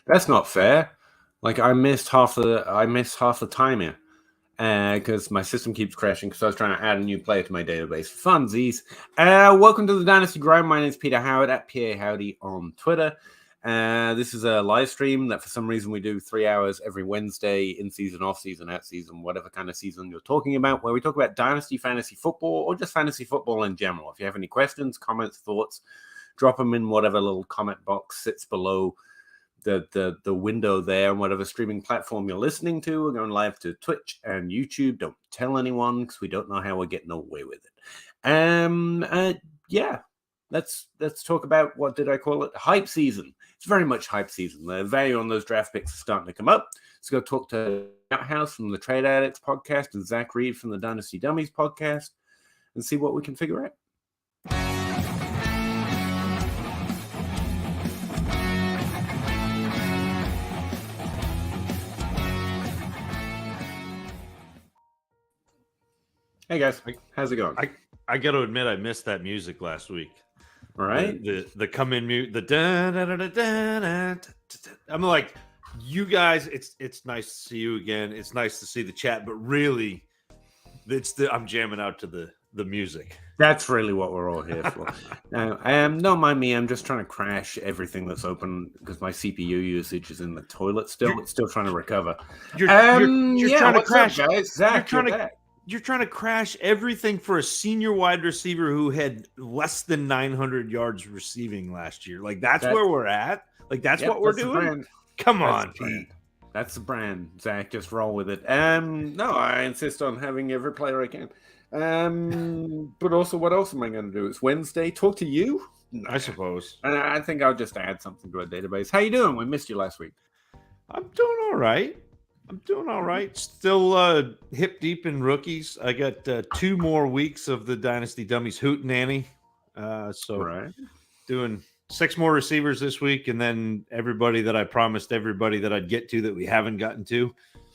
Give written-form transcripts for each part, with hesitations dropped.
That's not fair. Like I missed half the time here because my system keeps crashing because I was trying to add a new player to my database. Funsies. Welcome to the Dynasty Grind. My name is Peter Howard at PA Howdy on Twitter. This is a live stream that for some reason we do 3 hours every Wednesday, in season, off season, out season, whatever kind of season you're talking about, where we talk about Dynasty fantasy football or just fantasy football in general. If you have any questions, comments, thoughts, drop them in whatever little comment box sits below the window there on whatever streaming platform you're listening to. We're going live to Twitch and YouTube. Don't tell anyone because we don't know how we're getting away with it. Yeah. Let's talk about, what did I call it? Hype season. It's very much hype season. The value on those draft picks is starting to come up. Let's go talk to Outhouse from the Trade Addicts podcast and Zach Reed from the Dynasty Dummies podcast and see what we can figure out. Hey guys, how's it going? I got to admit I missed that music last week. All right, the come in mute, the da da da da da. I'm like, you guys, it's nice to see you again. It's nice to see the chat, but really, I'm jamming out to the music. That's really what we're all here for. Don't mind me. I'm just trying to crash everything that's open because my CPU usage is in the toilet still. It's still trying to recover. You're trying to crash, up, guys. Zach, You're trying to crash everything for a senior wide receiver who had less than 900 yards receiving last year. Like that's where we're at. Like that's what we're doing. Come on, Pete. That's the brand, Zach. Just roll with it. No, I insist on having every player I can. But also, what else am I going to do? It's Wednesday. Talk to you, I suppose. I think I'll just add something to our database. How you doing? We missed you last week. I'm doing all right. Still hip deep in rookies. I got 2 more weeks of the Dynasty Dummies hootenanny. Doing 6 more receivers this week, and then everybody that I promised everybody that I'd get to that we haven't gotten to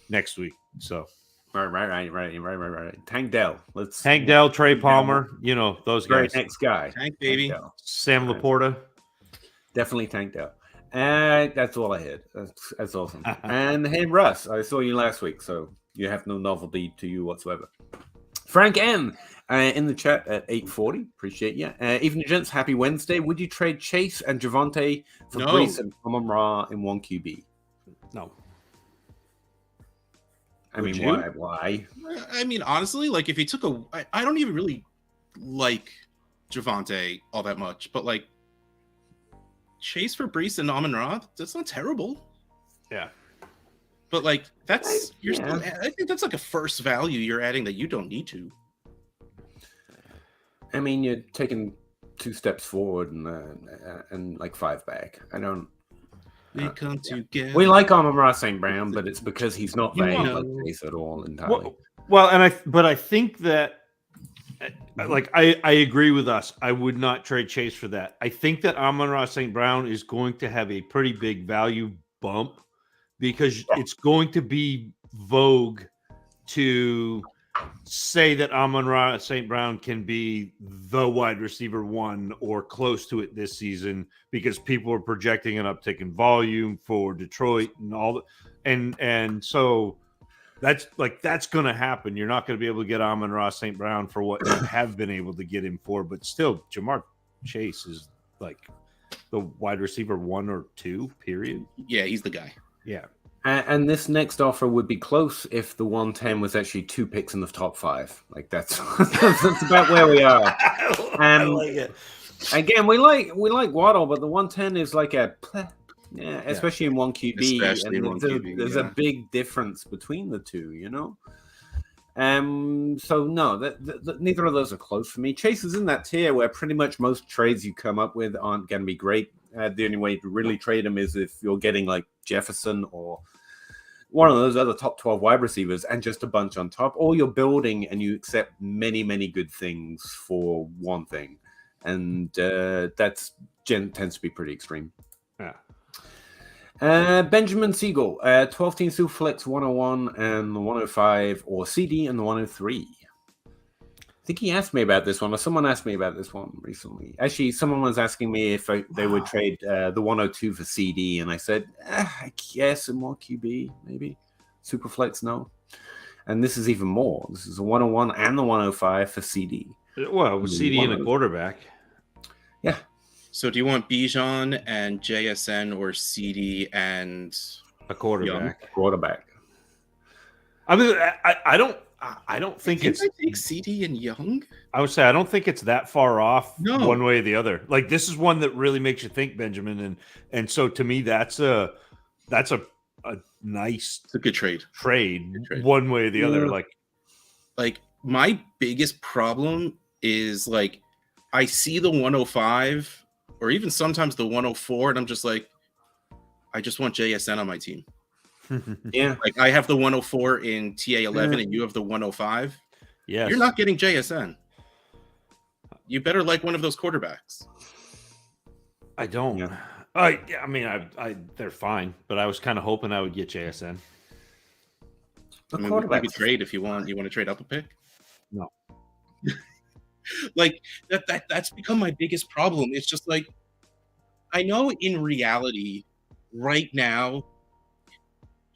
next week. So Right. Tank Dell. Tank Dell, Trey Palmer. You know those guys. Next guy. Tank baby. Sam Laporta. Definitely Tank Dell. That's all I had. That's awesome. And hey, Russ, I saw you last week, so you have no novelty to you whatsoever. Frank M in the chat at 8:40. Appreciate you. Evening, gents. Happy Wednesday. Would you trade Chase and Javonte for Brees and Amon-Ra in one QB? No. I mean, why? I mean, honestly, like if he took I don't even really like Javonte all that much, but like Chase for Brees and Amon-Ra, that's not terrible. Yeah. But like I think that's like a first value you're adding that you don't need to. I mean, you're taking 2 steps forward and like 5 back. I don't. We come together. We like Amon-Ra St. Brown, but it's because he's not valued like Chase at all entirely. Well, I think that. Like I agree with us. I would not trade Chase for that. I think that Amon-Ra St. Brown is going to have a pretty big value bump because it's going to be vogue to say that Amon-Ra St. Brown can be the wide receiver 1 or close to it this season because people are projecting an uptick in volume for Detroit and all that. And so that's going to happen. You're not going to be able to get Amon-Ra St. Brown for what you have been able to get him for, but still, Jamar Chase is like the wide receiver 1 or 2, period. Yeah, he's the guy. Yeah. And this next offer would be close if the 110 was actually 2 picks in the top 5. Like that's about where we are. I like it. Again, we like Waddle, but the 110 is like especially in one QB. There's a big difference between the two, you know. So no, neither of those are close for me. Chase is in that tier where pretty much most trades you come up with aren't going to be great. The only way to really trade them is if you're getting like Jefferson or one of those other top 12 wide receivers and just a bunch on top, or you're building and you accept many, many good things for one thing. And tends to be pretty extreme. Yeah. Benjamin Siegel, 12-team Superflex 101 and the 105, or CD and the 103. think he asked me about this one, or someone asked me about this one recently. Actually, someone was asking me if they would trade the 102 for CD, and I said, I guess a more QB, maybe. Superflex, no. And this is even more. This is a 101 and the 105 for CD. Well, with CD and a quarterback. Yeah. So do you want Bijan and JSN or CD and a quarterback? Young? Quarterback. I mean, I don't think it's. I think CD and Young. I would say I don't think it's that far off one way or the other. Like this is one that really makes you think, Benjamin, and so to me that's a nice, it's a good trade. One way or the other. Like my biggest problem is like I see the 105 or even sometimes the 104, and I'm just like, I just want JSN on my team. Yeah, like I have the 104 in TA11 and you have the 105. Yeah, you're not getting JSN. You better like one of those quarterbacks. I don't. Yeah. I mean, they're fine, but I was kind of hoping I would get JSN. I mean, we could trade if you want. You want to trade up a pick? No. Like that's become my biggest problem. It's just like I know in reality, right now,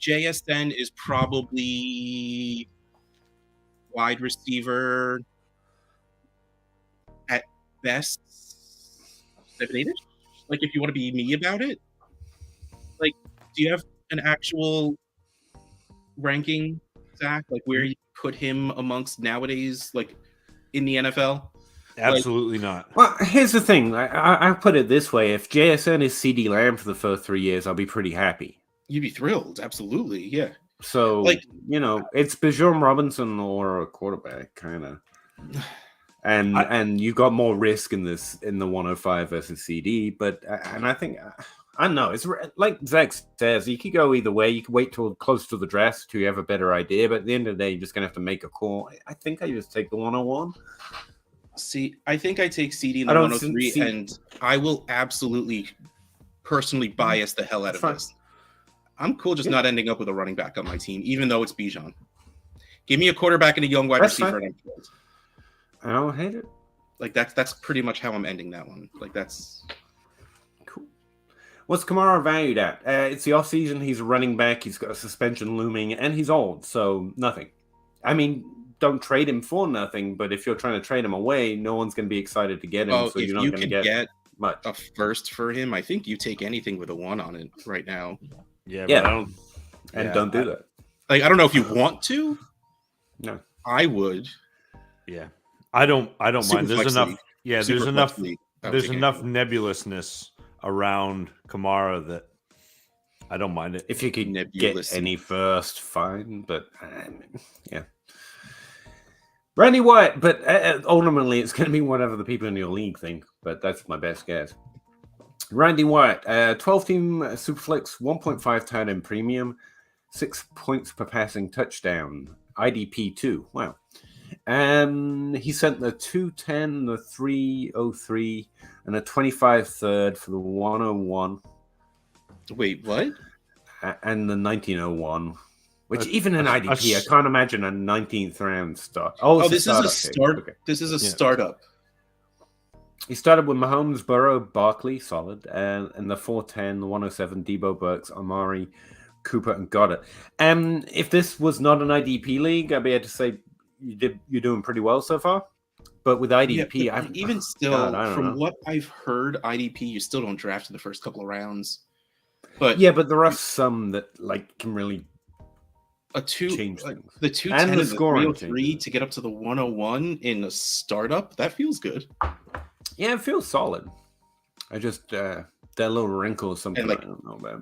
JSN is probably wide receiver at best 7-8ish. Like if you want to be me about it, like do you have an actual ranking, Zach? Like where you put him amongst nowadays, like in the NFL? Absolutely not. Well, here's the thing. I put it this way: if JSN is CD Lamb for the first 3 years, I'll be pretty happy. You'd be thrilled, absolutely, yeah. So, like, you know, it's Bijan Robinson or a quarterback, kind of. And you got more risk in the 105 versus CD, but I think I don't know. It's like Zach says, you could go either way. You could wait till close to the draft till you have a better idea, but at the end of the day, you're just gonna have to make a call. I think I just take the 101. See, I think I take CD in the 103, and I will absolutely personally bias the hell out of this. I'm cool just not ending up with a running back on my team, even though it's Bijan. Give me a quarterback and a young wide receiver, and I'm killed. I don't hate it. Like that's pretty much how I'm ending that one. Like that's cool. What's Kamara valued at? It's the off season. He's a running back. He's got a suspension looming, and he's old, so nothing. I mean, don't trade him for nothing. But if you're trying to trade him away, no one's going to be excited to get him. So you're not going to get much. A first for him, I think you take anything with a 1 on it right now. Yeah, but don't do that. Like I don't know if you want to. No, I would. Yeah, I don't mind. There's enough. League. Yeah, there's enough. There's enough nebulousness around Kamara that I don't mind it. If you could get any first, fine. But yeah, Randy White. But ultimately, it's going to be whatever the people in your league think. But that's my best guess. Randy White, 12-team Superflex, 1.5 tight end premium, 6 points per passing touchdown, IDP 2. Wow. He sent the 210, the 303, and a 25 third for the 101. Wait, what? And the 1901, which even in IDP, I can't imagine a 19th round start. Oh, this is a start. Okay. This is a startup. He started with Mahomes, Burrow, Barkley, solid, and the 410, the 107, Debo Burks, Amari, Cooper, and Goddard. If this was not an IDP league, I'd be able to say you're doing pretty well so far. But with IDP, from what I've heard, IDP you still don't draft in the first couple of rounds. But but there are some that can really change things. The 210 and the 303 to get up to the 101 in a startup, that feels good. Yeah, it feels solid. I just that little wrinkle or something I don't know about.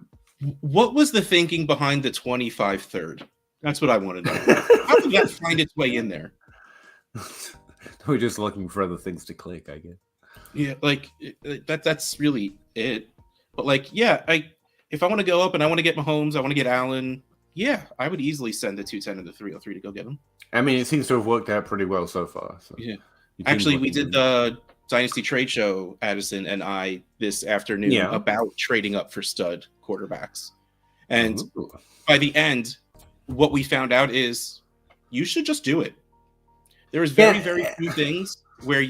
What was the thinking behind the 25 third? That's what I want to know. How did that find its way in there? We're just looking for other things to click, I guess. Yeah, that's really it. But if I want to go up and I want to get Mahomes, I want to get Allen, yeah, I would easily send the 210 and the 303 to go get them. I mean, it seems to have worked out pretty well so far. So. Yeah. Actually, we did the Dynasty trade show, Addison and I, this afternoon about trading up for stud quarterbacks. And by the end, what we found out is you should just do it. There is very few things where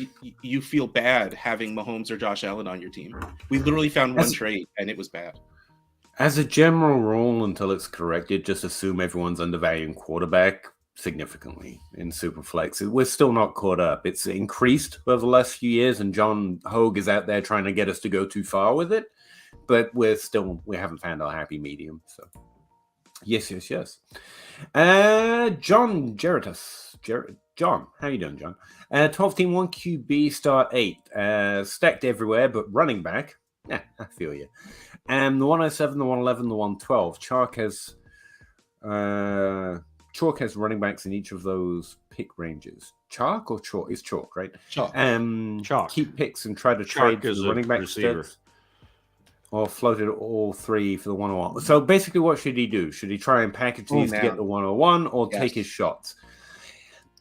you feel bad having Mahomes or Josh Allen on your team. We literally found one trade, and it was bad. As a general rule, until it's corrected, just assume everyone's undervaluing quarterback significantly in Superflex. We're still not caught up. It's increased over the last few years, and John Hogue is out there trying to get us to go too far with it. But we haven't found our happy medium. So, yes. John Geratus. John, how you doing, John? 12-team, 1 QB, start 8. Stacked everywhere, but running back. Yeah, I feel you. And the 107, the 111, the 112. Chalk has running backs in each of those pick ranges. Chalk or Chalk? It's Chalk, right? Chalk. Chalk. Keep picks and try to trade for the running back stats. Or floated all 3 for the 101. So basically, what should he do? Should he try and package these to get the 101 or take his shots?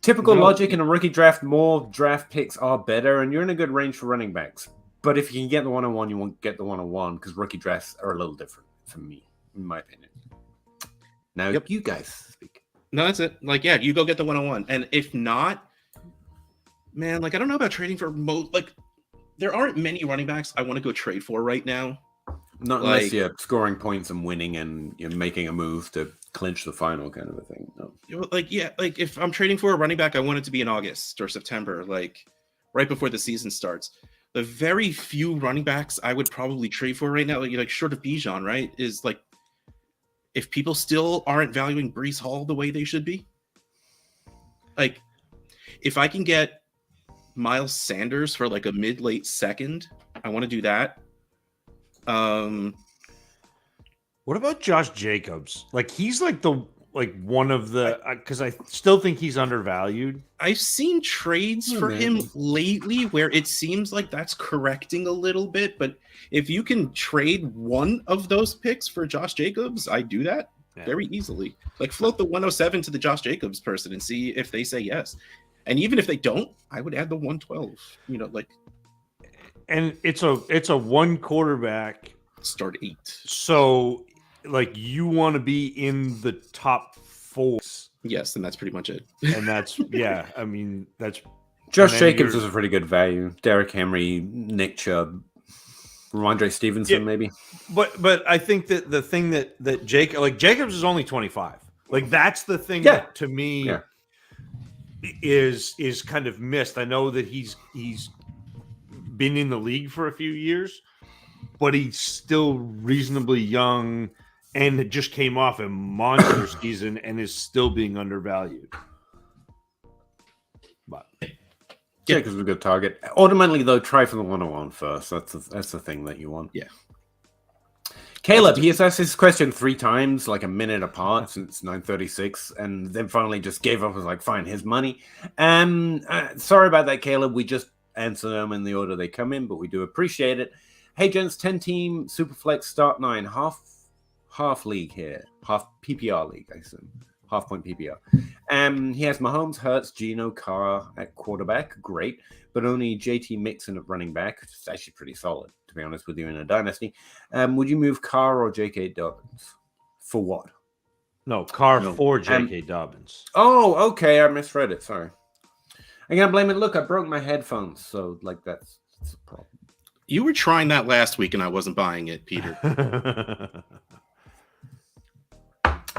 Typical logic in a rookie draft, more draft picks are better, and you're in a good range for running backs. But if you can get the 101, you won't get the 101 because rookie drafts are a little different for me, in my opinion. Now, you guys speak. No, that's it. Like, you go get the 101. And if not, man, like, I don't know about trading for there aren't many running backs I want to go trade for right now. Not unless you're scoring points and winning and you're making a move to clinch the final kind of a thing. No. If I'm trading for a running back, I want it to be in August or September, like right before the season starts. The very few running backs I would probably trade for right now, like short of Bijan, right, is like if people still aren't valuing Breece Hall the way they should be. Like, if I can get Miles Sanders for like a mid-late second, I want to do that. What about Josh Jacobs? Like, he's one of the because I still think he's undervalued. I've seen trades for him lately where it seems like that's correcting a little bit, but if you can trade one of those picks for Josh Jacobs, I do that very easily. Like, float the 107 to the Josh Jacobs person and see if they say yes. And even if they don't, I would add the 112. And it's a one quarterback start 8. So, like, you want to be in the top 4. Yes, and that's pretty much it. And that's I mean, that's Josh Jacobs is a pretty good value. Derrick Henry, Nick Chubb, Ramondre Stevenson, maybe. But I think that the thing that Jacobs is only 25. Like, that's the thing that to me is kind of missed. I know that he's been in the league for a few years, but he's still reasonably young and it just came off a monster season and is still being undervalued. But Jacobs is a good target. Ultimately, though, try for the 101 first. That's the thing that you want. Yeah. Caleb, he has asked this question 3 times, like a minute apart since 9:36, and then finally just gave up. Was like, fine, his money. Sorry about that, Caleb. We just answer them in the order they come in, but we do appreciate it. Hey, gents, 10-team Superflex start 9, half league here, half PPR league, I assume, half point PPR. He has Mahomes, Hurts, Geno, Carr at quarterback, great, but only JT Mixon at running back. It's actually pretty solid, to be honest with you, in a dynasty. Would you move Carr or J.K. Dobbins? For what? No, Carr for J.K. Dobbins. Oh, okay, I misread it. Sorry. I'm gonna blame it. Look, I broke my headphones, so like that's a problem. You were trying that last week, and I wasn't buying it, Peter.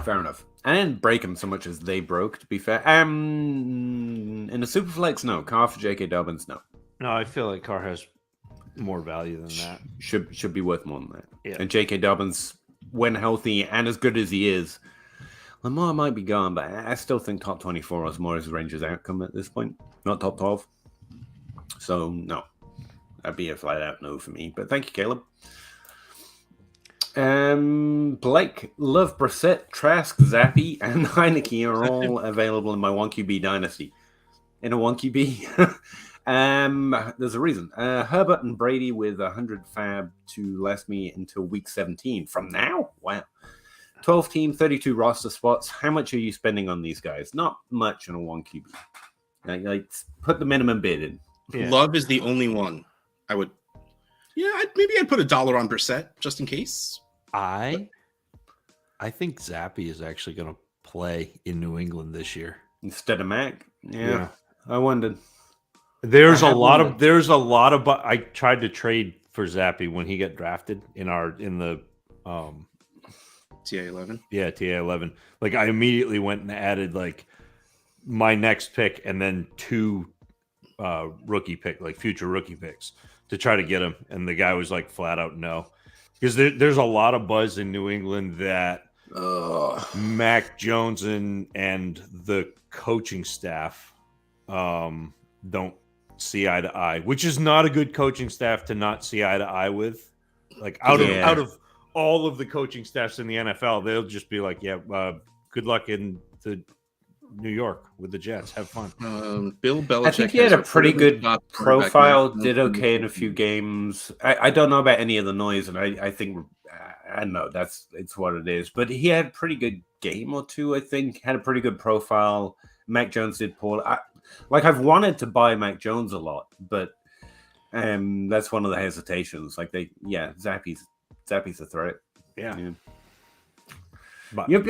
Fair enough. I didn't break them so much as they broke, to be fair. In the Superflex, no. Carr for J.K. Dobbins, no. No, I feel like Carr has more value than that. Should be worth more than that. Yeah. And J.K. Dobbins, when healthy and as good as he is, Lamar might be gone, but I still think top 24 is more his Rangers outcome at this point, not top 12. So, no. That'd be a flat out no for me. But thank you, Caleb. Blake, Love, Brissett, Trask, Zappy, and Heineke are all available in my 1QB Dynasty. In a 1QB? There's a reason. Herbert and Brady with 100 fab to last me until week 17. From now? Wow. 12 team, 32 roster spots. How much are you spending on these guys? Not much on a 1QB. Like put the minimum bid in. Yeah. Love is the only one I would. Yeah, maybe I'd put $1 on Brissett just in case. I think Zappy is actually going to play in New England this year instead of Mac. Yeah. I wondered. There's a lot of. I tried to trade for Zappy when he got drafted in the TA11. Yeah, TA11. Like I immediately went and added like my next pick and then 2 future rookie picks to try to get him. And the guy was like flat out no. Because there's a lot of buzz in New England that Mac Jones and the coaching staff don't see eye to eye, which is not a good coaching staff to not see eye to eye with. Like out of all of the coaching staffs in the NFL, they'll just be like, yeah, good luck in the New York with the Jets. Have fun. Bill Belichick. I think he had a pretty good profile, did okay in a few games. I don't know about any of the noise, and I think, I don't know, it's what it is. But he had a pretty good game or two, I think. Had a pretty good profile. Mac Jones did poorly. I've wanted to buy Mac Jones a lot, but that's one of the hesitations. Like Zappy's a threat. Yeah. But, yep.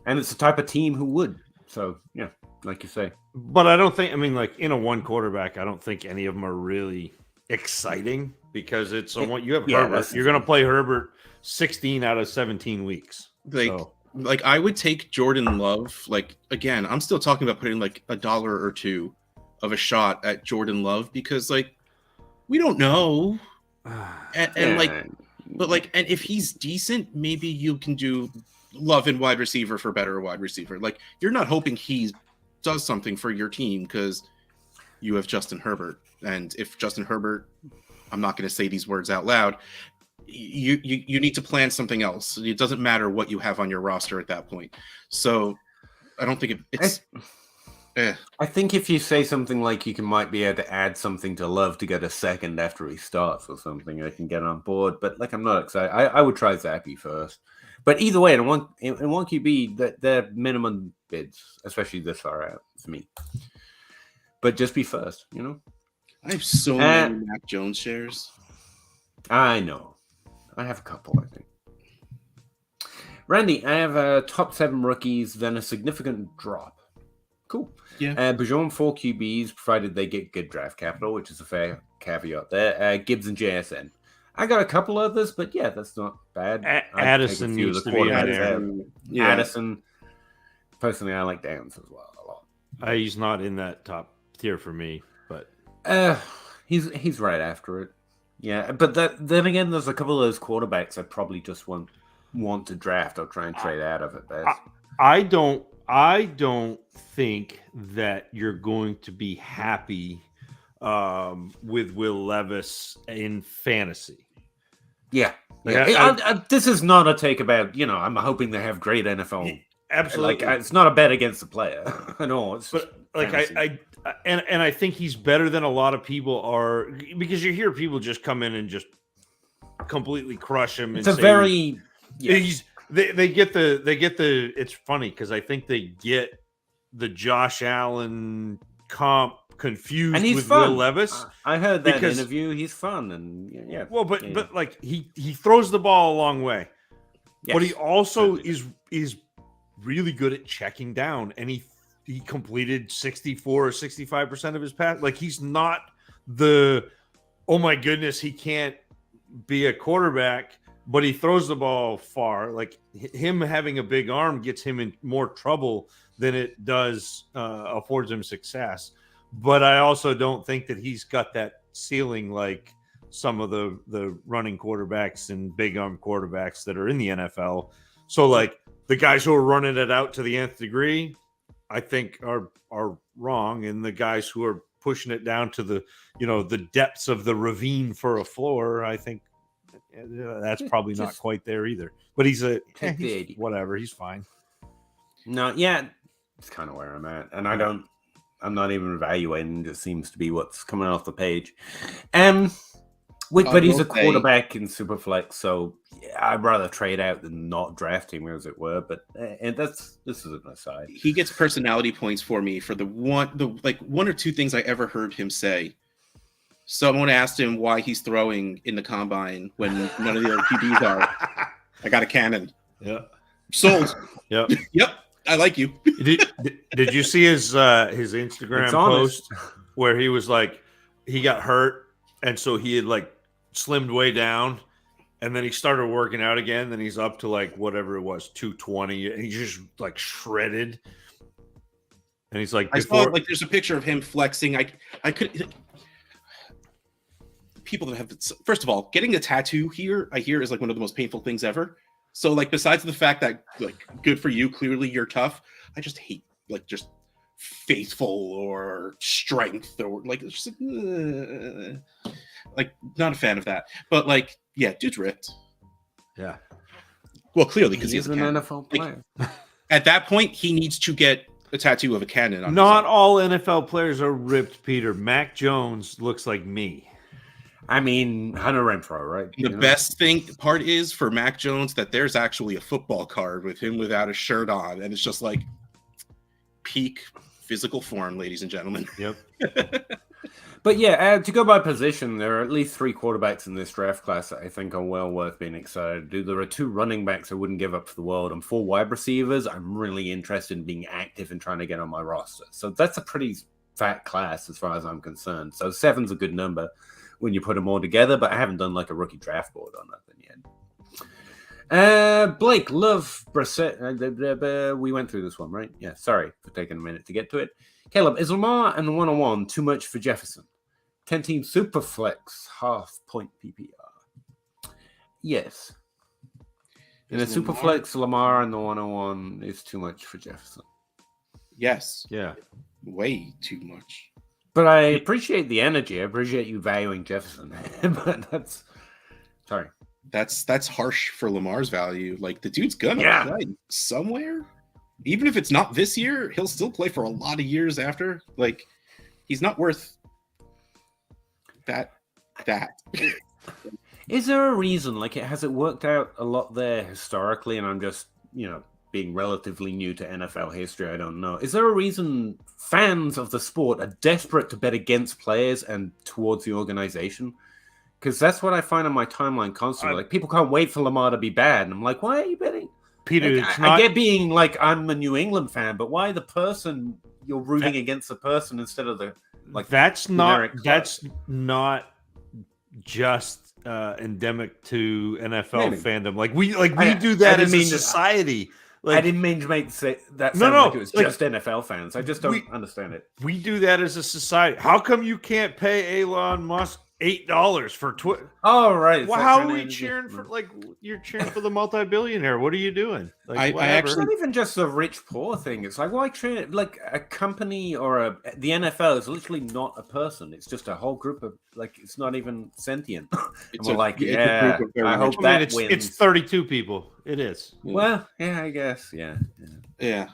And it's the type of team who would. So, yeah, like you say. But I don't think, like in a one quarterback, I don't think any of them are really exciting because it's you have Herbert. You're going to play Herbert 16 out of 17 weeks. Like I would take Jordan Love. Like, again, I'm still talking about putting like $1 or $2 of a shot at Jordan Love because like we don't know. And if he's decent, maybe you can do Love and wide receiver for better wide receiver. Like you're not hoping he does something for your team because you have Justin Herbert. And if Justin Herbert, I'm not going to say these words out loud, you need to plan something else. It doesn't matter what you have on your roster at that point. So I don't think it's. I think if you say something like you might be able to add something to Love to get a second after he starts or something, I can get on board. But like, I'm not excited. I would try Zappy first. But either way, in one QB, they're minimum bids, especially this far out for me. But just be first, I have so many Mac Jones shares. I know. I have a couple, I think. Randy, I have top 7 rookies, then a significant drop. Cool. Yeah. Bijan 4 QBs, provided they get good draft capital, which is a fair caveat there. Gibbs and JSN. I got a couple others, but yeah, that's not bad. Addison needs to be in there. Yeah. Addison. Personally, I like Downs as well a lot. He's not in that top tier for me, but he's right after it. Yeah, but then again, there's a couple of those quarterbacks I probably just want to draft or try and trade out of it. I don't think that you're going to be happy with Will Levis in fantasy. Yeah. This is not a take about, I'm hoping they have great NFL. Absolutely. Like, it's not a bet against the player. No, it's but like fantasy. I think he's better than a lot of people are, because you hear people just come in and just completely crush him. It's they get the it's funny because I think they get the Josh Allen comp confused and he's with fun. Will Levis. I heard that interview. He's fun and yeah. Well, but like he throws the ball a long way, but he also is really good at checking down, and he completed 64 or 65% of his pass. Like he's not oh my goodness, he can't be a quarterback, but he throws the ball far. Like him having a big arm gets him in more trouble than it does affords him success. But I also don't think that he's got that ceiling like some of the running quarterbacks and big arm quarterbacks that are in the NFL. So like the guys who are running it out to the nth degree, I think are wrong. And the guys who are pushing it down to the depths of the ravine for a floor, I think that's probably not quite there either. But he's whatever. He's fine. No, yeah, it's kind of where I'm at. And I'm not even evaluating. It seems to be what's coming off the page. But he's a quarterback in Superflex, so I'd rather trade out than not draft him, as it were. But this is an aside. He gets personality points for me for the one or two things I ever heard him say. Someone asked him why he's throwing in the combine when none of the other QBs are. I got a cannon. Yeah. Sold. Yep. Yep. I like you. Did you see his Instagram post where he was like, he got hurt, and so he had like slimmed way down, and then he started working out again. Then he's up to like whatever it was, 220, and he's just like shredded. And he's like, I saw like there's a picture of him flexing. I could. People that have, first of all, getting a tattoo here, I hear, is like one of the most painful things ever. So like, besides the fact that like, good for you, clearly you're tough. I just hate like just faithful or strength or like, it's just like not a fan of that. But like, yeah, dude's ripped. Yeah. Well, clearly because he's an NFL player. Like, at that point, he needs to get a tattoo of a cannon on Not all NFL players are ripped, Peter. Mac Jones looks like me. I mean, Hunter Renfrow, right? The best part is for Mac Jones that there's actually a football card with him without a shirt on, and it's just like peak physical form, ladies and gentlemen. Yep. But yeah, to go by position, there are at least 3 quarterbacks in this draft class that I think are well worth being excited to do. There are 2 running backs I wouldn't give up for the world, and 4 wide receivers I'm really interested in being active and trying to get on my roster. So that's a pretty fat class as far as I'm concerned. So 7's a good number when you put them all together, but I haven't done like a rookie draft board on nothing yet. Blake, love Brissett. We went through this one, right? Yeah, sorry for taking a minute to get to it. Caleb, is Lamar and the 101 too much for Jefferson? 10-team Superflex, half-point PPR. Yes. In a Superflex, Lamar and the 101 is too much for Jefferson. Yes. Yeah. Way too much. But I appreciate the energy. I appreciate you valuing Jefferson. But that's harsh for Lamar's value. Like the dude's gonna play somewhere. Even if it's not this year, he'll still play for a lot of years after. Like he's not worth that. Is there a reason? Like has it worked out a lot there historically? And I'm just, being relatively new to NFL history, I don't know. Is there a reason fans of the sport are desperate to bet against players and towards the organization? Because that's what I find on my timeline constantly. Like people can't wait for Lamar to be bad, and I'm like, why are you betting? Peter, like, I get being like I'm a New England fan, but why the person you're rooting against the person instead of the like? That's not just endemic to NFL fandom. Like we do that as a society. Like, I didn't mean to make that sound like it was just NFL fans. I just don't understand it. We do that as a society. How come you can't pay Elon Musk $8 for Twitter? Oh, right. Well, how are we cheering for? Like you're cheering for the multi-billionaire. What are you doing? Like, I actually, it's not even just the rich poor thing. It's like why treat like a company or the NFL is literally not a person. It's just a whole group of like it's not even sentient. It's I hope that wins. It's 32 people. It is. Well, yeah, I guess. Yeah.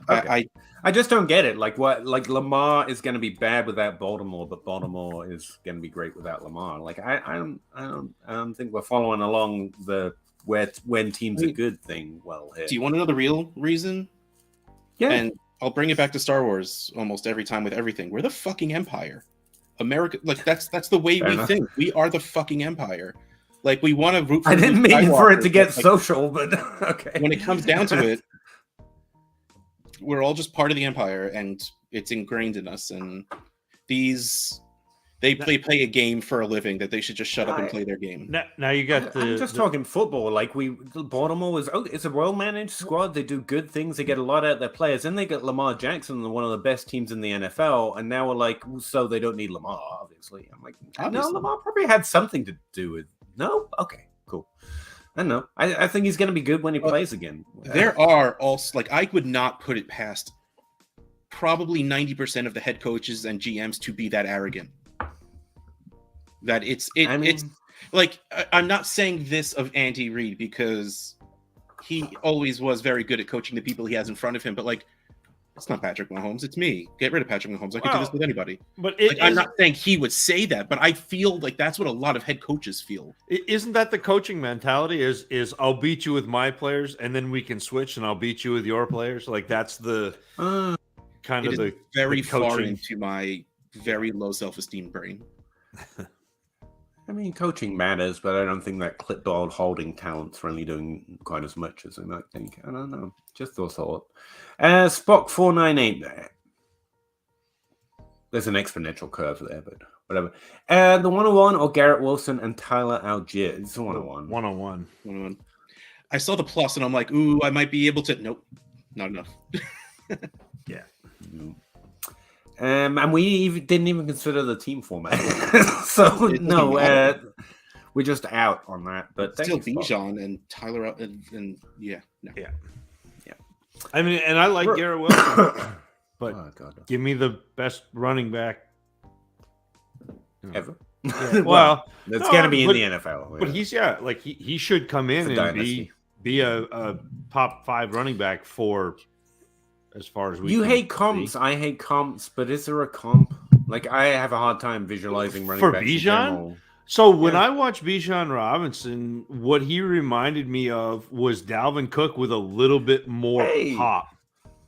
Okay. I just don't get it. Like what? Like Lamar is going to be bad without Baltimore, but Baltimore is going to be great without Lamar. Like I don't think we're following along the when teams are good thing. Well, here. Do you want to know the real reason? Yeah. And I'll bring it back to Star Wars almost every time with everything. We're the fucking Empire, America. Like that's the way we think. We are the fucking Empire. Like we want to root for. I didn't mean for it to get social, but okay. When it comes down to it. We're all just part of the Empire, and it's ingrained in us. And they play a game for a living that they should just shut up and play their game. Now you got I'm just talking football. Like Baltimore was. It's a well-managed squad. They do good things. They get a lot out of their players. Then they got Lamar Jackson, one of the best teams in the NFL. And now we're like, so they don't need Lamar. Obviously, I'm like, no, Lamar probably had something to do with. No, okay, cool. I don't know. I think he's going to be good when he plays again. There are also, like, I would not put it past probably 90% of the head coaches and GMs to be that arrogant. That it's like, I'm not saying this of Andy Reid because he always was very good at coaching the people he has in front of him, but like, it's not Patrick Mahomes. It's me. Get rid of Patrick Mahomes. I could do this with anybody. But I'm not saying he would say that, but I feel like that's what a lot of head coaches feel. Isn't that the coaching mentality? Is I'll beat you with my players, and then we can switch, and I'll beat you with your players. Like that's the kind of the very the far into my very low self-esteem brain. I mean, coaching matters, but I don't think that clipboard holding talent's really doing quite as much as I might think. I don't know. Just a thought. Spock 498 there. There's an exponential curve there, but whatever. The 101 or Garrett Wilson and Tyler Algier. It's a 101. 101. I saw the plus and I'm like, ooh, I might be able to. Nope, not enough. Yeah. And we didn't even consider the team format. So, no, we're just out on that. But still Bijan and Tyler and yeah. No. Yeah. I mean, and I like Garrett Wilson, but give me the best running back ever. Yeah. Well, it's got to be in the NFL. But he's he should come in and be a top 5 running back for as far as we. You hate comps. I hate comps, but is there a comp? Like I have a hard time visualizing running for backs Bijan. So when I watched Bijan Robinson, what he reminded me of was Dalvin Cook with a little bit more pop.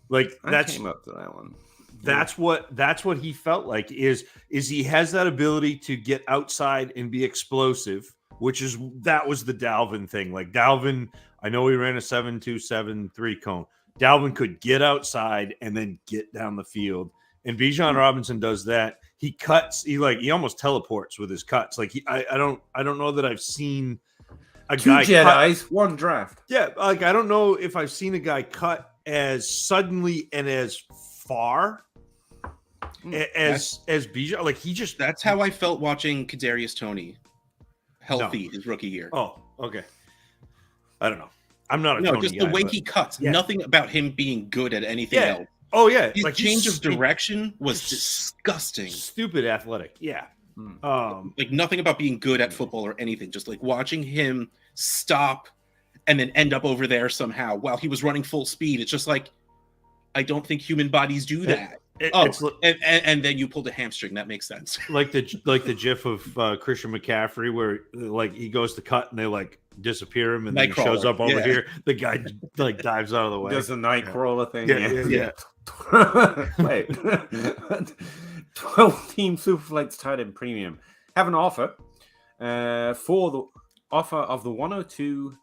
Like I came up to that one. That's what he felt like is he has that ability to get outside and be explosive, that was the Dalvin thing. Like Dalvin, I know he ran a 7.273 cone. Dalvin could get outside and then get down the field. And Bijan Robinson does that. He cuts. He almost teleports with his cuts. Like I don't know that I've seen a Two guy Jedis, one draft. Yeah, like I don't know if I've seen a guy cut as suddenly and as far as Bijan. Like he just. That's how I felt watching Kadarius Toney healthy his rookie year. Oh, okay. I don't know. I'm not a no, Toney just the guy, way but... he cuts. Yeah. Nothing about him being good at anything else. Oh yeah, his change of direction was disgusting. Stupid athletic. Yeah. Like nothing about being good at football or anything. Just like watching him stop and then end up over there somehow while he was running full speed. It's just like I don't think human bodies do that. And then you pulled a hamstring. That makes sense. Like the GIF of Christian McCaffrey where like he goes to cut and they disappear him and then he shows up over here. The guy dives out of the way. Does the Nightcrawler thing? Yeah. Wait. 12-team Superflex tight end premium. Have an offer for the offer of the 102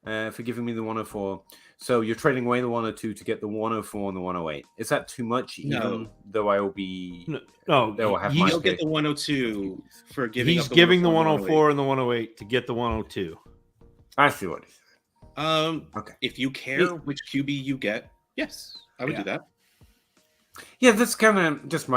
for giving me the 104. So you're trading away the 102 to get the 104 and the 108. Is that too much? Even though I will be no, he'll get the 102 for giving. He's giving the 104 and the 108 to get the 102. I see what he said. Okay. If you care which QB you get, yes, I would do that. Yeah, that's kind of just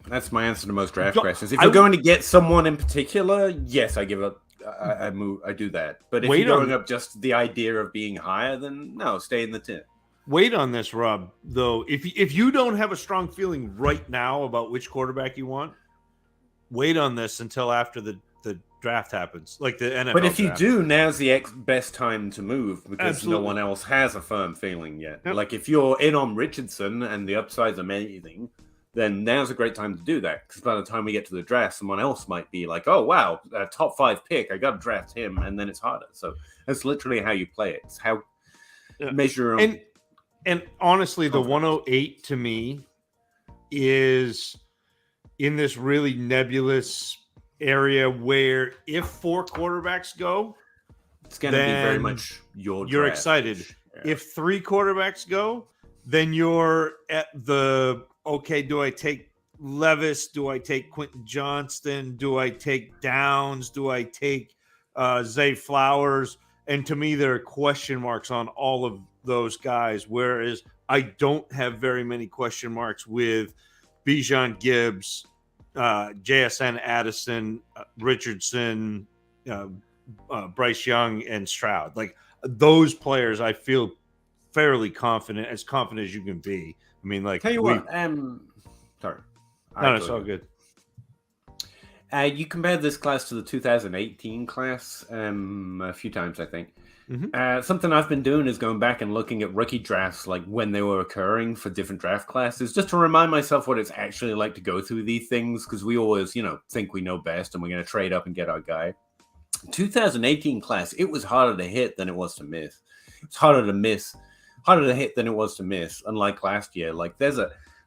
that's my answer to most draft questions. If you're going to get someone in particular, yes, I give up. I do that. But if you're going up just the idea of being higher, then no, stay in the tip. Wait on this, Rob. Though, if you don't have a strong feeling right now about which quarterback you want, wait on this until after the draft happens, like the NFL. But if you draft. do, now's the best time to move because no one else has a firm feeling yet. Yep. Like if you're in on Richardson and the upside's amazing, then now's a great time to do that. Because by the time we get to the draft, someone else might be like, "Oh wow, a top 5 pick, I got to draft him," and then it's harder. So that's literally how you play it. It's how measure. And honestly, the 108 to me is in this really nebulous area where if 4 quarterbacks go, it's going to be very much you're draft. Excited. Yeah. If 3 quarterbacks go, then you're at the okay. Do I take Levis? Do I take Quentin Johnston? Do I take Downs? Do I take Zay Flowers? And to me, there are question marks on all of those guys. Whereas I don't have very many question marks with Bijan Gibbs, JSN Addison, Richardson, Bryce Young, and Stroud. Like those players, I feel fairly confident as you can be. I mean, like tell you what, sorry, no, it's all good. You compared this class to the 2018 class a few times, I think. Mm-hmm. Something I've been doing is going back and looking at rookie drafts, like when they were occurring for different draft classes, just to remind myself what it's actually like to go through these things, because we always, think we know best and we're going to trade up and get our guy. 2018 class, it was harder to hit than it was to miss. It's harder to hit than it was to miss, unlike last year. Like there's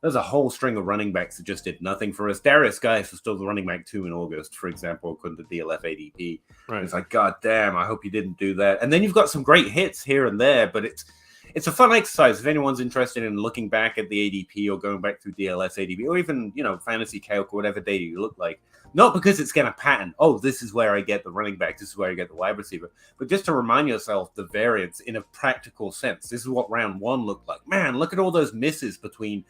there's a whole string of running backs that just did nothing for us. Darius Geis was still the running back 2 in August, for example, according to DLF ADP. Right. It's like, God damn, I hope you didn't do that. And then you've got some great hits here and there, but it's a fun exercise if anyone's interested in looking back at the ADP or going back through DLS ADP or even, Fantasy Calc or whatever data you look like. Not because it's going to pattern, this is where I get the running back, this is where I get the wide receiver, but just to remind yourself the variance in a practical sense. This is what round 1 looked like. Man, look at all those misses between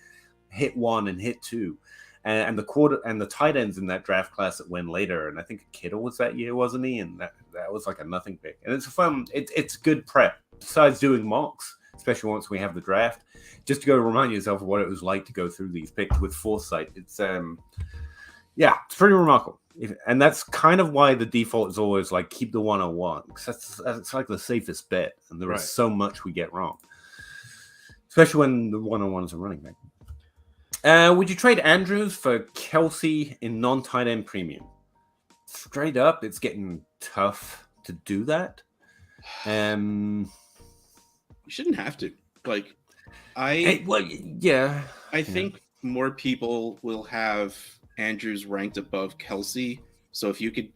hit 1 and hit 2. And the tight ends in that draft class that went later, and I think Kittle was that year, wasn't he? And that was like a nothing pick. And it's it's good prep. Besides doing mocks, especially once we have the draft, just to go remind yourself of what it was like to go through these picks with foresight. It's it's pretty remarkable. And that's kind of why the default is always like keep the 101, because that's like the safest bet. And there is so much we get wrong, especially when the 101 is a running back. Would you trade Andrews for Kelsey in non-tight end premium? Straight up, it's getting tough to do that. You shouldn't have to. I think more people will have Andrews ranked above Kelsey. So if you could,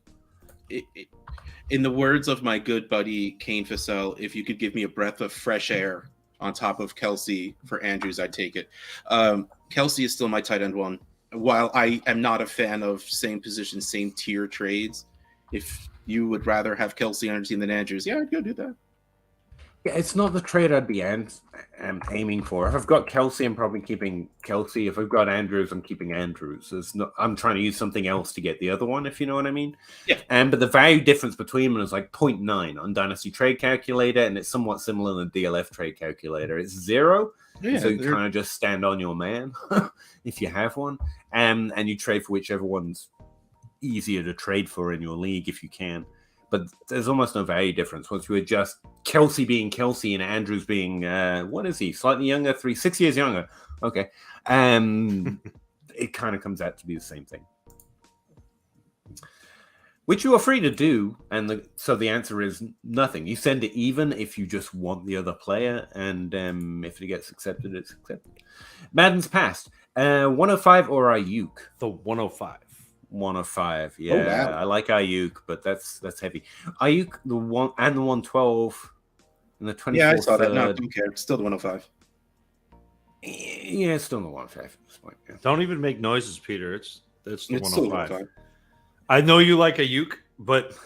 in the words of my good buddy Kane Fassell, if you could give me a breath of fresh air on top of Kelsey for Andrews, I'd take it. Kelsey is still my tight end 1. While I am not a fan of same position, same tier trades, if you would rather have Kelsey on your team than Andrews, I'd go do that. Yeah, it's not the trade I'd be aiming for. If I've got Kelsey, I'm probably keeping Kelsey. If I've got Andrews, I'm keeping Andrews. I'm trying to use something else to get the other one, if you know what I mean. Yeah. But the value difference between them is like 0.9 on Dynasty Trade Calculator, and it's somewhat similar in the DLF Trade Calculator. It's 0, so you kind of just stand on your man if you have one, and you trade for whichever one's easier to trade for in your league if you can. But there's almost no value difference once you adjust Kelsey being Kelsey and Andrews being, what is he? Slightly younger, 6 years younger. Okay. It kind of comes out to be the same thing. Which you are free to do. And so the answer is nothing. You send it even if you just want the other player. And if it gets accepted, it's accepted. Madden's passed. 105 or Ayuk? The 105. 105, yeah. I like Ayuk, but that's heavy. Ayuk, the 1 and the 112 and the 24. Yeah, I saw that. No, don't care. It's still the 105. Yeah, it's still the 105 at this point. Yeah. Don't even make noises, Peter. It's the 105. Still I know you like Ayuk, but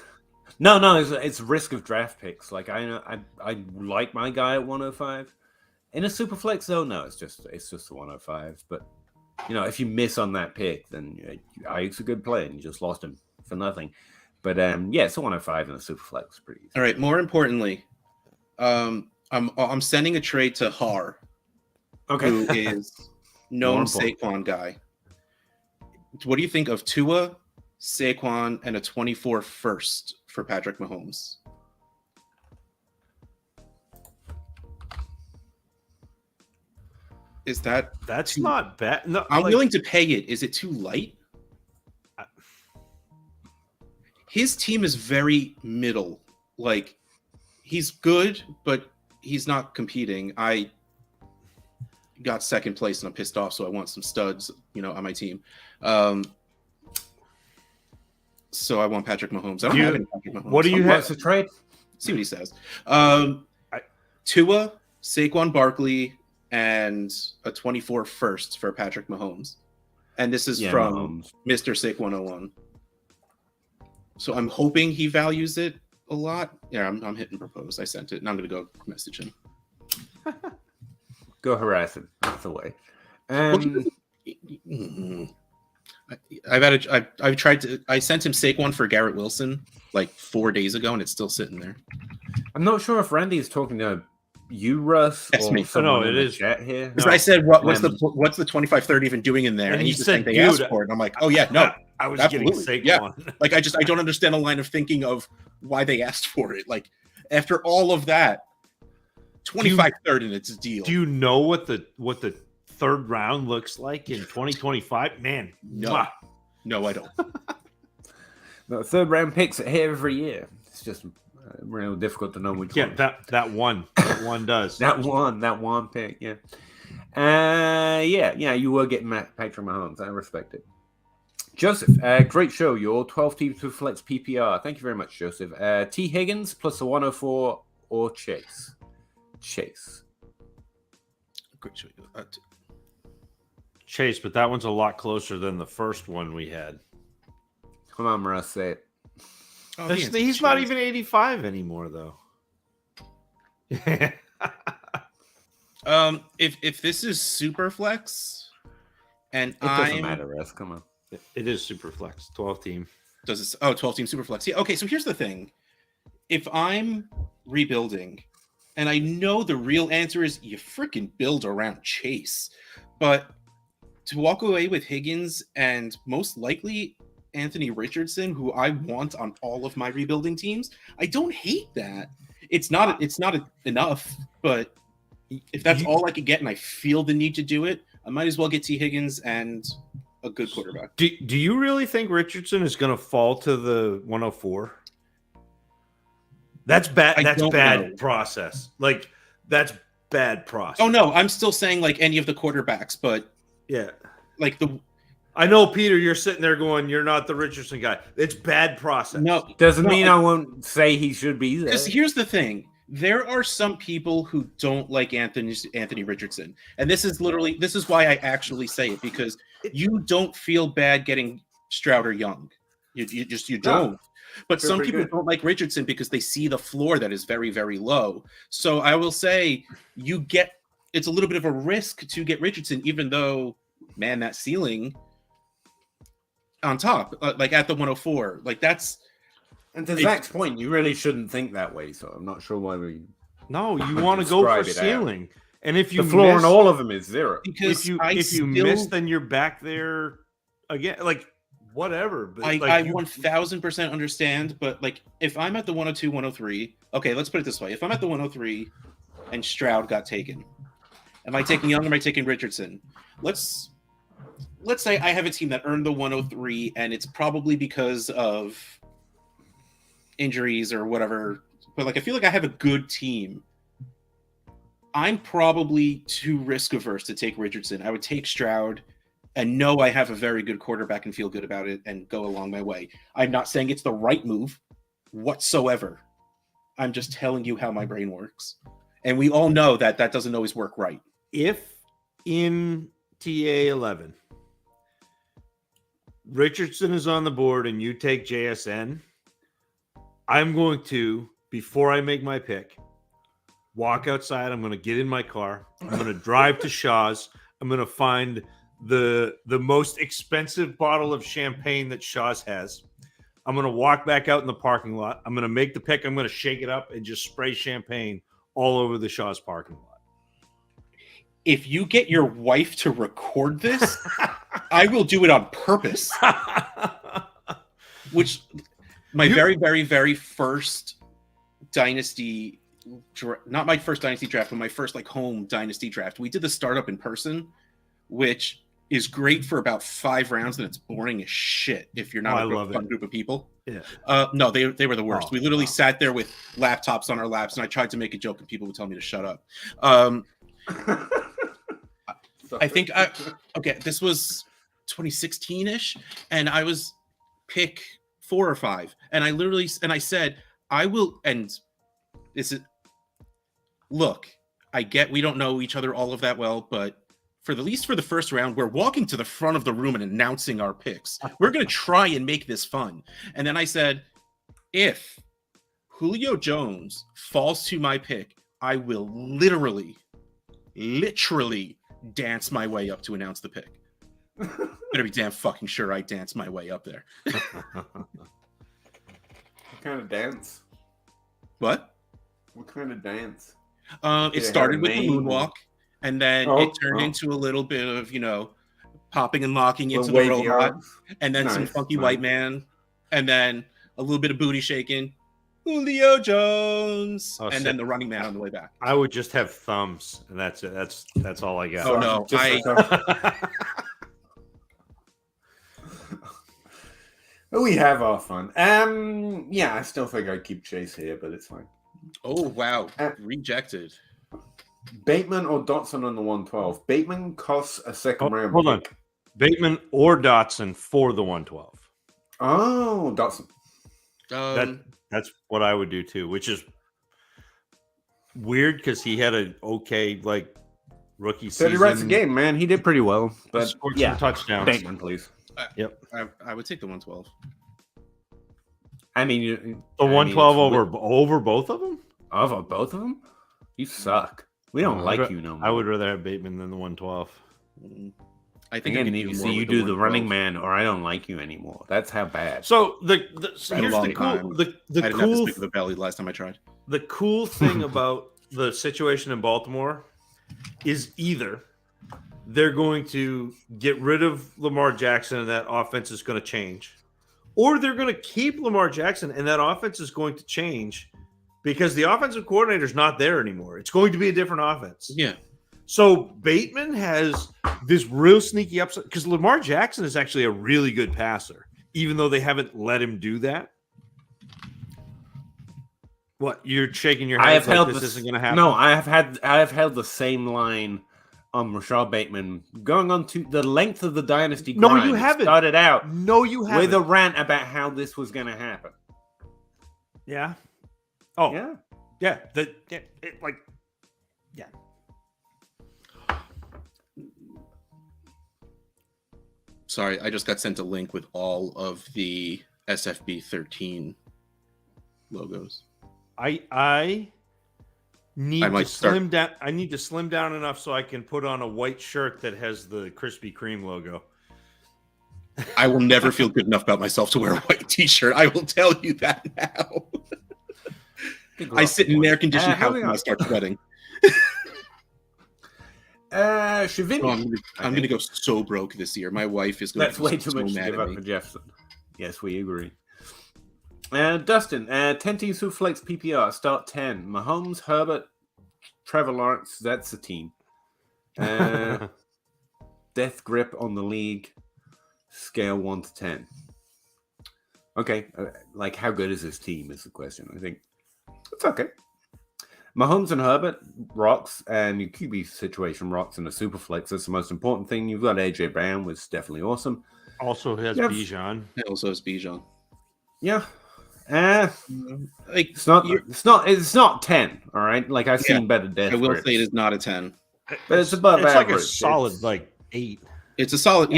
no, it's risk of draft picks. Like I like my guy at 105. In a super flex though, no, it's just the 105. But if you miss on that pick, then Ayuk's a good play, and you just lost him for nothing. But it's a 105 in the super flex, pretty easy. All right. More importantly, I'm sending a trade to Har, who is known Saquon guy. What do you think of Tua, Saquon, and a 24 first for Patrick Mahomes? Is that's not bad? No, I'm willing to pay it. Is it too light? His team is very middle. Like, he's good, but he's not competing. I got second place and I'm pissed off, so I want some studs, on my team. So I want Patrick Mahomes. I don't have any Patrick Mahomes. What do you have to trade? See what he says. Tua, Saquon Barkley, and a 24 first for Patrick Mahomes. And this is from Mr. Saquon 01. So I'm hoping he values it a lot. Yeah, I'm hitting propose. I sent it, and I'm going to go message him. Go harass him. That's the way. I sent him Saquon for Garrett Wilson like 4 days ago, and it's still sitting there. I'm not sure if Randy is talking to you, Russ, that's or me. someone in the chat here. Because I said, what's the 2530 even doing in there? And he just said they asked for it. And I'm like, oh yeah, no, I was absolutely. getting Saquon. Yeah. Like I don't understand the line of thinking of why they asked for it. Like after all of that, 2530 and it's a deal. Do you know what the third round looks like in 2025? Man, no, I don't. The third round picks here every year. It's just real difficult to know which one. That one does. that one pick, yeah. Yeah, you will get Patrick Mahomes. I respect it. Joseph, great show. Your 12 teams with flex PPR. Thank you very much, Joseph. T. Higgins plus a 104 or Chase. Chase. Great show. Chase, but that one's a lot closer than the first one we had. Come on, Russ, say it. Oh, He's not even 85 anymore, though. If this is super flex, and It doesn't matter, Russ. Come on. It is super flex, 12 team. Does this? Oh, 12 team super flex. Yeah. Okay. So here's the thing: if I'm rebuilding, and I know the real answer is you freaking build around Chase, but to walk away with Higgins and most likely Anthony Richardson, who I want on all of my rebuilding teams, I don't hate that. It's not enough, but if that's all I could get and I feel the need to do it, I might as well get T. Higgins and a good quarterback. Do you really think Richardson is going to fall to the 104? That's bad. That's bad process. Like, that's bad process. Oh, no. I'm still saying, like, any of the quarterbacks, but yeah. Like I know, Peter, you're sitting there going, you're not the Richardson guy. It's bad process. No. Doesn't mean I won't say he should be there. Because here's the thing. There are some people who don't like Anthony Richardson. And this is why I actually say it, because you don't feel bad getting Stroud or Young. You don't. But some people don't like Richardson because they see the floor that is very, very low. So I will say it's a little bit of a risk to get Richardson, even though, man, that ceiling on top, like at the 104, like that's. And to Zach's point, you really shouldn't think that way. So I'm not sure why we. No, you want to go for ceiling, and if you the floor on all of them is 0. Because if you miss, then you're back there again. Like whatever. But I 1000% understand. But like, if I'm at the 102, 103, okay, let's put it this way: if I'm at the 103 and Stroud got taken, am I taking Young or am I taking Richardson? Let's say I have a team that earned the 103, and it's probably because of injuries or whatever, but like I feel like I have a good team. I'm probably too risk averse to take Richardson. I would take Stroud and know I have a very good quarterback and feel good about it and go along my way. I'm not saying it's the right move whatsoever. I'm just telling you how my brain works. And we all know that doesn't always work right. If in TA 11 Richardson is on the board and you take JSN, I'm going to, before I make my pick, walk outside. I'm going to get in my car. I'm going to drive to Shaw's. I'm going to find the most expensive bottle of champagne that Shaw's has. I'm going to walk back out in the parking lot. I'm going to make the pick. I'm going to shake it up and just spray champagne all over the Shaw's parking lot. If you get your wife to record this, I will do it on purpose. Which... very, very, very first Dynasty, not my first Dynasty draft, but my first like home Dynasty draft. We did the startup in person, which is great for about 5 rounds, and it's boring as shit if you're not a fun group of people. Yeah. No, they were the worst. We literally sat there with laptops on our laps, and I tried to make a joke, and people would tell me to shut up. I think this was 2016-ish, and I was pick 4 or 5, and I said I will. And this is, look, I get we don't know each other all of that well, but for the least for the first round, we're walking to the front of the room and announcing our picks. We're gonna try and make this fun. And then I said, if Julio Jones falls to my pick, I will literally dance my way up to announce the pick. Better be damn fucking sure I dance my way up there. What kind of dance? What? What kind of dance? It started with the moonwalk, and then it turned into a little bit of, popping and locking into the robot, and then some funky white man, and then a little bit of booty shaking. Julio Jones, and then the running man on the way back. I would just have thumbs, and that's it. That's all I got. Oh no, we have our fun. I still think I'd keep Chase here, but it's fine. Oh wow, rejected. Bateman or Dotson on the 112? Bateman costs a second round. Hold on. Bateman or Dotson for the 112. Oh, Dotson. That's what I would do too, which is weird because he had an okay rookie 30 season. reps a game, man. He did pretty well. But scored some touchdowns. Bateman, please. Yep. I would take the 112. I mean, the 112 over both of them? Over both of them? You suck. We don't like you no more. I would rather have Bateman than the 112. I think I need to see you do the running man, or I don't like you anymore. That's how bad. So here's the cool. I didn't have to speak of the belly last time I tried. The cool thing about the situation in Baltimore is either they're going to get rid of Lamar Jackson and that offense is going to change, or they're going to keep Lamar Jackson and that offense is going to change because the offensive coordinator is not there anymore. It's going to be a different offense. Yeah. So Bateman has this real sneaky upside because Lamar Jackson is actually a really good passer, even though they haven't let him do that. What, you're shaking your head? This isn't going to happen. No, I have held the same line on Rashad Bateman going on to the length of the dynasty. No, you haven't. Started out. No, you haven't. With a rant about how this was going to happen. Yeah. Oh yeah. Yeah. Yeah. Sorry, I just got sent a link with all of the SFB 13 logos. I need to slim down. I need to slim down enough so I can put on a white shirt that has the Krispy Kreme logo. I will never feel good enough about myself to wear a white T-shirt. I will tell you that now. I sit in an air-conditioned house and I start sweating. Shavini. I'm going to go so broke this year. My wife is going to be way too much to give up for Jefferson. Yes, we agree. Dustin, 10 team Superflex PPR, start 10. Mahomes, Herbert, Trevor Lawrence, that's the team. Death grip on the league, scale 1 to 10. Okay, how good is this team is the question. I think it's okay. Mahomes and Herbert rocks, and your QB situation rocks in a Superflex. That's the most important thing. You've got AJ Brown, which is definitely awesome. Also has Bijan. It also has Bijan. Yeah. It's not 10, all right? I've seen better death. I will say it is not a 10. But it's above average. Like a solid 8. It's a solid,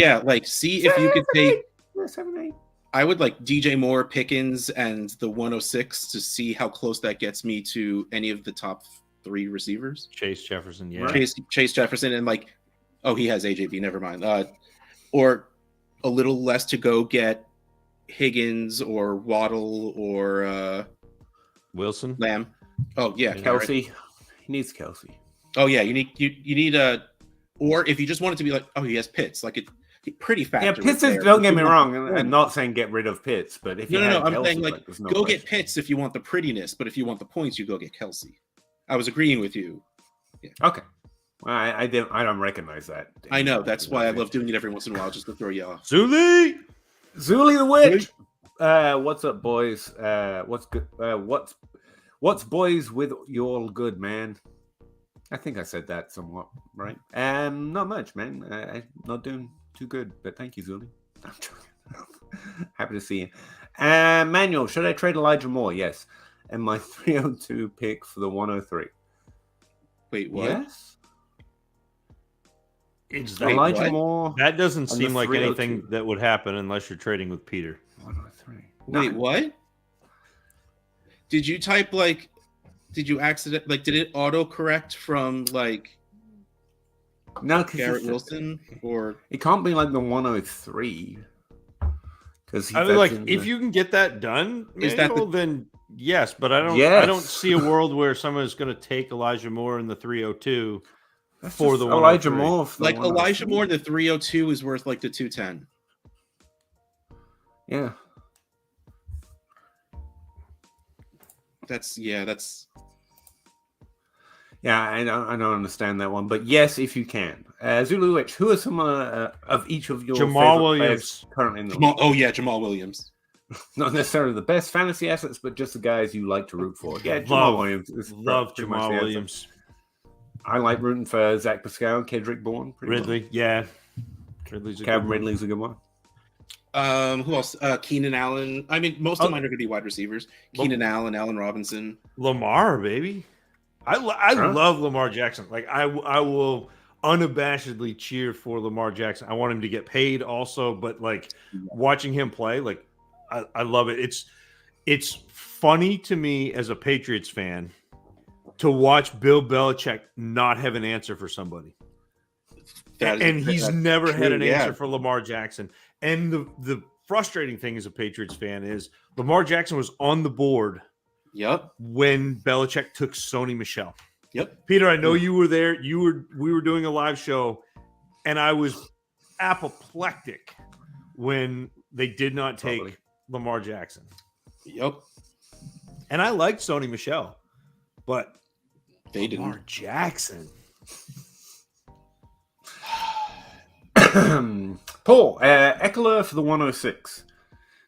see if you could take 7, 8. I would like DJ Moore, Pickens, and the 106 to see how close that gets me to any of the top 3 receivers. Chase Jefferson, yeah. Chase Jefferson, and he has AJB, never mind. Or a little less to go get Higgins or Waddle or Wilson, Lamb. Oh yeah, Kelsey. Right. He needs Kelsey. Oh yeah, you need a. Or if you just want it to be he has Pitts, pretty fast. Yeah, Pitts is. Don't get me wrong. I'm not saying get rid of Pitts, but if I'm Kelsey, saying go get Pitts if you want the prettiness, but if you want the points, you go get Kelsey. I was agreeing with you. Yeah. Okay. Well, I don't recognize that. I know. That's why I love doing it every once in a while, just to throw you off. Zuli the witch. What's up, boys? What's good? What's boys with your good, man? I think I said that somewhat right. Not much, man. I'm not doing too good, but thank you, Zuli. I'm happy to see you. Manuel, should I trade Elijah Moore? Yes. And my 302 pick for the 103. Wait, what? Yes. Elijah Moore. That doesn't seem like anything that would happen unless you're trading with Peter. 103. Wait, what? Did you type did you accident did it auto correct from no, Garrett Wilson or it can't be the 103 because if you can get that done, then yes, but I don't see a world where someone is going to take Elijah Moore in the 302 for the Elijah Moore. Elijah Moore, the 302 is worth the 210. Yeah. That's I don't understand that one, but yes, if you can. Zulu Witch, who are some of each of your Jamal Williams currently in the Jamal Williams. Not necessarily the best fantasy assets, but just the guys you like to root for. Yeah, Jamal Williams. Love Jamal Williams. I like rooting for Zach Pascal and Kendrick Bourne. Ridley, yeah. Calvin Ridley's a good one. Who else? Keenan Allen. I mean, most of mine are going to be wide receivers. Keenan Allen, Allen Robinson. Lamar, baby. I love Lamar Jackson. Like, I will unabashedly cheer for Lamar Jackson. I want him to get paid also, but, like, watching him play, like, I love it. It's funny to me as a Patriots fan to watch Bill Belichick not have an answer for somebody. He's never had an answer for Lamar Jackson. And the frustrating thing as a Patriots fan is Lamar Jackson was on the board when Belichick took Sony Michel. Yep. Peter, I know you were there. We were doing a live show, and I was apoplectic when they did not take Lamar Jackson. Yep. And I liked Sony Michel, but they didn't. Lamar Jackson. Paul, Eckler for the 106.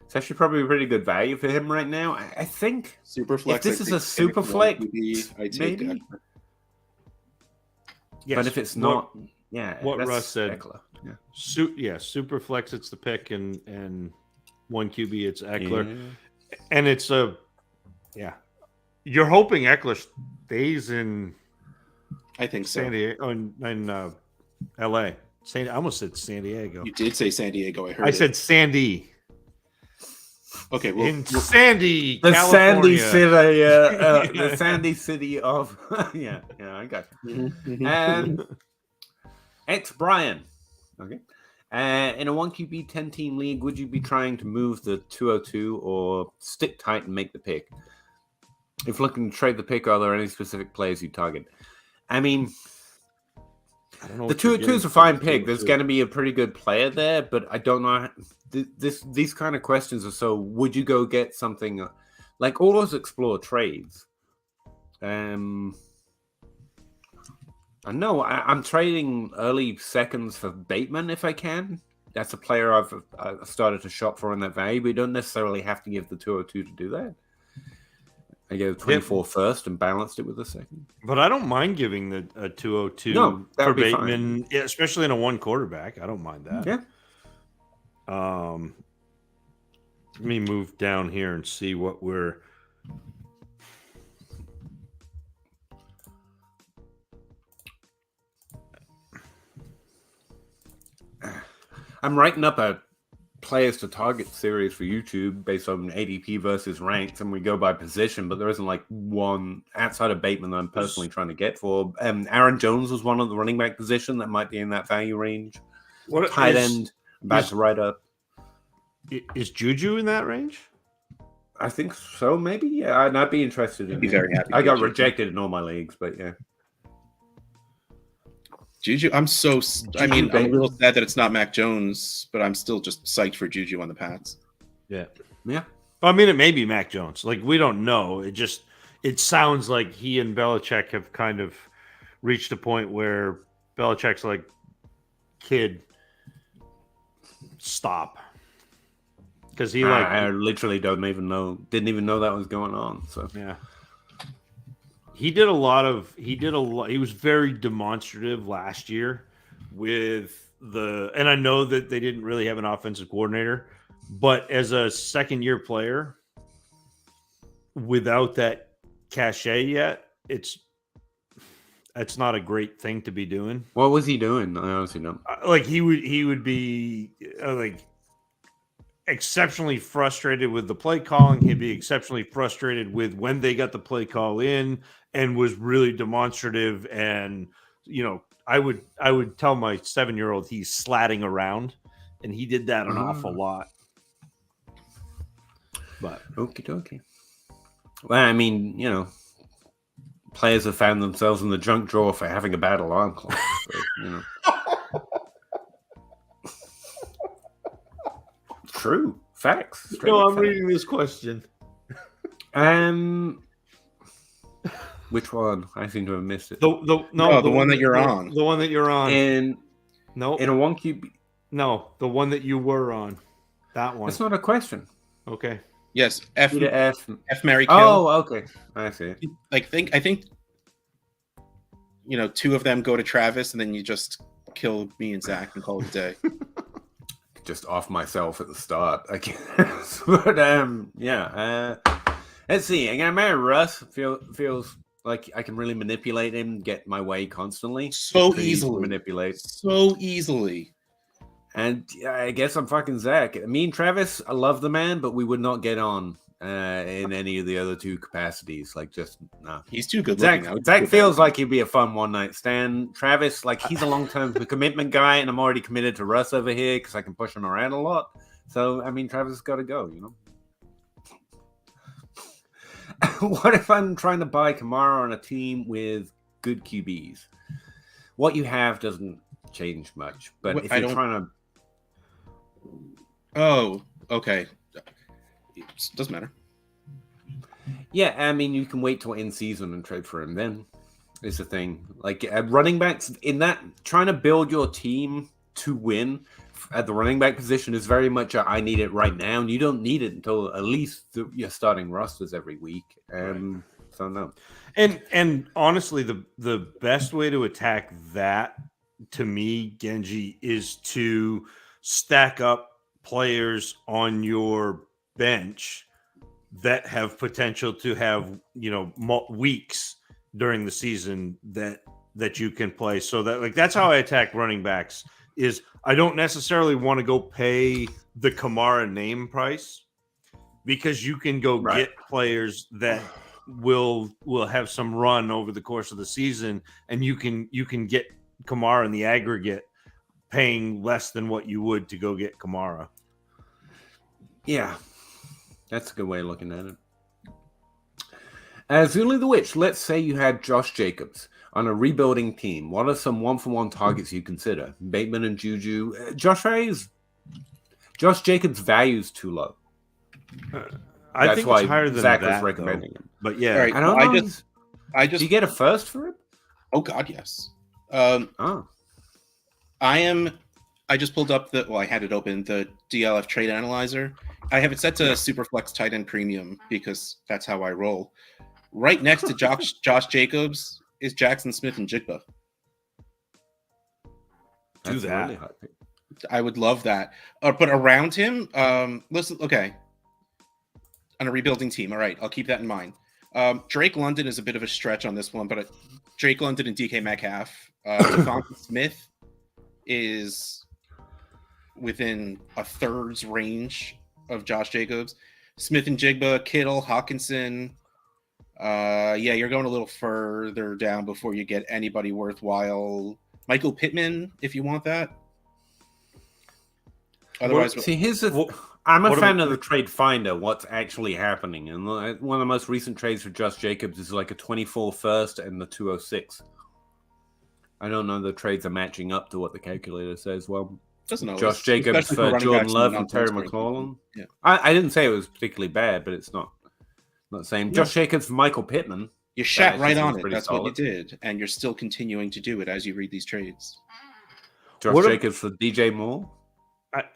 It's actually probably a pretty good value for him right now. I think super flex. If this is a super flex, maybe. Yes, but if it's not, what Russ said. Eckler. Super flex. It's the pick, and one QB. It's Eckler, and it's You're hoping Eckler stays in. I think so. San Diego in L.A. I almost said San Diego. You did say San Diego. I said Sandy. Okay, in Sandy, the California. Sandy City, the Sandy City of I got you. And X Brian, okay. In a 1QB 10-team league, would you be trying to move the 202 or stick tight and make the pick? If looking to trade the pick, are there any specific players you target? I mean, the 202 is a fine pick. There's going to be a pretty good player there, but I don't know. These kind of questions are so. Would you go get something like all those explore trades? I know I'm trading early seconds for Bateman if I can. That's a player I've started to shop for in that value. We don't necessarily have to give the 202 to do that. I gave 24 first and balanced it with a second. But I don't mind giving the 202 for Bateman, especially in a one quarterback. I don't mind that. Yeah. Let me move down here and see what we're. I'm writing up a players to target series for YouTube based on ADP versus ranks, and we go by position, but there isn't like one outside of Bateman that I'm personally trying to get for. Aaron Jones was one of the running back position that might be in that value range. What tight end about to write up. Is Juju in that range? I think so, maybe. Yeah, I'd be interested in. I'd be very happy. I got rejected in all my leagues, but yeah. Juju, I'm a little sad that it's not Mac Jones, but I'm still just psyched for Juju on the Pats. Yeah. Yeah. I mean, it may be Mac Jones. Like, we don't know. It sounds like he and Belichick have kind of reached a point where Belichick's like, kid, stop. Because I literally didn't even know that was going on. So yeah. He was very demonstrative last year with and I know that they didn't really have an offensive coordinator, but as a second-year player, without that cachet yet, it's not a great thing to be doing. What was he doing? I honestly don't. Like he would be like exceptionally frustrated with the play calling. He'd be exceptionally frustrated with when they got the play call in, and was really demonstrative. And I would tell my 7-year-old he's slatting around, and he did that an awful lot. But okie dokie. Well, I mean, players have found themselves in the junk drawer for having a bad alarm clock. So, True. Facts. I'm reading this question. Which one? I seem to have missed it. The one that you're on. The one that you're on. In a 1QB. No, the one that you were on. That one. That's not a question. Okay. Yes. F Mary Kill. Oh, okay. I see. I think 2 of them go to Travis, and then you just kill me and Zach and call it a day. Just off myself at the start, I guess. But let's see. I'm gonna marry Russ. Feels like I can really manipulate him, get my way constantly. So easily. Manipulate. So easily. And I guess I'm fucking Zach. Me and Travis, I love the man, but we would not get on in any of the other 2 capacities. Like, just no. He's too good. Zach feels like he'd be a fun one-night stand. Travis, like, he's a long-term commitment guy, and I'm already committed to Russ over here because I can push him around a lot. So, I mean, Travis has got to go, What if I'm trying to buy Kamara on a team with good QBs? What you have doesn't change much, but if you're trying to... Oh, okay. Doesn't matter. Yeah, I mean, you can wait till in season and trade for him then. Is the thing. Like, running backs, in that, trying to build your team to win at the running back position is very much I need it right now, and you don't need it until at least you're starting rosters every week. Right. So, no. And honestly, the best way to attack that, to me, Genji, is to stack up players on your bench that have potential to have weeks during the season that you can play. So that's how I attack running backs. Is I don't necessarily want to go pay the Kamara name price, because you can go get players that will have some run over the course of the season, and you can get Kamara in the aggregate paying less than what you would to go get Kamara. Yeah, that's a good way of looking at it. Zuli the Witch, let's say you had Josh Jacobs on a rebuilding team. What are some 1-for-1 targets you consider? Bateman and Juju. Josh Jacobs' value is too low. I think it's higher than Zach that, was recommending him. But yeah, right. I don't know. I just do you get a first for him? Oh God, yes. I just pulled up I had it open, the DLF trade analyzer. I have it set to Superflex tight end premium because that's how I roll. Right next to Josh Jacobs is Jackson Smith and Jigba. Do that. Really I would love that. But around him, listen, okay. On a rebuilding team. All right, I'll keep that in mind. Drake London is a bit of a stretch on this one, but Drake London and DK Metcalf. Devonta Smith is within a third's range of Josh Jacobs. Smith and Jigba, Kittle, Hawkinson. You're going a little further down before you get anybody worthwhile. Michael Pittman, if you want that. Otherwise, I'm a fan of the trade finder, what's actually happening. And one of the most recent trades for Josh Jacobs is like a 24 first and the 206. I don't know the trades are matching up to what the calculator says. Well, Josh Jacobs for Jordan Love and Terry McLaurin. Yeah. I didn't say it was particularly bad, but it's not the same. Yeah. Josh Jacobs for Michael Pittman. You shat right on it. That's solid. What you did. And you're still continuing to do it as you read these trades. Josh Jacobs for DJ Moore.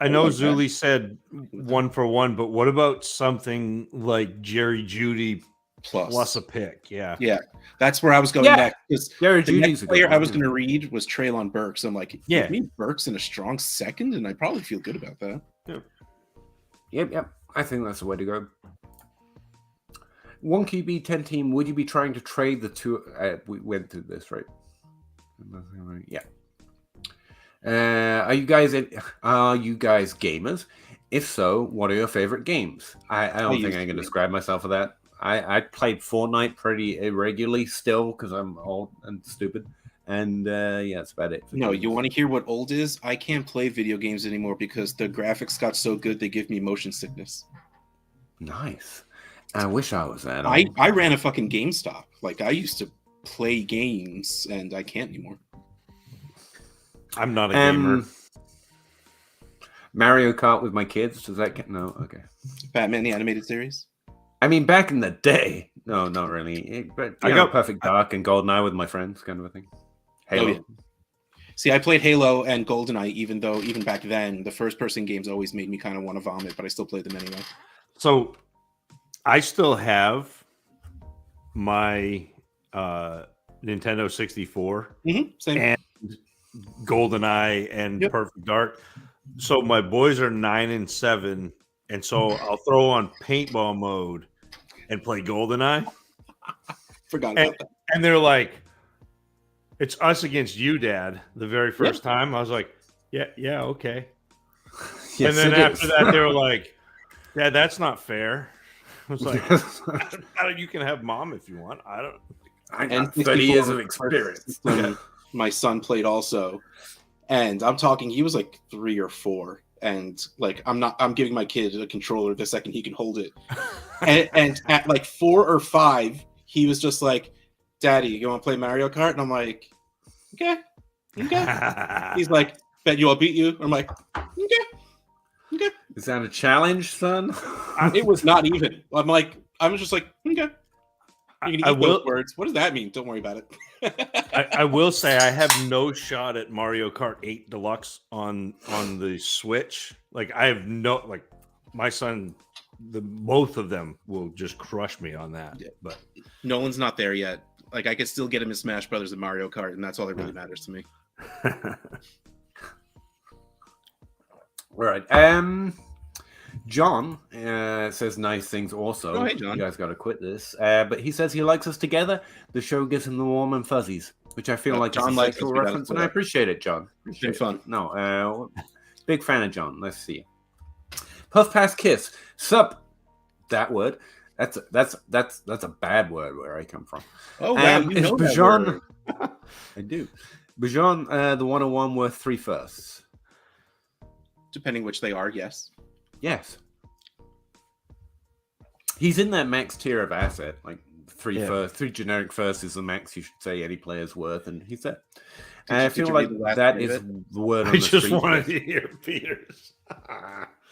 I know Zuli said 1-for-1, but what about something like Jerry Jeudy plus a pick? Yeah. That's where I was going next. Jerry the Judy's next player I was going to read was Treylon Burks. I'm like, me Burks in a strong second, and I probably feel good about that. Yep. I think that's the way to go. 1 QB, 10 team. Would you be trying to trade the two? We went through this, right? Yeah. Are you guys gamers? If so, what are your favorite games? I don't think I can describe myself for that. I played Fortnite pretty irregularly still because I'm old and stupid. And that's about it. No, you want to hear what old is? I can't play video games anymore because the graphics got so good they give me motion sickness. Nice. I wish I was that old. I ran a fucking GameStop. Like, I used to play games and I can't anymore. I'm not a gamer. Mario Kart with my kids. Does that get no? Okay. Batman the animated series. I mean, back in the day, no, not really. But I got Perfect Dark and GoldenEye with my friends, kind of a thing. Halo. Oh, yeah. See, I played Halo and GoldenEye, even back then the first-person games always made me kind of want to vomit, but I still played them anyway. So, I still have my Nintendo 64, Same. and GoldenEye and Perfect Dark. So my boys are 9 and 7, and so I'll throw on paintball mode and play GoldenEye. Forgot about that. And they're like, "It's us against you, Dad." The very first time, I was like, "Yeah, okay." Yes, and then it after is. that, they were like, "Dad, that's not fair." I was like, "You can have Mom if you want. I don't." I got 30 years of experience. My son played also, and I'm talking. He was like 3 or 4, and like I'm giving my kid a controller the second he can hold it, and at like 4 or 5, he was just like, "Daddy, you want to play Mario Kart?" And I'm like, "Okay." He's like, "Bet you I'll beat you." I'm like, "Okay." Is that a challenge, son? It was not even. I'm just like, "Okay." You can eat those words. What does that mean? Don't worry about it. I will say I have no shot at Mario Kart 8 Deluxe on the Switch. Like I have my son, both of them will just crush me on that. Yeah. But Nolan's not there yet. Like I could still get him in Smash Brothers and Mario Kart, and that's all that really matters to me. All right. John says nice things also. Oh, hey, John. You guys got to quit this. But he says he likes us together. The show gives him the warm and fuzzies, which I feel like John is a likes sexual us, reference, and I appreciate it, John. It's been fun. No, big fan of John. Let's see. Puff Pass Kiss. Sup. That word. That's a bad word where I come from. Oh wow, you know that word. I do. Bajon, the 101 worth 3 firsts. Depending which they are, yes. Yes. He's in that max tier of asset, like 3 generic firsts is the max you should say any player's worth, and he's there. And I feel like that is the word on the street. I just wanted to hear Peter's.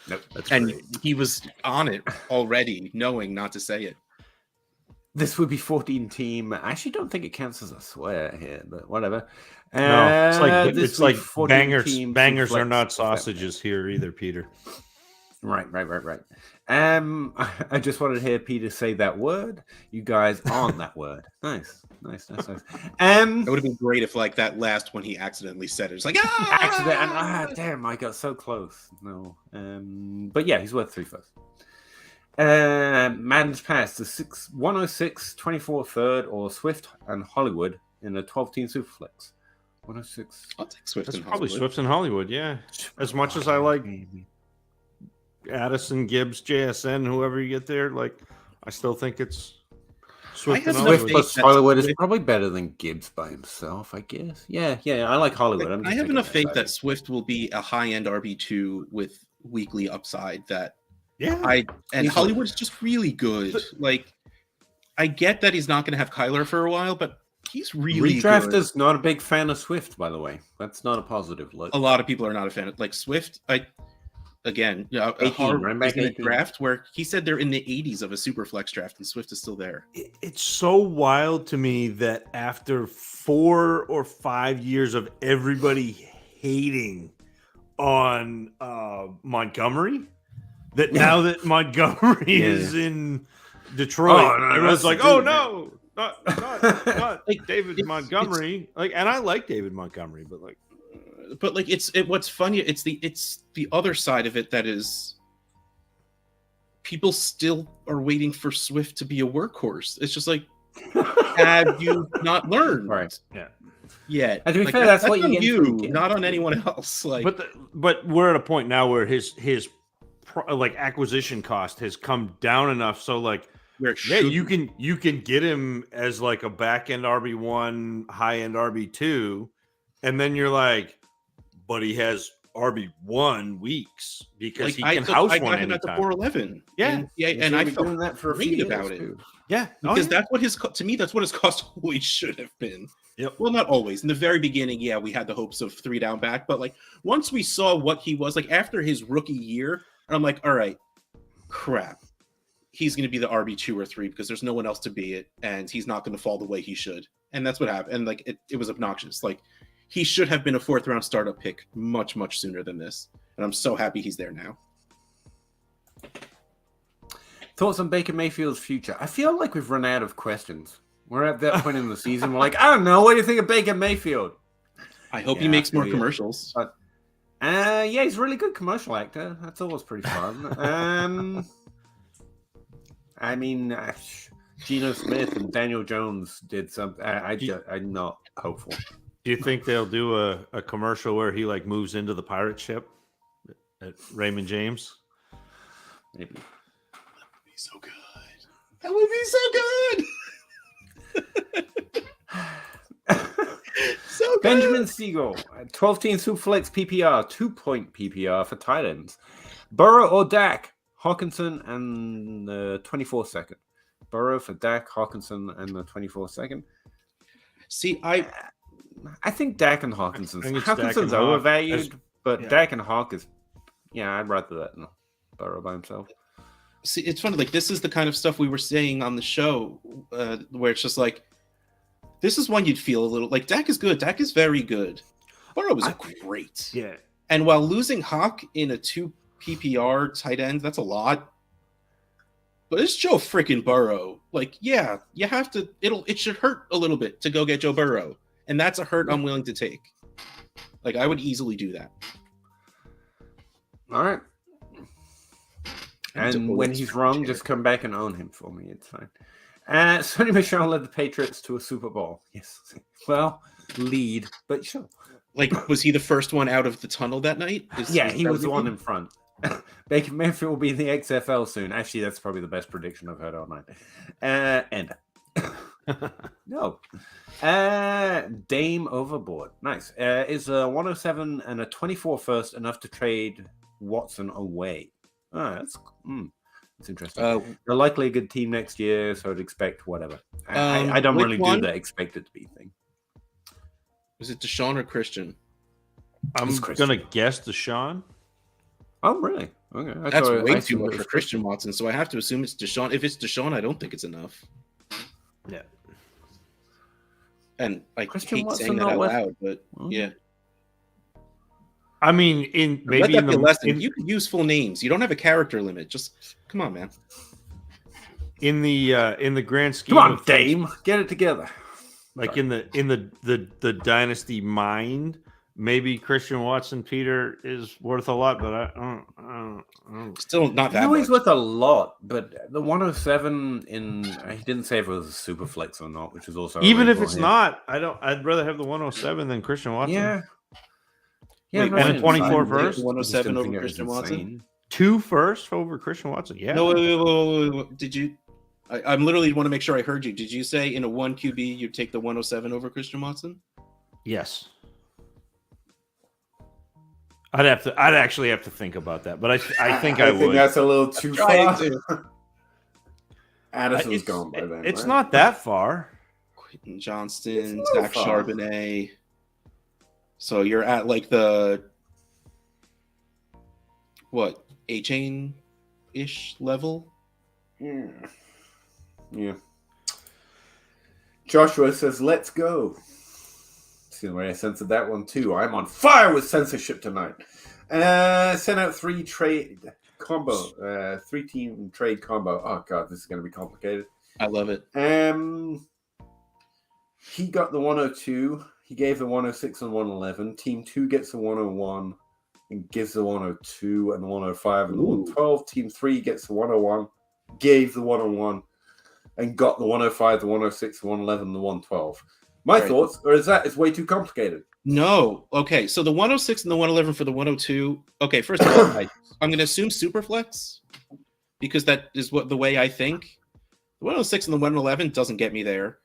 Nope, that's and great. He was on it already, knowing not to say it. This would be 14 team. I actually don't think it counts as a swear here, but whatever. No, it's like bangers. Bangers are not sausages here either, Peter. Right. I just wanted to hear Peter say that word. You guys on that word. Nice. It would have been great if like that last one he accidentally said it. It's like damn, I got so close. No. But yeah, he's worth 3 firsts. Madden's Pass, the 106, 24 third, or Swift and Hollywood in a 12-team Superflex. 106. I'll take Swift. That's probably Swift and Hollywood, yeah. As much as I like Addison, Gibbs, JSN, whoever you get there, like I still think it's Swift and Hollywood. Swift plus Hollywood is probably better than Gibbs by himself, I guess. Yeah, I like Hollywood. I have enough faith that Swift will be a high-end RB2 with weekly upside that Hollywood's just really good. Like, I get that he's not going to have Kyler for a while, but he's really Redraft good. is not a big fan of Swift, by the way. That's not a positive look. A lot of people are not a fan of Swift. Again, a draft where he said they're in the 80s of a super flex draft, and Swift is still there. It's so wild to me that after 4 or 5 years of everybody hating on Montgomery, that now that Montgomery is in Detroit, everyone's like, "Oh no, not like David Montgomery." And I like David Montgomery, but what's funny, it's the other side of it that is people still are waiting for Swift to be a workhorse. It's just like, have you not learned? Right. Yeah. And to be fair, that's what you not on anyone else. But we're at a point now where his acquisition cost has come down enough, so you can get him as like a back end RB1, high end RB2, and then you're like, but he has RB1 weeks because he can house one anytime. I got him at the 411. And I felt doing that for great about it. Too. Yeah, because that's what his cost always should have been. Yep. Well, not always. In the very beginning, we had the hopes of 3 down back, but once we saw what he was after his rookie year, I'm like, all right, crap. He's going to be the RB2 or 3 because there's no one else to be it, and he's not going to fall the way he should. And that's what happened. And it was obnoxious. He should have been a 4th round startup pick much, much sooner than this. And I'm so happy he's there now. Thoughts on Baker Mayfield's future? I feel like we've run out of questions. We're at that point in the season. We're like, I don't know. What do you think of Baker Mayfield? I hope he makes more commercials. But, yeah, he's a really good commercial actor. That's always pretty fun. I mean, Geno Smith and Daniel Jones did something. I'm not hopeful. Do you think they'll do a commercial where he like moves into the pirate ship at Raymond James? Maybe. That would be so good. That would be so good. So good. Benjamin Siegel, 12-team Superflex PPR, 2-point PPR for tight ends. Burrow or Dak, Hawkinson and the 24-second. Burrow for Dak, Hawkinson and the 24-second. See, I think Dak and Hawkinson's Dak overvalued, but Dak and Hawk is, I'd rather that than Burrow by himself. See, it's funny. Like, this is the kind of stuff we were saying on the show, where it's just like, this is one you'd feel a little like Dak is good. Dak is very good. Burrow is great. Yeah. And while losing Hawk in a 2 PPR tight end, that's a lot. But it's Joe freaking Burrow. Like, yeah, you have to. It should hurt a little bit to go get Joe Burrow, and that's a hurt I'm willing to take. Like, I would easily do that. All right. And when he's wrong, just come back and own him for me. It's fine. Sonny Michel led the Patriots to a Super Bowl. Yes. Well, lead, but sure. Like, was he the first one out of the tunnel that night? He was the one in front. Baker Mayfield will be in the XFL soon. Actually, that's probably the best prediction I've heard all night. No. Dame overboard. Nice. Is a 107 and a 24 first enough to trade Watson away? Oh, that's interesting. They're likely a good team next year, so I'd expect whatever. I don't really do the expect it to be thing. Was it Deshaun or Christian? I'm going to guess Deshaun. Oh, really? Okay. That's way too much for Christian Watson, so I have to assume it's Deshaun. If it's Deshaun, I don't think it's enough. Yeah. And I Christian hate Watson saying that out loud, but yeah. I mean, let that be a lesson. You can use full names. You don't have a character limit. Just come on, man. In the grand scheme, come on, Dame, get it together. Like in the dynasty mind, maybe Christian Watson Peter is worth a lot, but I don't. Still not that much. He's worth a lot, but the 107 he didn't say if it was a super flex or not, which is also even if it's not. I'd rather have the 107 than Christian Watson. Yeah. Wait, and a 24 first, 107 over Christian Watson. 2 first over Christian Watson. Yeah. No, wait. Did you? I'm literally want to make sure I heard you. Did you say in a 1 QB you'd take the 107 over Christian Watson? Yes. I'd actually have to think about that, but I think I would. Think that's a little too far. Addison's gone by then. It's not that far. Quentin Johnston, Zach Charbonnet. So you're at like the A-Chain-ish level? Yeah. Joshua says, let's go. See the way I censored that one too. I'm on fire with censorship tonight. Sent out 3 trade combo. 3-team trade combo. Oh god, this is going to be complicated. I love it. He got the 102. He gave the 106 and 111. Team 2 gets the 101 and gives the 102 and the 105 and the 112. Team 3 gets the 101, gave the 101, and got the 105, the 106, the 111, the 112. My thoughts are it's way too complicated. No. Okay, so the 106 and the 111 for the 102. Okay, first of all, I'm going to assume Superflex because that is the way I think. The 106 and the 111 doesn't get me there.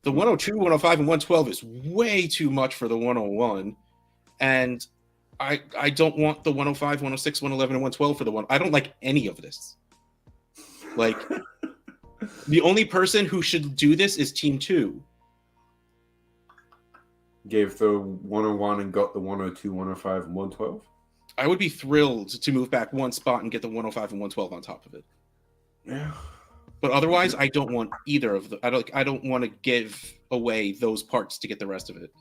The 102, 105, and 112 is way too much for the 101. And I don't want the 105, 106, 111, and 112 for the one. I don't like any of this. Like, the only person who should do this is Team 2. Gave the 101 and got the 102, 105, and 112? I would be thrilled to move back one spot and get the 105 and 112 on top of it. Yeah. But otherwise, I don't want either of the. I don't want to give away those parts to get the rest of it.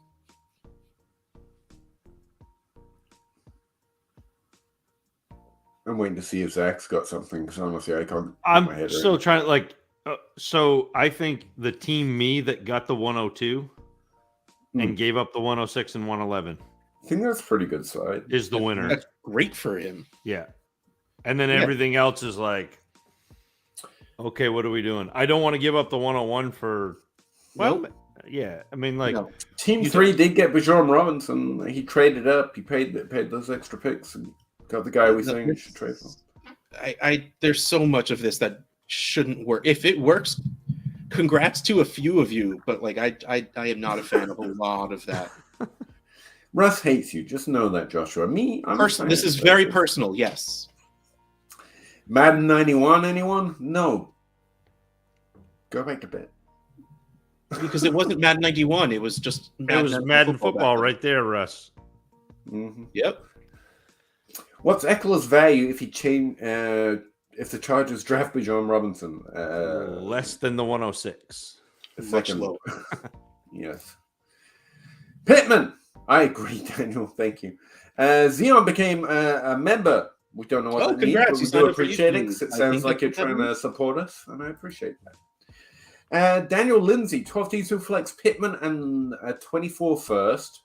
I'm waiting to see if Zach's got something because honestly, I can't. I'm still trying to So I think the team me that got the 102 and gave up the 106 and 111 I think that's a pretty good side. is the winner. That's great for him. Yeah. And then everything else is like, okay, what are we doing? I don't want to give up the 101 for, yeah. I mean, like, Team 3 did get Bijan Robinson. He traded up. He paid those extra picks and got the guy we think we should trade for. There's so much of this that shouldn't work. If it works, congrats to a few of you, but like I am not a fan of a lot of that. Russ hates you. Just know that, Joshua. This is very personal. Yes. Madden 91, anyone? No. Go back to bed. Because it wasn't Madden 91. It was just Madden football right there, Russ. Mm-hmm. Yep. What's Eckler's value if he if the Chargers draft Bijan Robinson? Less than the 106. Much lower. Yes. Pittman. I agree, Daniel. Thank you. Zion became a member. We don't know what that means, but we do appreciate it. It sounds like you're trying to support us, and I appreciate that. Daniel Lindsay, 12T2 flex Pittman and a 24 first,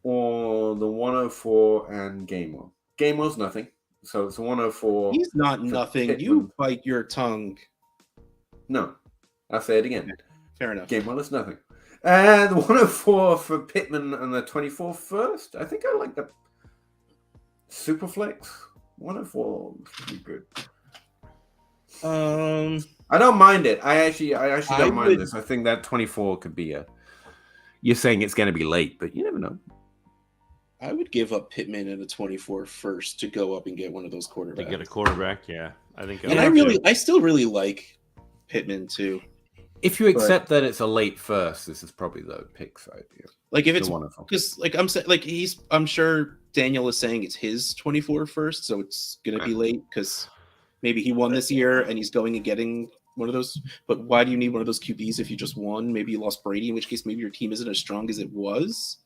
or the 104 and Gainwell. Gainwell's nothing, so it's a 104. He's not nothing. Pittman. You bite your tongue. No, I'll say it again. Okay. Fair enough. Gainwell is nothing. The 104 for Pittman and the 24 first. I think I like the Superflex. 104 should be good. I don't mind it. I actually don't mind this. I think that 24 could be You're saying it's going to be late, but you never know. I would give up Pittman at a 24 first to go up and get one of those quarterbacks. To get a quarterback, yeah. I think. I still really like Pittman too. If you accept that it's a late first, this is probably the pick side. Yeah. Like if it's because I'm sure Daniel is saying it's his 24 first, so it's gonna be late because maybe he won this year and he's going and getting one of those. But why do you need one of those QBs if you just won? Maybe you lost Brady, in which case maybe your team isn't as strong as it was.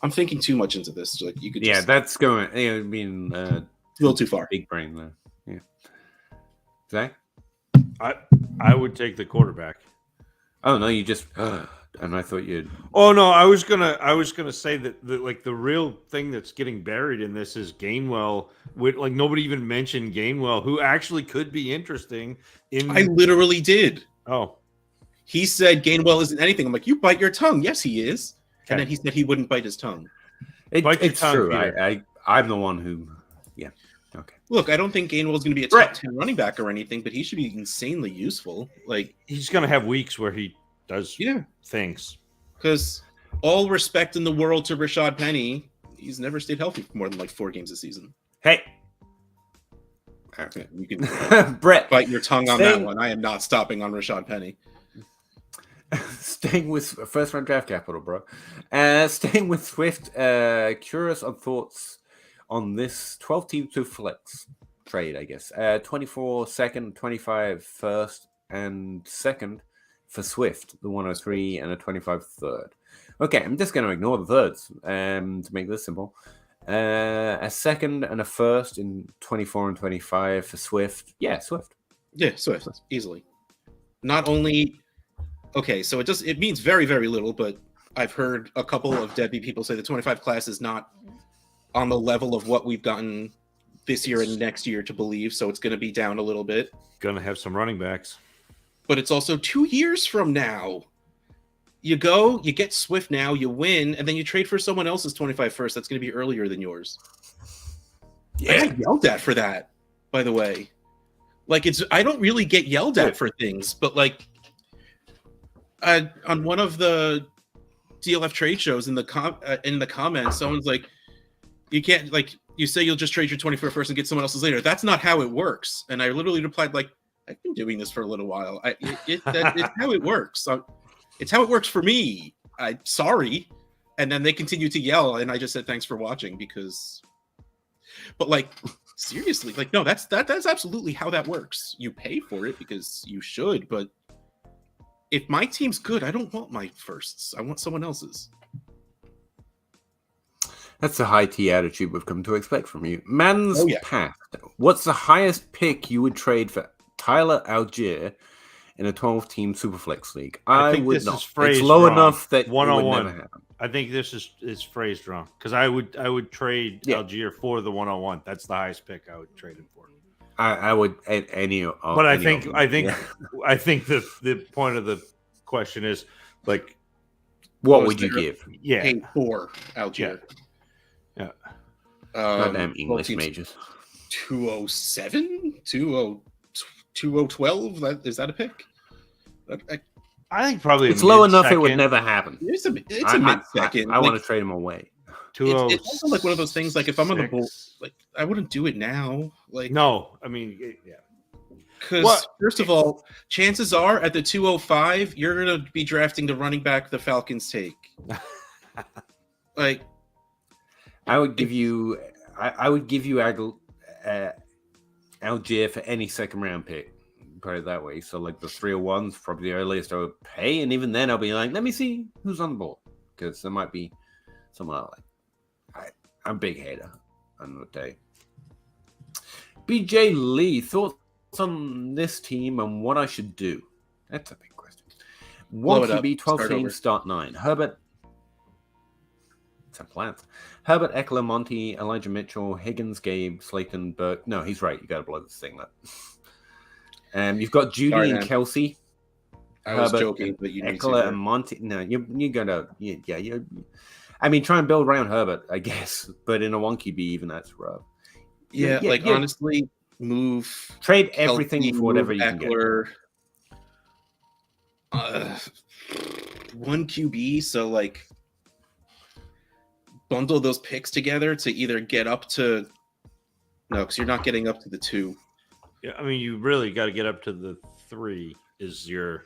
I'm thinking too much into this. Like you could, that's going. I mean, a little too far. Big brain there. Yeah. Zach? I would take the quarterback. Oh no, you just and I thought you'd. Oh no, I was gonna say that the real thing that's getting buried in this is Gainwell. Like nobody even mentioned Gainwell, who actually could be interesting. I literally did. Oh, he said Gainwell isn't anything. I'm like, you bite your tongue. Yes, he is. Okay. And then he said he wouldn't bite his tongue. It's true. I'm the one who. Yeah. Okay. Look, I don't think Gainwell's going to be a top 10 running back or anything, but he should be insanely useful. Like he's going to have weeks where he does things. Because all respect in the world to Rashad Penny, he's never stayed healthy for more than like 4 games a season. Hey, okay, you can Brett bite your tongue on that one. I am not stopping on Rashad Penny. Staying with first round draft capital, bro. Staying with Swift. Curious on thoughts on this 12T2 flex trade, I guess. 24 second, 25 first, and second for Swift, the 103 and a 25 third. Okay, I'm just going to ignore the thirds to make this simple. A second and a first in 24 and 25 for Swift. Yeah, Swift. Yeah, Swift, easily. Not only... Okay, so it means very, very little, but I've heard a couple of deadbeat people say the 25 class is not on the level of what we've gotten this year and next year to believe, so it's going to be down a little bit. Going to have some running backs. But it's also 2 years from now. You go, you get Swift now, you win, and then you trade for someone else's 25 first. That's going to be earlier than yours. Yeah. I got yelled at for that, by the way. Like, I don't really get yelled at for things, but like, on one of the DLF trade shows in the comments, someone's like, you can't, like, you say you'll just trade your 24 first and get someone else's later. That's not how it works. And I literally replied, like, I've been doing this for a little while. It's how it works. It's how it works for me. I'm sorry. And then they continue to yell, and I just said, thanks for watching, because, but like, seriously, like, no, that's absolutely how that works. You pay for it because you should, but if my team's good, I don't want my firsts. I want someone else's. That's the high T attitude we've come to expect from you. Man's Path. What's the highest pick you would trade for Tyler Algier in a 12-team Superflex league. I I think would this not. is phrased It's low wrong. enough that it would 101. never happen. I think this is phrased wrong because I would trade Algier for the 101. That's the highest pick I would trade him for. I would at any. But I think yeah. I think the point of the question is like, Was what would you there- give? yeah, Pay for Algier. Yeah. Goddamn English majors. 207? 2012? Is that a pick? I think probably It's low enough it mid-second. would never happen. It's a mid-second. I want to trade him away. It's also like one of those things. Like if I'm on the bull, 206. like I wouldn't do it now. Like No, I mean, yeah. because first of all, chances are at the 205 you're gonna be drafting the running back the Falcons take. Like I would give you. I would give you Algier for any second round pick. Put it that way. So like the 301's probably the earliest I would pay, and even then I'll be like, let me see who's on the board because there might be someone I like. I'm a big hater. I'm gonna tell you. BJ Lee, thoughts on this team and what I should do? That's a big question. Blow One it up. QB, 12 Start teams, over. start 9. Herbert. Some plans. Herbert, Eckler, Monty, Elijah Mitchell, Higgins, Gabe, Slayton, Burke. No, he's right. You got to blow this thing up. You've got Judy Sorry, and man. Kelsey. I was Herbert, joking, but you need Eckler to. and Monty. No, you gotta. I mean, try and build around Herbert, I guess. But in a 1 QB, even that's rough. Yeah, yeah, like yeah. honestly, move Trade everything Kelsey, for whatever move you can get. Eckler. 1 QB, so like bundle those picks together to either get up to because you're not getting up to the 2. Yeah, I mean, you really got to get up to the 3 is your.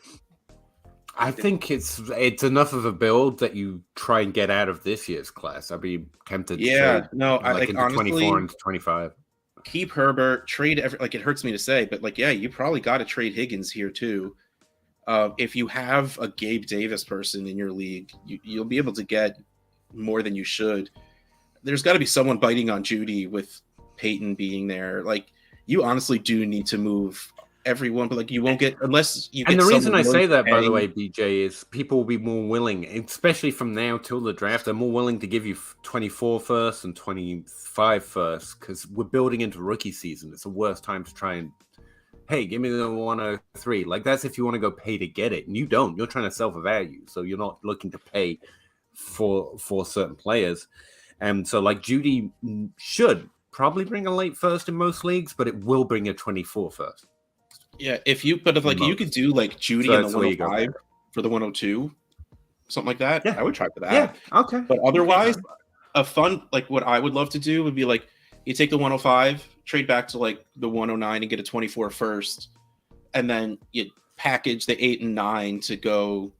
I think it's enough of a build that you try and get out of this year's class. I'd be tempted to trade I like into honestly 24 and 25. keep Herbert, trade like it hurts me to say, but like you probably got to trade Higgins here too. If you have a Gabe Davis person in your league, you'll be able to get more than you should. There's got to be someone biting on Judy with Peyton being there. Like you honestly do need to move everyone, but like you won't get unless you. And get the reason I someone say that, by the paying- way, BJ, is people will be more willing, especially from now till the draft, they're more willing to give you 24 first and 25 first because we're building into rookie season. It's the worst time to try and, hey, give me the 103. Like that's if you want to go pay to get it, and you don't. You're trying to sell for value, so you're not looking to pay for certain players. And so, like Judy should probably bring a late first in most leagues, but it will bring a 24 first. Yeah, if you but if like you could do like Judy So in the that's where you go 105 for the 102, something like that. Yeah. I would try for that. Yeah, okay. But otherwise, a fun like what I would love to do would be like you take the 105, trade back to like the 109 and get a 24 first, and then you package the 8 and 9 to go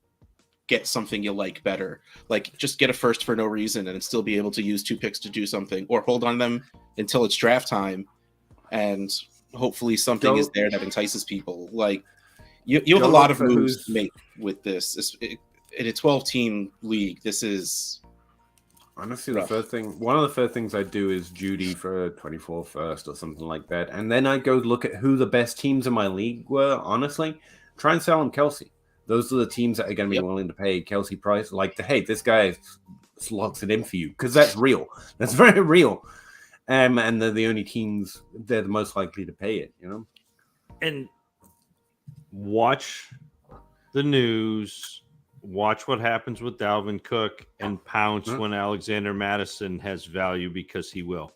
get something you like better. Like just get a first for no reason and still be able to use 2 picks to do something, or hold on them until it's draft time, and hopefully something is there that entices people. Like you have a lot of moves to make with this. In a 12-team league, this is honestly rough. One of the first things I do is Judy for a 24 first or something like that. And then I go look at who the best teams in my league were, honestly. Try and sell them Kelsey. Those are the teams that are going to be willing to pay Kelsey price. Like, hey, this guy slots it in for you. Because that's real. That's very real. And they're the only teams, they're the most likely to pay it, you know? And watch the news, watch what happens with Dalvin Cook, and pounce when Alexander Madison has value because he will.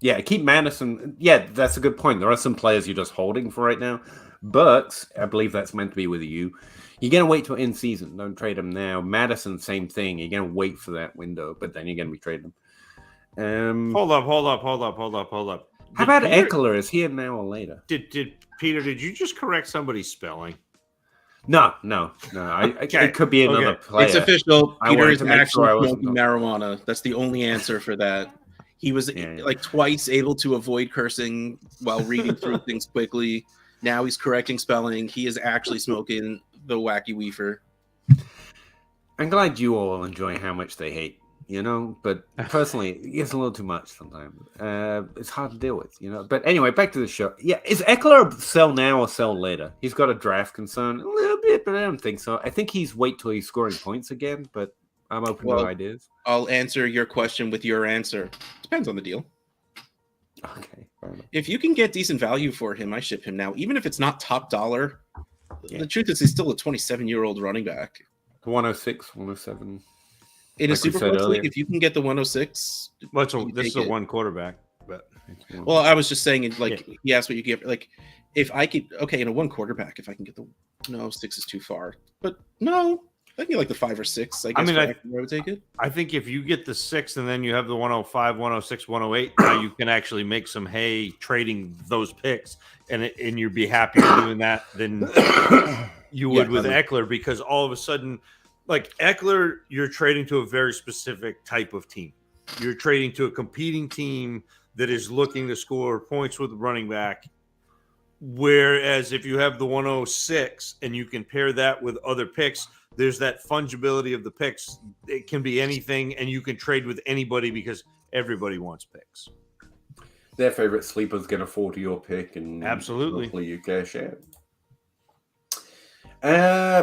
Yeah, keep Madison. Yeah, that's a good point. There are some players you're just holding for right now. Burks, I believe that's meant to be with you. You're going to wait till in season. Don't trade him now. Madison, same thing. You're going to wait for that window, but then you're going to be trading him. Hold up. How about Eckler? Is he in now or later? Did Peter? Did you just correct somebody's spelling? No. It could be another player. It's official. I Peter wanted is to make actually sure I wasn't smoking marijuana. That's the only answer for that. He was like twice able to avoid cursing while reading through things quickly. Now he's correcting spelling. He is actually smoking the wacky weefer. I'm glad you all enjoy how much they hate you know. But personally, it's a little too much sometimes. It's hard to deal with, you know. But anyway, back to the show. Yeah, is Eckler a sell now or sell later? He's got a draft concern a little bit, but I don't think so. I think he's wait till he's scoring points again, but I'm open to ideas. I'll answer your question with your answer. Depends on the deal. Okay. If you can get decent value for him, I ship him now. Even if it's not top dollar, the truth is he's still a 27-year-old running back. 106, 107. In a Superflex league, if you can get the 106, this is a one quarterback. But well, I was just saying, like he asked what you get. Like, if I could, in a one quarterback, if I can get the 6 is too far, but no, I think like the 5 or 6. I guess I would take it. I think if you get the 6 and then you have the 105, 106, 108, now you can actually make some hay trading those picks, and you'd be happier doing that than you would with Eckler, because all of a sudden, like Eckler, you're trading to a very specific type of team. You're trading to a competing team that is looking to score points with the running back. Whereas if you have the 106 and you can pair that with other picks, there's that fungibility of the picks. It can be anything, and you can trade with anybody because everybody wants picks. Their favorite sleeper's going to fall to your pick, and absolutely, hopefully you cash out.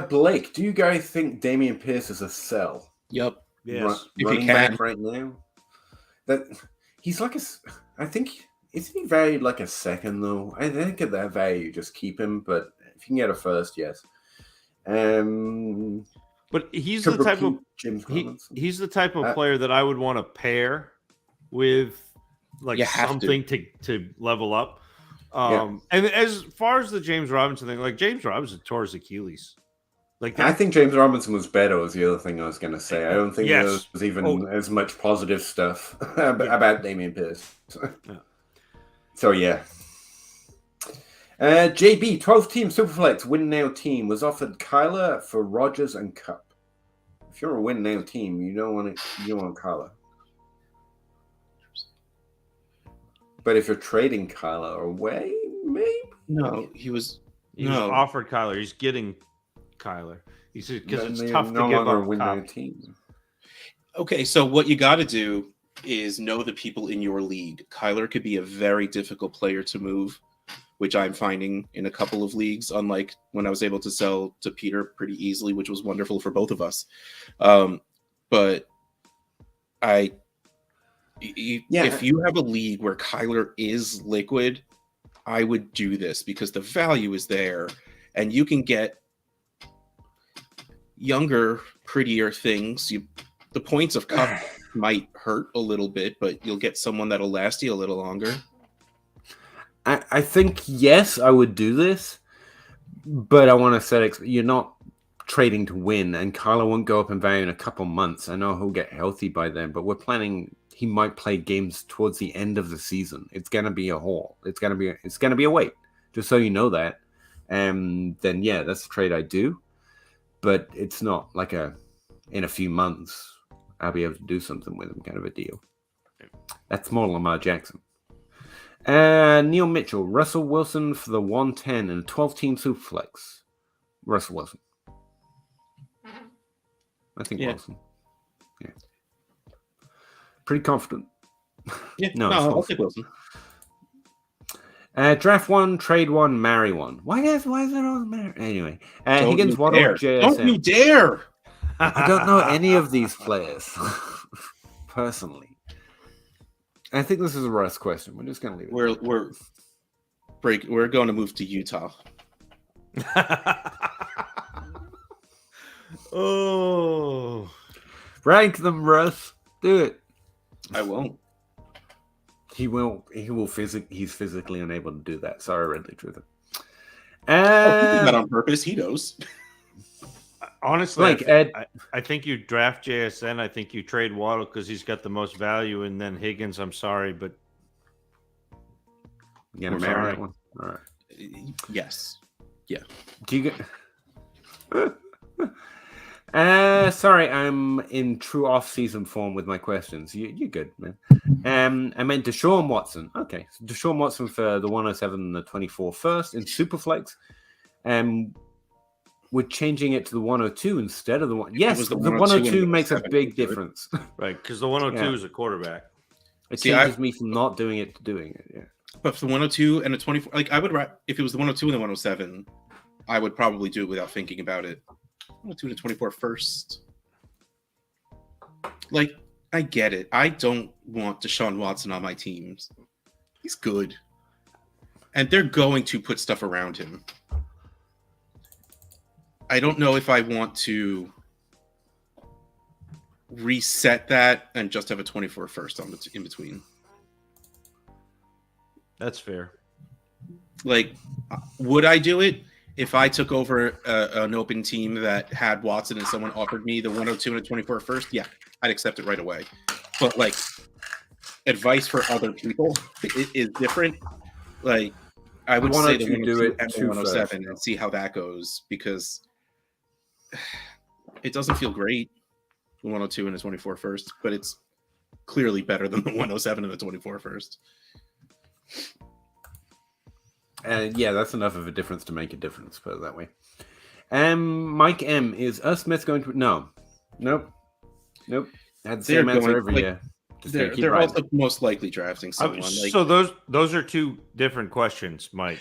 Blake, do you guys think Dameon Pierce is a sell? Yep. Yes. Running back right now. That he's like I think isn't he valued like a second though? I think at that value, just keep him. But if you can get a first, yes. But he's the type of he's the type of player that I would want to pair with something to level up. And as far as the James Robinson thing, like James Robinson tore his Achilles. I think James Robinson was better was the other thing I was going to say. I don't think there was even as much positive stuff about Dameon Pierce. So yeah. JB, 12th team Superflex win now team was offered Kyler for Rodgers and Cup. If you're a win now team, you don't want Kyler. But if you're trading Kyler away, maybe he was offered Kyler. He's getting Kyler. He said because it's tough to give up a win now team. Okay, so what you got to do is know the people in your league. Kyler could be a very difficult player to move, which I'm finding in a couple of leagues, unlike when I was able to sell to Peter pretty easily, which was wonderful for both of us. But if you have a league where Kyler is liquid, I would do this because the value is there and you can get younger, prettier things. The points of Cup might hurt a little bit, but you'll get someone that'll last you a little longer. I think, yes, I would do this, but I want to set you're not trading to win, and Kyler won't go up in value in a couple months. I know he'll get healthy by then, but we're planning he might play games towards the end of the season. It's going to be a haul. It's going to be a wait, just so you know that. Then, yeah, that's the trade I do, but it's not like in a few months I'll be able to do something with him kind of a deal. That's more Lamar Jackson. Neil Mitchell, Russell Wilson for the 110 and a 12-team Superflex. Russell Wilson. I think Wilson. Yeah. Pretty confident. Yeah, I'll take Wilson. Draft 1, trade 1, marry 1. Why is it all marry? Anyway, Higgins, Waddle, JSN. Don't you dare! I don't know any of these players personally. I think this is a Russ question. We're just going to leave it. We're going to move to Utah. Oh, rank them, Russ. Do it. I won't. He will. He's physically unable to do that. Sorry, Ridley Truther. He did that on purpose. He knows. Honestly, I think you draft JSN. I think you trade Waddle because he's got the most value, and then Higgins. I'm sorry, but you gonna marry that one? All right. Yes. Yeah. Do you get? Sorry, I'm in true off-season form with my questions. You're good, man. I meant Deshaun Watson. Okay, so Deshaun Watson for the 107 and the 24 first in Superflex. we're changing it to the 102 instead of the one. Yes, was the the 102 makes a 107, big difference. Right, because the 102 is a quarterback. It changes me from not doing it to doing it. Yeah. But for the 102 and a 24, like I would, if it was the 102 and the 107, I would probably do it without thinking about it. 102 to 24 first. Like, I get it. I don't want Deshaun Watson on my teams. He's good. And they're going to put stuff around him. I don't know if I want to reset that and just have a 24 first in between. That's fair. Like, would I do it if I took over an open team that had Watson and someone offered me the 102 and a 24 first? Yeah, I'd accept it right away. But like, advice for other people is different. Like, I would say the 102 and the 107 and see how that goes, because it doesn't feel great, the 102 and the 24 first, but it's clearly better than the 107 and the 24 first. And yeah, that's enough of a difference to make a difference, put it that way. Mike M, is Smith going to... Nope. Had the same answer every year. They're also most likely drafting someone. So those are two different questions, Mike.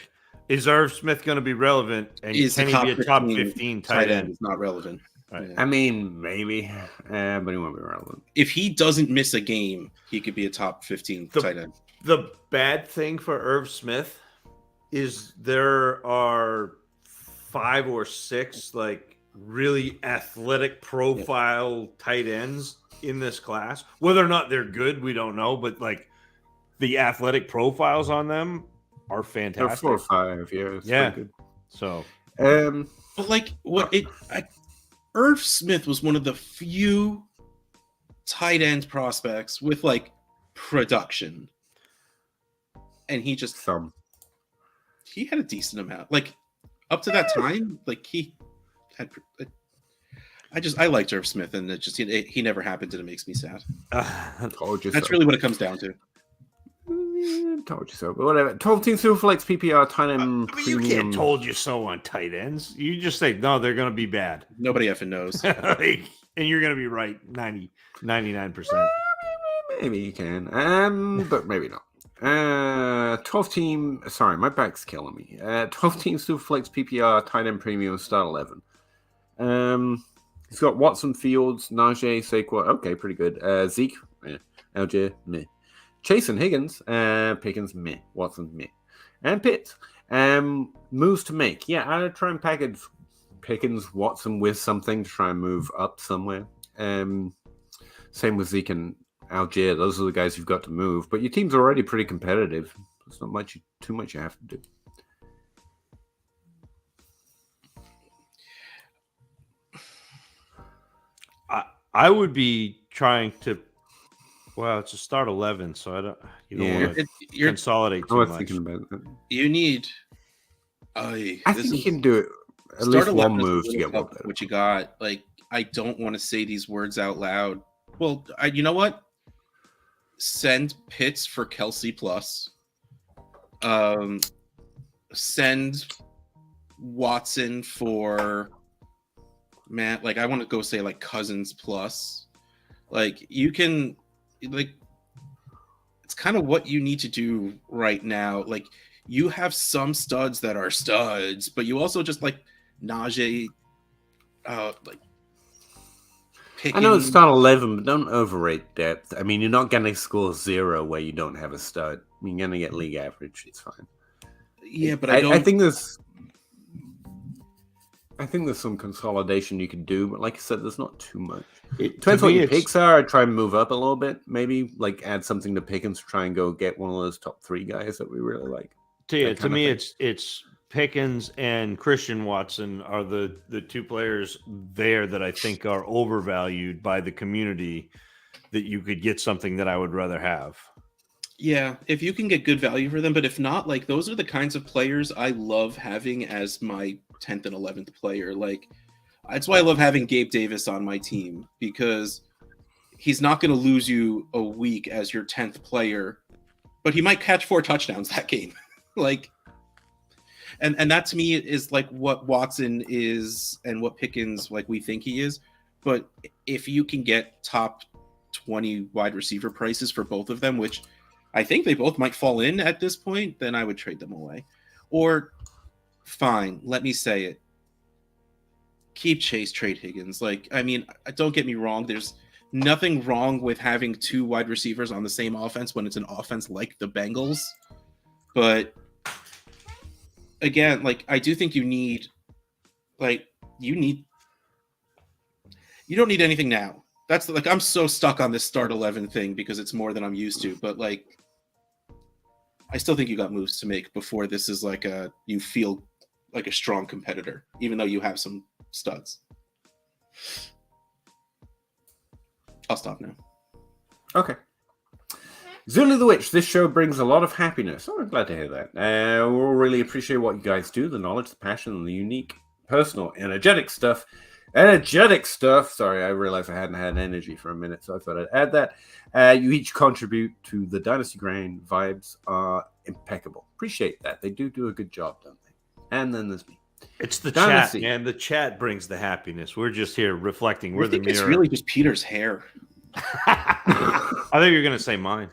Is Irv Smith going to be relevant, and can he be a top 15 tight end? Is not relevant. Right. I mean, maybe, but he won't be relevant. If he doesn't miss a game, he could be a top 15 tight end. The bad thing for Irv Smith is there are 5 or 6 like really athletic profile tight ends in this class. Whether or not they're good, we don't know, but like the athletic profiles on them are fantastic. They're 4 or 5, yeah. Good. So, but like Irv Smith was one of the few tight end prospects with like production, and he just he had a decent amount. Like up to that time, like he had. I liked Irv Smith, and he never happened, and it makes me sad. That's really what it comes down to. Told you so, but whatever. 12 team Superflex PPR tight end premium. You can't told you so on tight ends. You just say no, they're going to be bad. Nobody effing knows, and you're going to be right 99%. Maybe you can, but maybe not. 12 team. Sorry, my back's killing me. 12 team Superflex PPR tight end premium start 11. He's got Watson, Fields, Najee, Saquon. Okay, pretty good. Zeke, Algier, meh. Chase and Higgins, Pickens, meh. Watson, meh. And Pitts. Moves to make. Yeah, I'd try and package Pickens, Watson with something to try and move up somewhere. Same with Zeke and Algier. Those are the guys you've got to move. But your team's already pretty competitive. There's not too much you have to do. I would be trying to. Well, it's a start 11, so you don't want to consolidate too much. About that. You need. I think you can do it at least one move to get what you got. Like, I don't want to say these words out loud. Well, you know what? Send Pitts for Kelsey plus. Send Watson for. Man, like I want to go say like Cousins plus. Like you can, like it's kind of what you need to do right now. Like you have some studs that are studs, but you also just like Najee, like picking. I know it's start 11, but don't overrate depth. I mean, you're not going to score 0 where you don't have a stud. You're going to get league average. It's fine. Yeah, but I think there's some consolidation you can do, but like I said, there's not too much. It depends what your picks are. I'd try and move up a little bit, maybe like add something to Pickens to try and go get one of those top 3 guys that we really like. To me, it's Pickens and Christian Watson are the 2 players there that I think are overvalued by the community that you could get something that I would rather have. Yeah, if you can get good value for them, but if not, like those are the kinds of players I love having as my 10th and 11th player. Like that's why I love having Gabe Davis on my team, because he's not going to lose you a week as your 10th player, but he might catch 4 touchdowns that game. Like, And that to me is like what Watson is and what Pickens like we think he is. But if you can get top 20 wide receiver prices for both of them, which I think they both might fall in at this point, then I would trade them away. Or fine, let me say it. Keep Chase, trade Higgins. Like, I mean, don't get me wrong. There's nothing wrong with having 2 wide receivers on the same offense when it's an offense like the Bengals. But again, like, I do think you don't need anything now. That's like, I'm so stuck on this start 11 thing because it's more than I'm used to. But like, I still think you got moves to make before this is like you feel like a strong competitor, even though you have some studs. I'll stop now. Okay. Zulu the Witch, this show brings a lot of happiness. Oh, I'm glad to hear that. We'll really appreciate what you guys do, the knowledge, the passion, and the unique, personal, energetic stuff. Sorry, I realized I hadn't had energy for a minute, so I thought I'd add that. You each contribute to the Dynasty Grind. Vibes are impeccable. Appreciate that. They do a good job, don't they? And then there's me. It's the Dynasty. chat, man. The chat brings the happiness. We're just here reflecting. We're I think the mirror. it's really just Peter's hair. I think you're gonna say mine.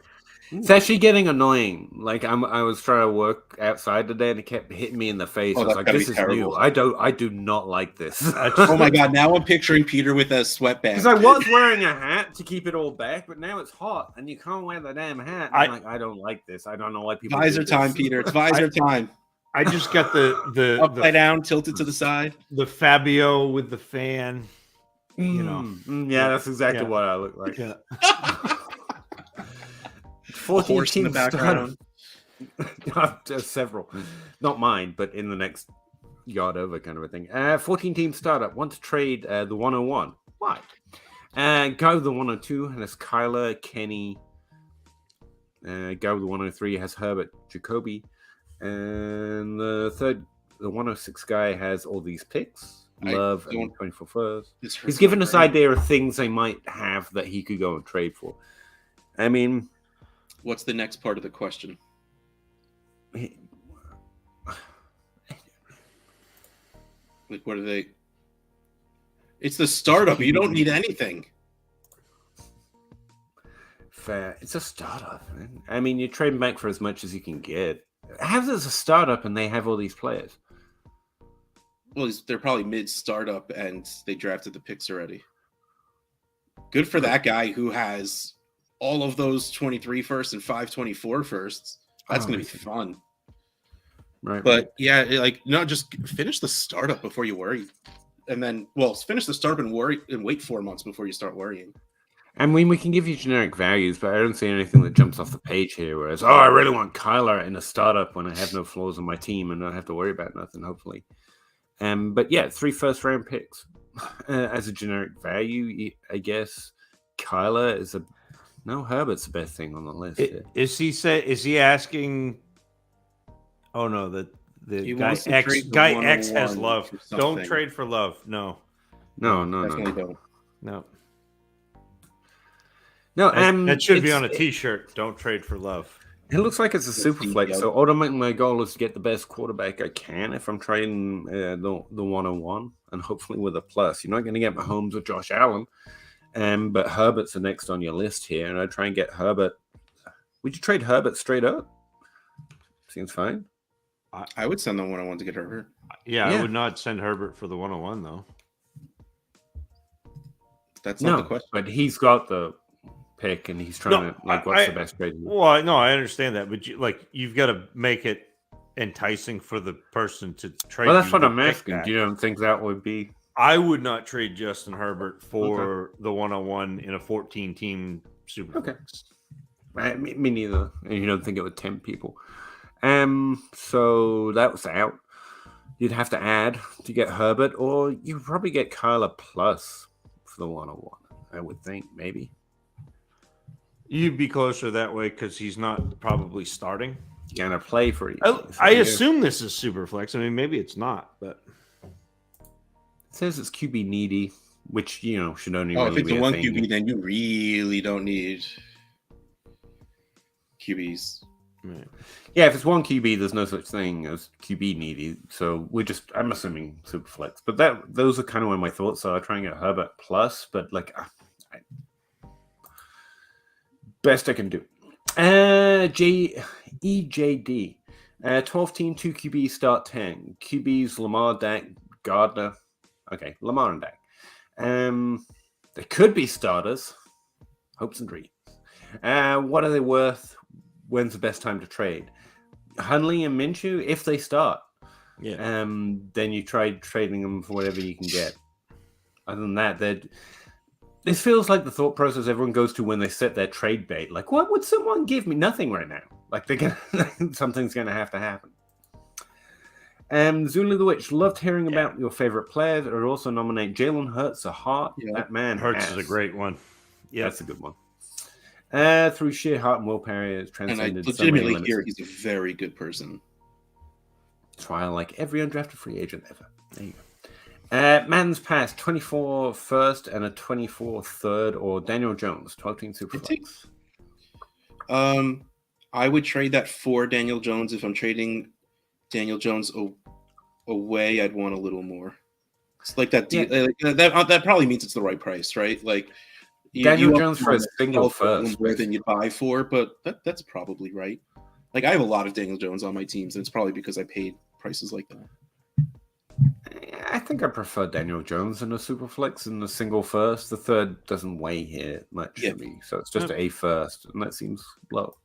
It's actually getting annoying. Like I was trying to work outside today, and it kept hitting me in the face. I was like, "This is new. I do not like this." Oh my god! Now I'm picturing Peter with a sweatband. Because I was wearing a hat to keep it all back, but now it's hot, and you can't wear the damn hat. I'm like, I don't like this. I don't know why people. Visor time, Peter. It's visor time. I just got the upside down, tilted to the side. The Fabio with the fan. You know. Yeah, that's exactly what I look like. Yeah. 14 horse in the background. Several, not mine, but in the next yard over kind of a thing. 14 team startup. Want to trade the 101? Why? Go the 102 has Kyler, Kenny. Go the 103 has Herbert, Jacoby, and the 106 guy has all these picks. Love and 24 first. He's given us idea of things they might have that he could go and trade for. I mean, what's the next part of the question? Like, what are they? It's the startup. You don't need anything. Fair. It's a startup, man. I mean, you're trading back for as much as you can get. How is it a startup and they have all these players? Well, they're probably mid-startup and they drafted the picks already. Good for that guy who has all of those 23 firsts and 524 firsts. That's going to be fun. Right. But yeah, like, no, just finish the startup before you worry. And then, well, finish the startup and worry and wait 4 months before you start worrying. I mean, we can give you generic values, but I don't see anything that jumps off the page here. Whereas, I really want Kyler in a startup when I have no flaws on my team and don't have to worry about nothing, hopefully. But yeah, 3 first-round picks as a generic value, I guess. Kyler is Herbert's the best thing on the list. Is he asking? Oh no, the guy X has love. Don't trade for love. No. Definitely don't. No, that should be on a T-shirt. Don't trade for love. It looks like it's a super flex. So ultimately, my goal is to get the best quarterback I can if I'm trading the 101, and hopefully with a plus. You're not going to get Mahomes or Josh Allen, but Herbert's the next on your list here, and I try and get Herbert. Would you trade Herbert straight up? Seems fine. I would send the 101 to get Herbert. Yeah, I would not send Herbert for the 101 though. That's not the question. But he's got the pick, and he's trying to what's the best trade? Well, no, I understand that, but you've got to make it enticing for the person to trade. Well, that's what I'm asking. Do you don't think that would be? I would not trade Justin Herbert for the 101 in a 14-team Superflex. Okay. Me neither. And you don't think it would tempt people? So that was out. You'd have to add to get Herbert, or you'd probably get Kyler plus for the 101. I would think maybe. You'd be closer that way because he's not probably starting. He's gonna play for you. I assume this is Superflex. I mean, maybe it's not, but it says it's QB needy, which should only. If it's a 1 QB, then you really don't need QBs. Right. Yeah, if it's one QB, there's no such thing as QB needy. So I'm assuming Superflex. But those are kind of where my thoughts are. I try and get Herbert plus, but like, best I can do. EJD. 12 team, 2 QB, start 10. QBs, Lamar, Dak, Gardner. Okay, Lamar and Dak. They could be starters. Hopes and dreams. What are they worth? When's the best time to trade? Hunley and Minshew, if they start. Yeah. Then you try trading them for whatever you can get. Other than that, this feels like the thought process everyone goes to when they set their trade bait. Like, what would someone give me? Nothing right now. Like, something's going to happen. Zulu the Witch, loved hearing about your favorite players. I would also nominate Jalen Hurts a heart. Yeah. That man Hurts is a great one. Yeah, that's a good one. Through sheer heart and willpower, it's transcended. And I legitimately hear he's a very good person. That's why I like every undrafted free agent ever. There you go. Man's Pass, 24 first and a 24 third, or Daniel Jones, 12-team Superflex. I would trade that for Daniel Jones. If I'm trading Daniel Jones away, I'd want a little more. It's like that. That probably means it's the right price, right? Like Daniel Jones for a single first more than you buy for, but that's probably right. Like I have a lot of Daniel Jones on my teams, and it's probably because I paid prices like that. I think I prefer Daniel Jones in a Superflex in the single first. The third doesn't weigh here much for me, so it's just a first, and that seems low.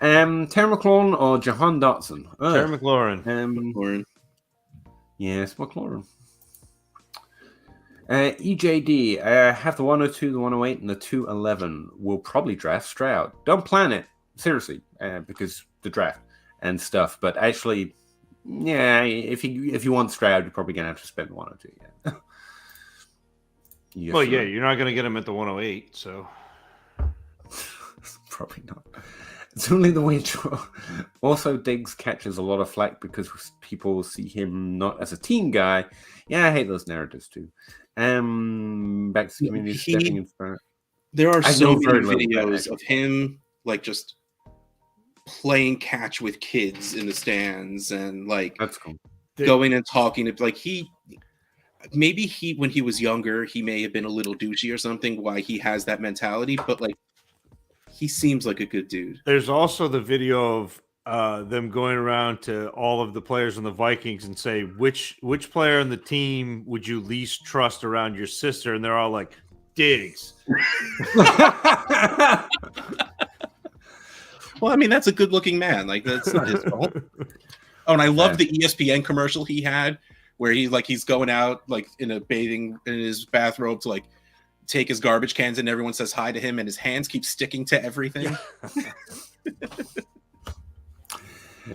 Terry McLaurin or Jahan Dotson? Terry McLaurin. McLaurin. Yes, McLaurin. EJD, have the 102, the 108, and the 211. We'll probably draft Stroud. Don't plan it, seriously, because the draft and stuff. But actually, yeah, if you want Stroud, you're probably going to have to spend 102. Yeah. Well, yeah, you're not going to get him at the 108, so. Probably not. It's only the way also Diggs catches a lot of flack because people see him not as a team guy. Yeah, I hate those narratives too. Back to the community stepping in front. There are so many videos of him like just playing catch with kids in the stands and like that's cool. Going and talking to like maybe when he was younger he may have been a little douchey or something why he has that mentality, but like he seems like a good dude. There's also the video of them going around to all of the players on the Vikings and say, which player on the team would you least trust around your sister? And they're all like, Diggs. Well, I mean, that's a good-looking man. Like, that's not his fault. Oh, and I love the ESPN commercial he had where he's going out like in his bathrobe to like take his garbage cans and everyone says hi to him and his hands keep sticking to everything.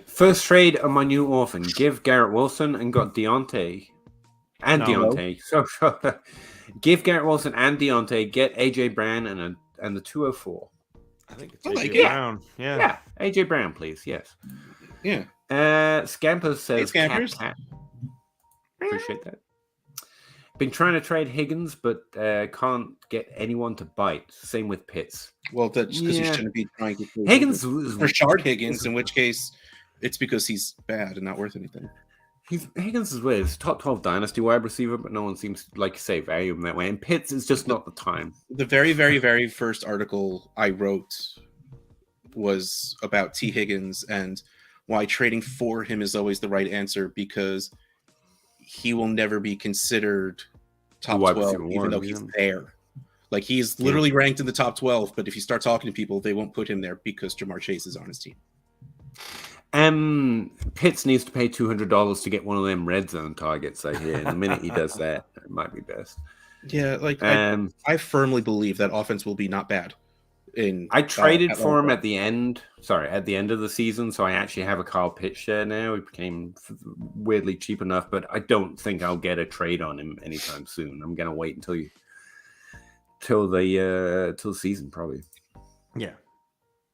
First trade on my new orphan. Give Garrett Wilson and got Deontay. And Deontay. So give Garrett Wilson and Deontay. Get AJ Brown and the 204. I think it's AJ Brown. Yeah. AJ Brown, please. Yes. Yeah. Scampers says Scampers. Cat. Appreciate that. Been trying to trade Higgins, but can't get anyone to bite. Same with Pitts. Well, that's because he shouldn't be trying to trade Higgins Rashard Higgins, in which case it's because he's bad and not worth anything. Higgins is weird. He's top 12 Dynasty wide receiver, but no one seems to like say value him that way. And Pitts is just not the time. The very, very, very first article I wrote was about T. Higgins and why trading for him is always the right answer because he will never be considered top 12, even though he's there. Like he's literally ranked in the top 12, but if you start talking to people, they won't put him there because Jamar Chase is on his team. Pitts needs to pay $200 to get one of them red zone targets. I hear. And the minute he does that, it might be best. Yeah, like I firmly believe that offense will be not bad. I traded for him at the end of the season, so I actually have a Kyle Pitts share now. He became weirdly cheap enough, but I don't think I'll get a trade on him anytime soon. I'm gonna wait until the season probably. Yeah,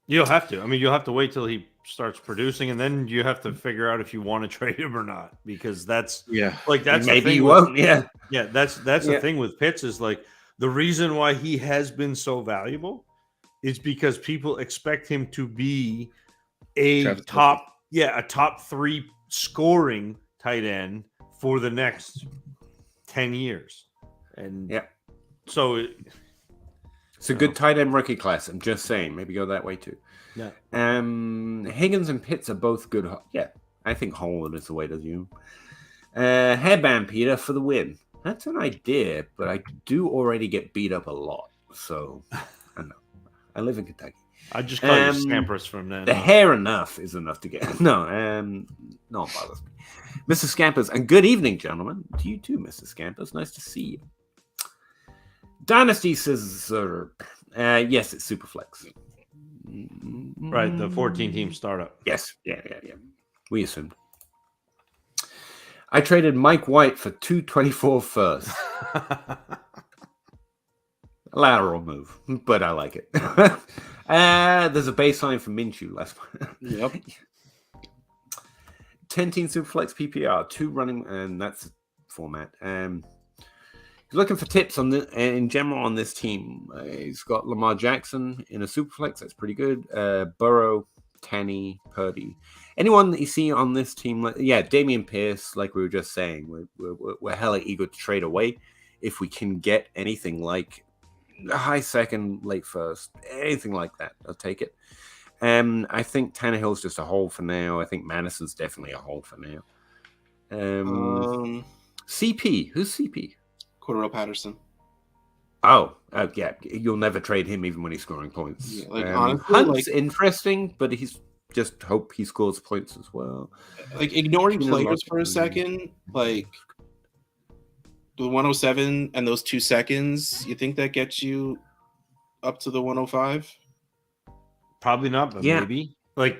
you'll have to. I mean, you'll have to wait till he starts producing, and then you have to figure out if you want to trade him or not, because that's maybe you won't. That's the thing with Pitts is like the reason why he has been so valuable is because people expect him to be a top 3 scoring tight end for the next 10 years. And so it's a good tight end rookie class. I'm just saying, maybe go that way too. Yeah. Higgins and Pitts are both good. Yeah, I think Holland is the way to do. Headband Peter for the win. That's an idea, but I do already get beat up a lot. So I know. I live in Kentucky. I just call you Scampers from then. The hair enough is enough to get. No, it bothers me. Mr. Scampers, and good evening, gentlemen. To you too, Mr. Scampers. Nice to see you. Dynasty says, yes, it's Superflex. Right, the 14-team startup. Yes, yeah. We assumed. I traded Mike White for 224 first. Lateral move, but I like it. There's a baseline for Minshew last month. Yep. 10-team Superflex PPR, 2 running, and that's format. He's looking for tips on in general on this team. He's got Lamar Jackson in a Superflex. That's pretty good. Burrow, Tanny, Purdy. Anyone that you see on this team, Dameon Pierce, like we were just saying, we're hella eager to trade away if we can get anything like a high second, late first, anything like that. I'll take it. I think Tannehill's just a hold for now. I think Madison's definitely a hold for now. CP, who's CP? Cordero Patterson. Oh, yeah. You'll never trade him even when he's scoring points. Yeah, honestly, Hunt's interesting, but he's just hope he scores points as well. Ignoring players for a second, the 107 and those 2 seconds, you think that gets you up to the 105? Probably not, but maybe. I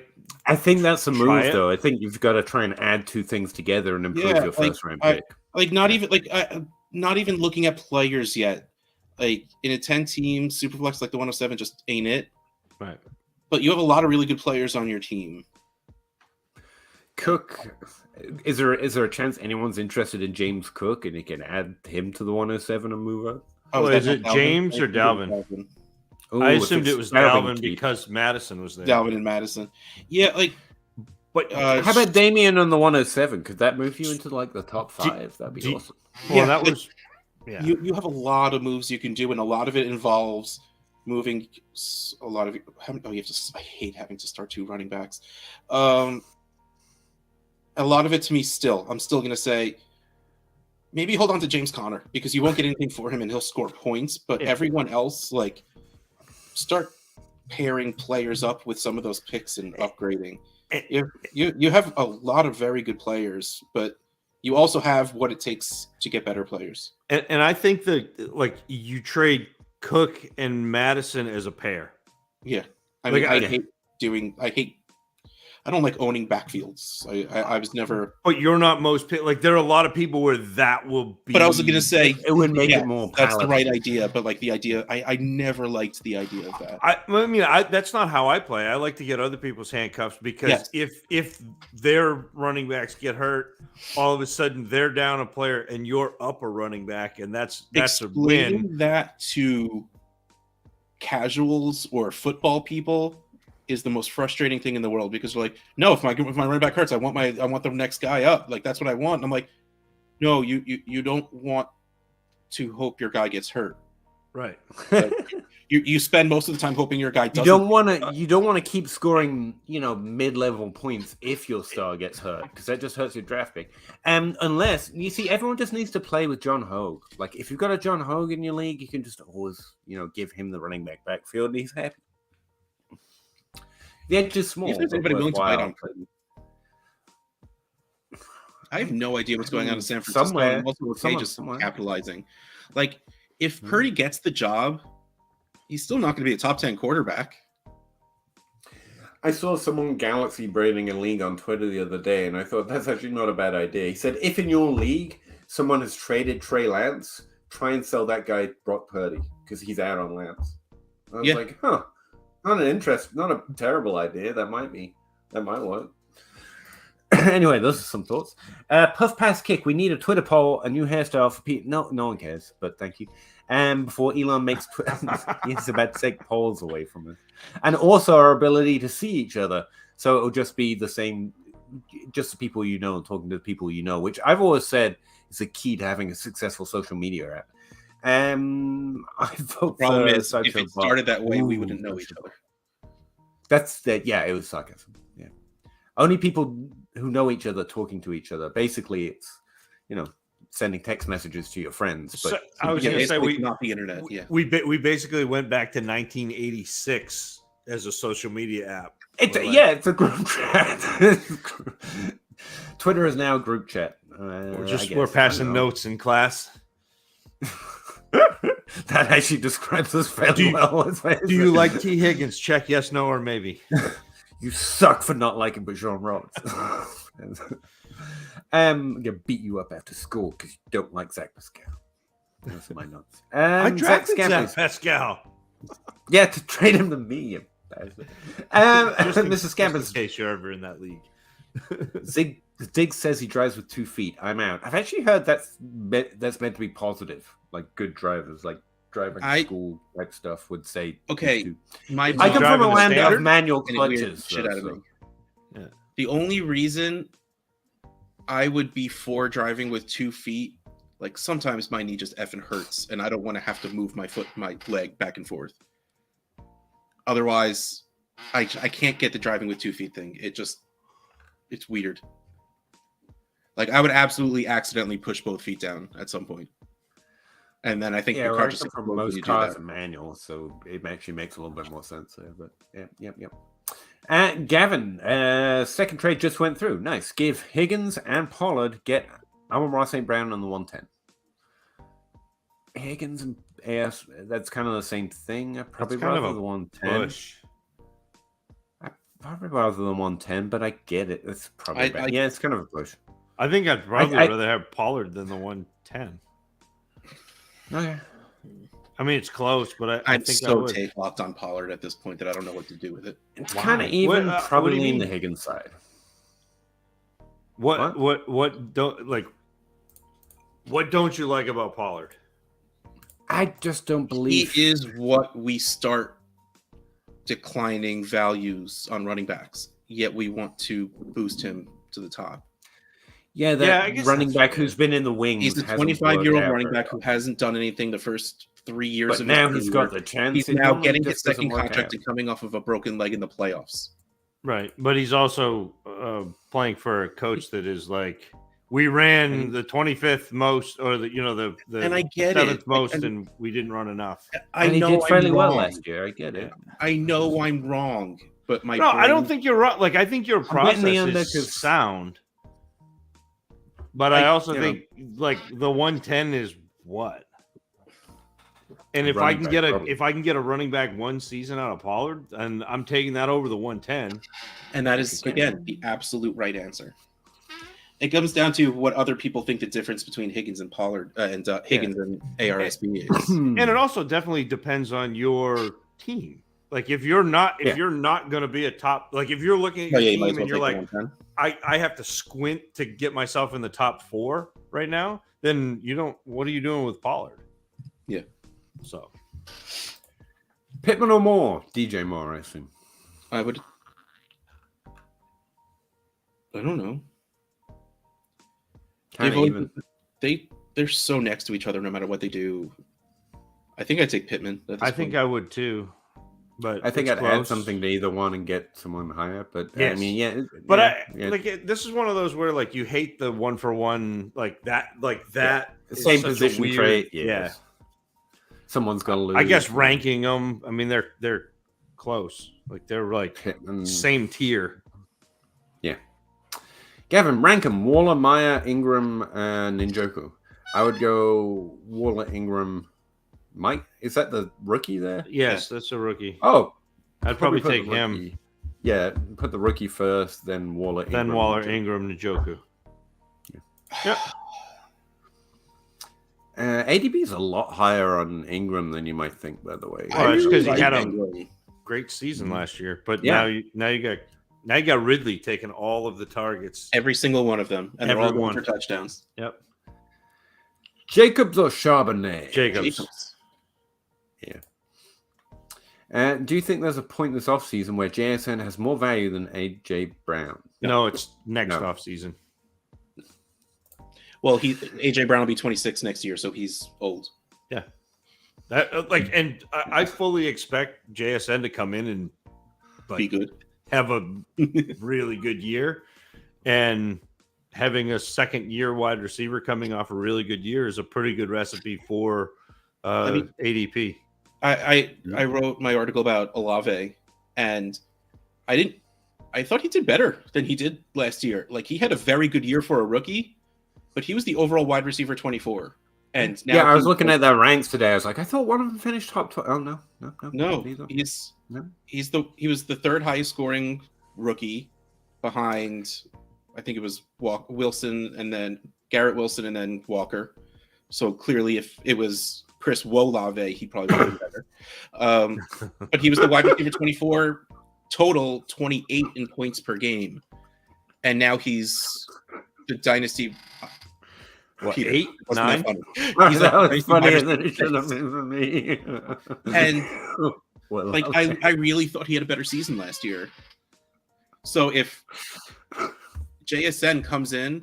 think that's a move, though. I think you've got to try and add 2 things together and improve your first round pick. Not even looking at players yet. In a 10-team Superflex, the 107 just ain't it. Right. But you have a lot of really good players on your team. Cook, is there a chance anyone's interested in James Cook and he can add him to the 107 and move up? Is it James or Dalvin? Ooh, I assumed it was Dalvin because Madison was there. Dalvin and Madison. Yeah, but how about Damian on the 107? Could that move you into the top 5? That'd be awesome. Well, that was. Yeah. You have a lot of moves you can do, and a lot of it involves moving a lot of. I hate having to start 2 running backs. A lot of it to me I'm still going to say maybe hold on to James Conner because you won't get anything for him and he'll score points. But everyone else, start pairing players up with some of those picks and upgrading. You have a lot of very good players, but you also have what it takes to get better players. And I think that you trade Cook and Madison as a pair. Yeah. I don't like owning backfields. I was never. But you're not most there are a lot of people where that will be. But I was going to say it would make it more. That's the right idea. But the idea, I never liked the idea of that. That's not how I play. I like to get other people's handcuffs because if their running backs get hurt, all of a sudden they're down a player and you're up a running back, and that's a win. That to casuals or football people is the most frustrating thing in the world because they're no, if my running back hurts, I want the next guy up. That's what I want. And I'm no, you don't want to hope your guy gets hurt. Right. You spend most of the time hoping your guy doesn't. You don't want to keep scoring, mid-level points if your star gets hurt because that just hurts your draft pick. Unless you see, everyone just needs to play with John Hogue. If you've got a John Hogue in your league, you can just always, give him the running back backfield and he's happy. The edge is small. If there's anybody willing to bite on I have no idea what's going on in San Francisco. Somewhere. Just capitalizing. If Purdy gets the job, he's still not going to be a top 10 quarterback. I saw someone Galaxy braiding a league on Twitter the other day, and I thought that's actually not a bad idea. He said, if in your league someone has traded Trey Lance, try and sell that guy Brock Purdy because he's out on Lance. I was not a terrible idea. That might work. Anyway, those are some thoughts. Puff pass kick. We need a Twitter poll, a new hairstyle for Pete. No one cares, but thank you. Before Elon makes he's about to take polls away from us. And also our ability to see each other. So it'll just be the same, just the people you know talking to the people you know, which I've always said is the key to having a successful social media app. I vote Problem for is, if Sideshow it started that way, we Ooh, wouldn't know each other. That's that. Yeah, it was sarcasm. Yeah, only people who know each other talking to each other. Basically, it's sending text messages to your friends. But So, I was going to say not the internet. Yeah, we basically went back to 1986 as a social media app. It's a group chat. Twitter is now a group chat. We're passing notes in class. That actually describes us fairly well. Do you like T. Higgins? Check yes, no, or maybe. You suck for not liking Bijan Roberts. I'm gonna beat you up after school because you don't like Zach Pascal. Those are my notes. I drafted Zach Pascal. Yeah, to trade him to me. You bastard. Mr. Scampers, in case you're ever in that league. Zig says he drives with 2 feet. I'm out. I've actually heard that's meant to be positive. Like good drivers, like driving school type stuff, would say. Okay, I come from a land of manual clutches. Shit out of me. Yeah. The only reason I would be for driving with 2 feet, like sometimes my knee just effing hurts, and I don't want to have to move my leg back and forth. Otherwise, I can't get the driving with 2 feet thing. It's weird. Like I would absolutely accidentally push both feet down at some point. And then I think the car just for most cars are manual, so it actually makes a little bit more sense there. But yep. Gavin, second trade just went through. Nice. Give Higgins and Pollard, get Amon-Ra St. Brown on the 110. Higgins and AS, that's kind of the same thing. I'd probably rather the 110. Push. I'd probably rather the 110, but I get it. It's probably it's kind of a push. I think I'd probably rather have Pollard than the 110. Okay. I mean, it's close, but I'm think so take locked on Pollard at this point that I don't know what to do with it. It's kind of even, probably in the Higgins side. What don't you like about Pollard? I just don't believe he is what we start declining values on running backs. Yet we want to boost him to the top. Yeah, that running back who's been in the wings. He's a 25-year-old running back who hasn't done anything the first 3 years of his career. Now he's got the chance. He's now getting his second contract and coming off of a broken leg in the playoffs. Right, but he's also playing for a coach that is like, we ran the 25th most, or the and I get 7th most, and we didn't run enough. I know he did fairly well last year. I get it. I know I'm wrong, but I don't think you're wrong. Like I think your process is sound. But I also think like the 110 is what? And if I can get a running back one season out of Pollard, and I'm taking that over the 110. And that is again the absolute right answer. It comes down to what other people think the difference between Higgins and Pollard and Higgins and ARSB is. And it also definitely depends on your team. Like if you're not going to be a top, like if you're looking at your team and you're like, I have to squint to get myself in the top 4 right now, then what are you doing with Pollard? Yeah. So Pittman or Moore? DJ Moore, I assume. I don't know. They're so next to each other no matter what they do. I think I'd take Pittman. I think I would too. But I think I'd add something to either one and get someone higher. But yes. I mean, this is one of those where like you hate the 1-for-1 like that. Same position trait. Yes. Yeah, someone's gonna lose. I guess ranking them. I mean, they're close. Like they're like Pittman. Same tier. Yeah. Gavin, rank them: Waller, Meyer, Ingram, and Njoku. I would go Waller, Ingram. Mike, is that the rookie there? Yes, that's a rookie. Oh, I'd probably take him. Yeah, put the rookie first, then Waller, Ingram. Then Waller, Ingram, Njoku. Yeah. ADB is a lot higher on Ingram than you might think, by the way. Well, it's because he had a great season last year, but now you got Ridley taking all of the targets, every single one of them, and they're all going for touchdowns. Yep. Jacobs or Charbonnet? Jacobs. Yeah. Do you think there's a point this offseason where JSN has more value than AJ Brown? No, it's next offseason. Well, AJ Brown will be 26 next year, so he's old. Yeah. And I fully expect JSN to come in and be good, have a really good year, and having a second-year wide receiver coming off a really good year is a pretty good recipe for ADP. I wrote my article about Olave, and I thought he did better than he did last year. Like, he had a very good year for a rookie, but he was the overall wide receiver 24. And now I was looking at their ranks today. I was like, I thought one of them finished top 12. Oh no. He was the third highest scoring rookie behind, I think it was Wilson, and then Garrett Wilson, and then Walker. So clearly, if it was Chris Wolave, he probably would have been better. But he was the wide receiver 24 total, 28 in points per game, and now he's the Dynasty. What, 8, 9? That was funnier than it should have been for me. And I really thought he had a better season last year. So if JSN comes in,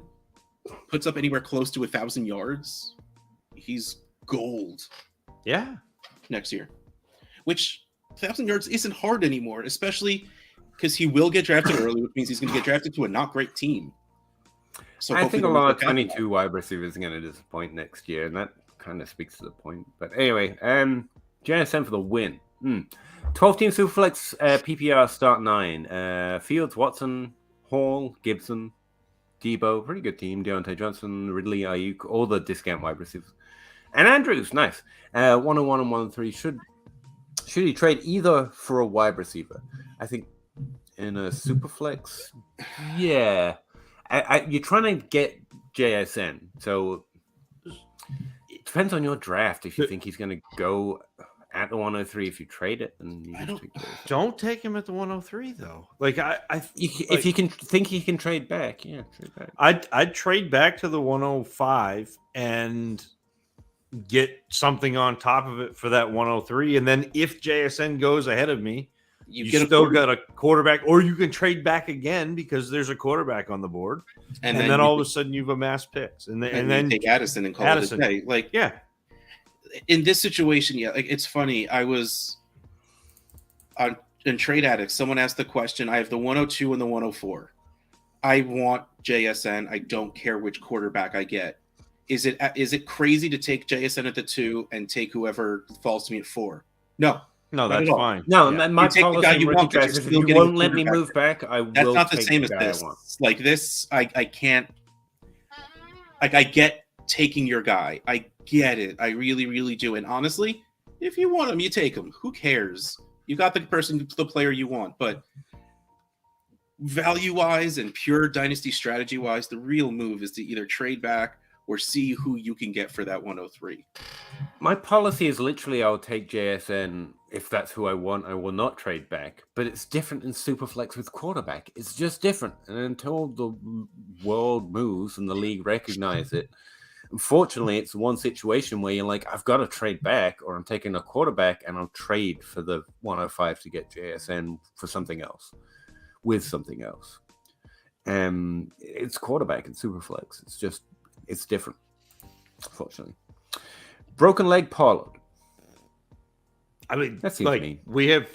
puts up anywhere close to 1,000 yards, he's gold. Yeah, next year, which 1,000 yards isn't hard anymore, especially because he will get drafted early, which means he's going to get drafted to a not great team. So I think a lot of 22 wide receivers are going to disappoint next year, and that kind of speaks to the point. But anyway, JSN for the win. 12-team Superflex PPR start 9. Fields, Watson, Hall, Gibson, Debo, pretty good team. Deontay Johnson, Ridley, Ayuk, all the discount wide receivers. And Andrews, nice. 101 and 103. Should he trade either for a wide receiver? I think in a Superflex, yeah. You're trying to get JSN, so it depends on your draft. If you think he's going to go at the 103, if you trade it, then you don't take him at the 103 though. Like if you can think he can trade back, yeah, trade back. I'd trade back to the 105 and get something on top of it for that 103, and then if JSN goes ahead of me, you still got a quarterback, or you can trade back again because there's a quarterback on the board, and then all of a sudden you've amassed picks, and then take Addison and call it a day. Like, yeah, in this situation, yeah, like it's funny. I was in Trade Addicts. Someone asked the question. I have the 102 and the 104. I want JSN. I don't care which quarterback I get. Is it crazy to take JSN at the 2 and take whoever falls to me at 4? No, that's fine. No, my policy if you won't let me move back, I will. That's not the same as this. Like this, I can't. Like, I get taking your guy. I get it. I really, really do. And honestly, if you want him, you take him. Who cares? You got the player you want. But value-wise and pure dynasty strategy-wise, the real move is to either trade back or see who you can get for that 103. My policy is literally I'll take JSN if that's who I want. I will not trade back. But it's different in Superflex with quarterback. It's just different. And until the world moves and the league recognize it, unfortunately, it's one situation where you're like, I've got to trade back, or I'm taking a quarterback and I'll trade for the 105 to get JSN for something else, with something else. It's quarterback in Superflex. It's different, unfortunately. Broken leg Pollard. I mean, that's like we have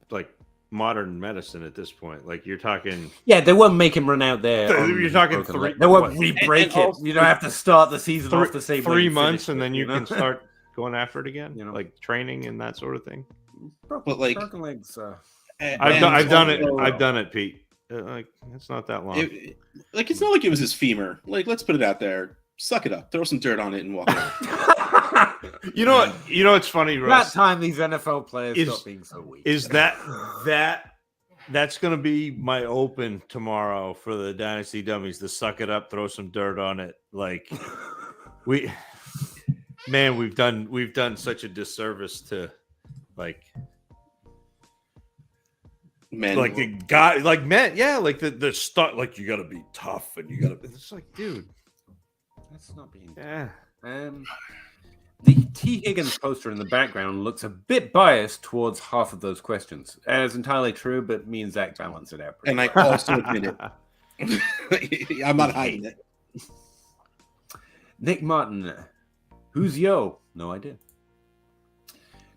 like modern medicine at this point. Like you're talking, they won't make him run out there. You're talking 3. They won't re-break it. You don't have to start the season off the same 3 months, and then you can start going after it again. You know, like training and that sort of thing. But like broken legs, I've done it. I've done it, Pete. Like it's not that long. It's not like it was his femur. Like, let's put it out there. Suck it up. Throw some dirt on it and walk away. You know what? You know what's funny, Russ? That time these NFL players stop being so weak. Is that's going to be my open tomorrow for the Dynasty Dummies? To suck it up, throw some dirt on it. Like we've done such a disservice to like. Men, like the guy, like men, yeah, like the stuff, like you got to be tough and you got to. It's like, dude, that's not being. Yeah. The T. Higgins poster in the background looks a bit biased towards half of those questions. And it's entirely true, but me and Zach balance it out. And I well. also admit it. I'm not hiding it. Nick Martin, who's yo? No idea.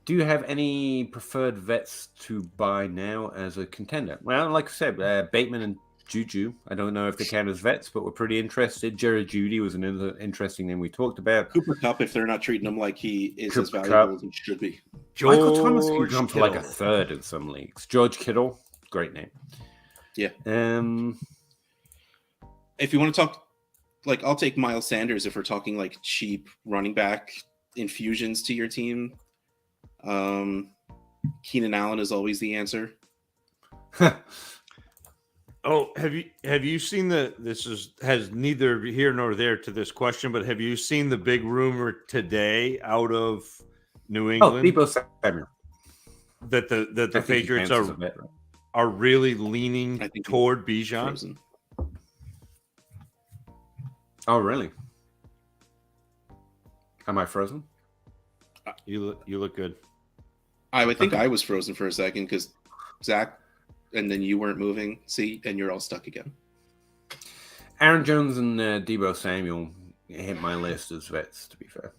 Do you have any preferred vets to buy now as a contender? Well, like I said, Bateman and Juju. I don't know if they count as vets, but we're pretty interested. Jerry Jeudy was an interesting name we talked about. Cooper Kupp, if they're not treating him like he is Cooper as valuable as he should be. Michael Thomas can jump for like a third in some leagues. George Kittle, great name. Yeah. If you want to talk, like, I'll take Miles Sanders if we're talking like cheap running back infusions to your team. Keenan Allen is always the answer. Oh, have you seen has neither here nor there to this question, but have you seen the big rumor today out of New England? Debo Samuel. That the Patriots are really leaning toward Bijan. Oh, really? Am I frozen? You look good. I would think I was frozen for a second because Zach, and then you weren't moving. See, and you're all stuck again. Aaron Jones and Debo Samuel hit my list as vets, to be fair.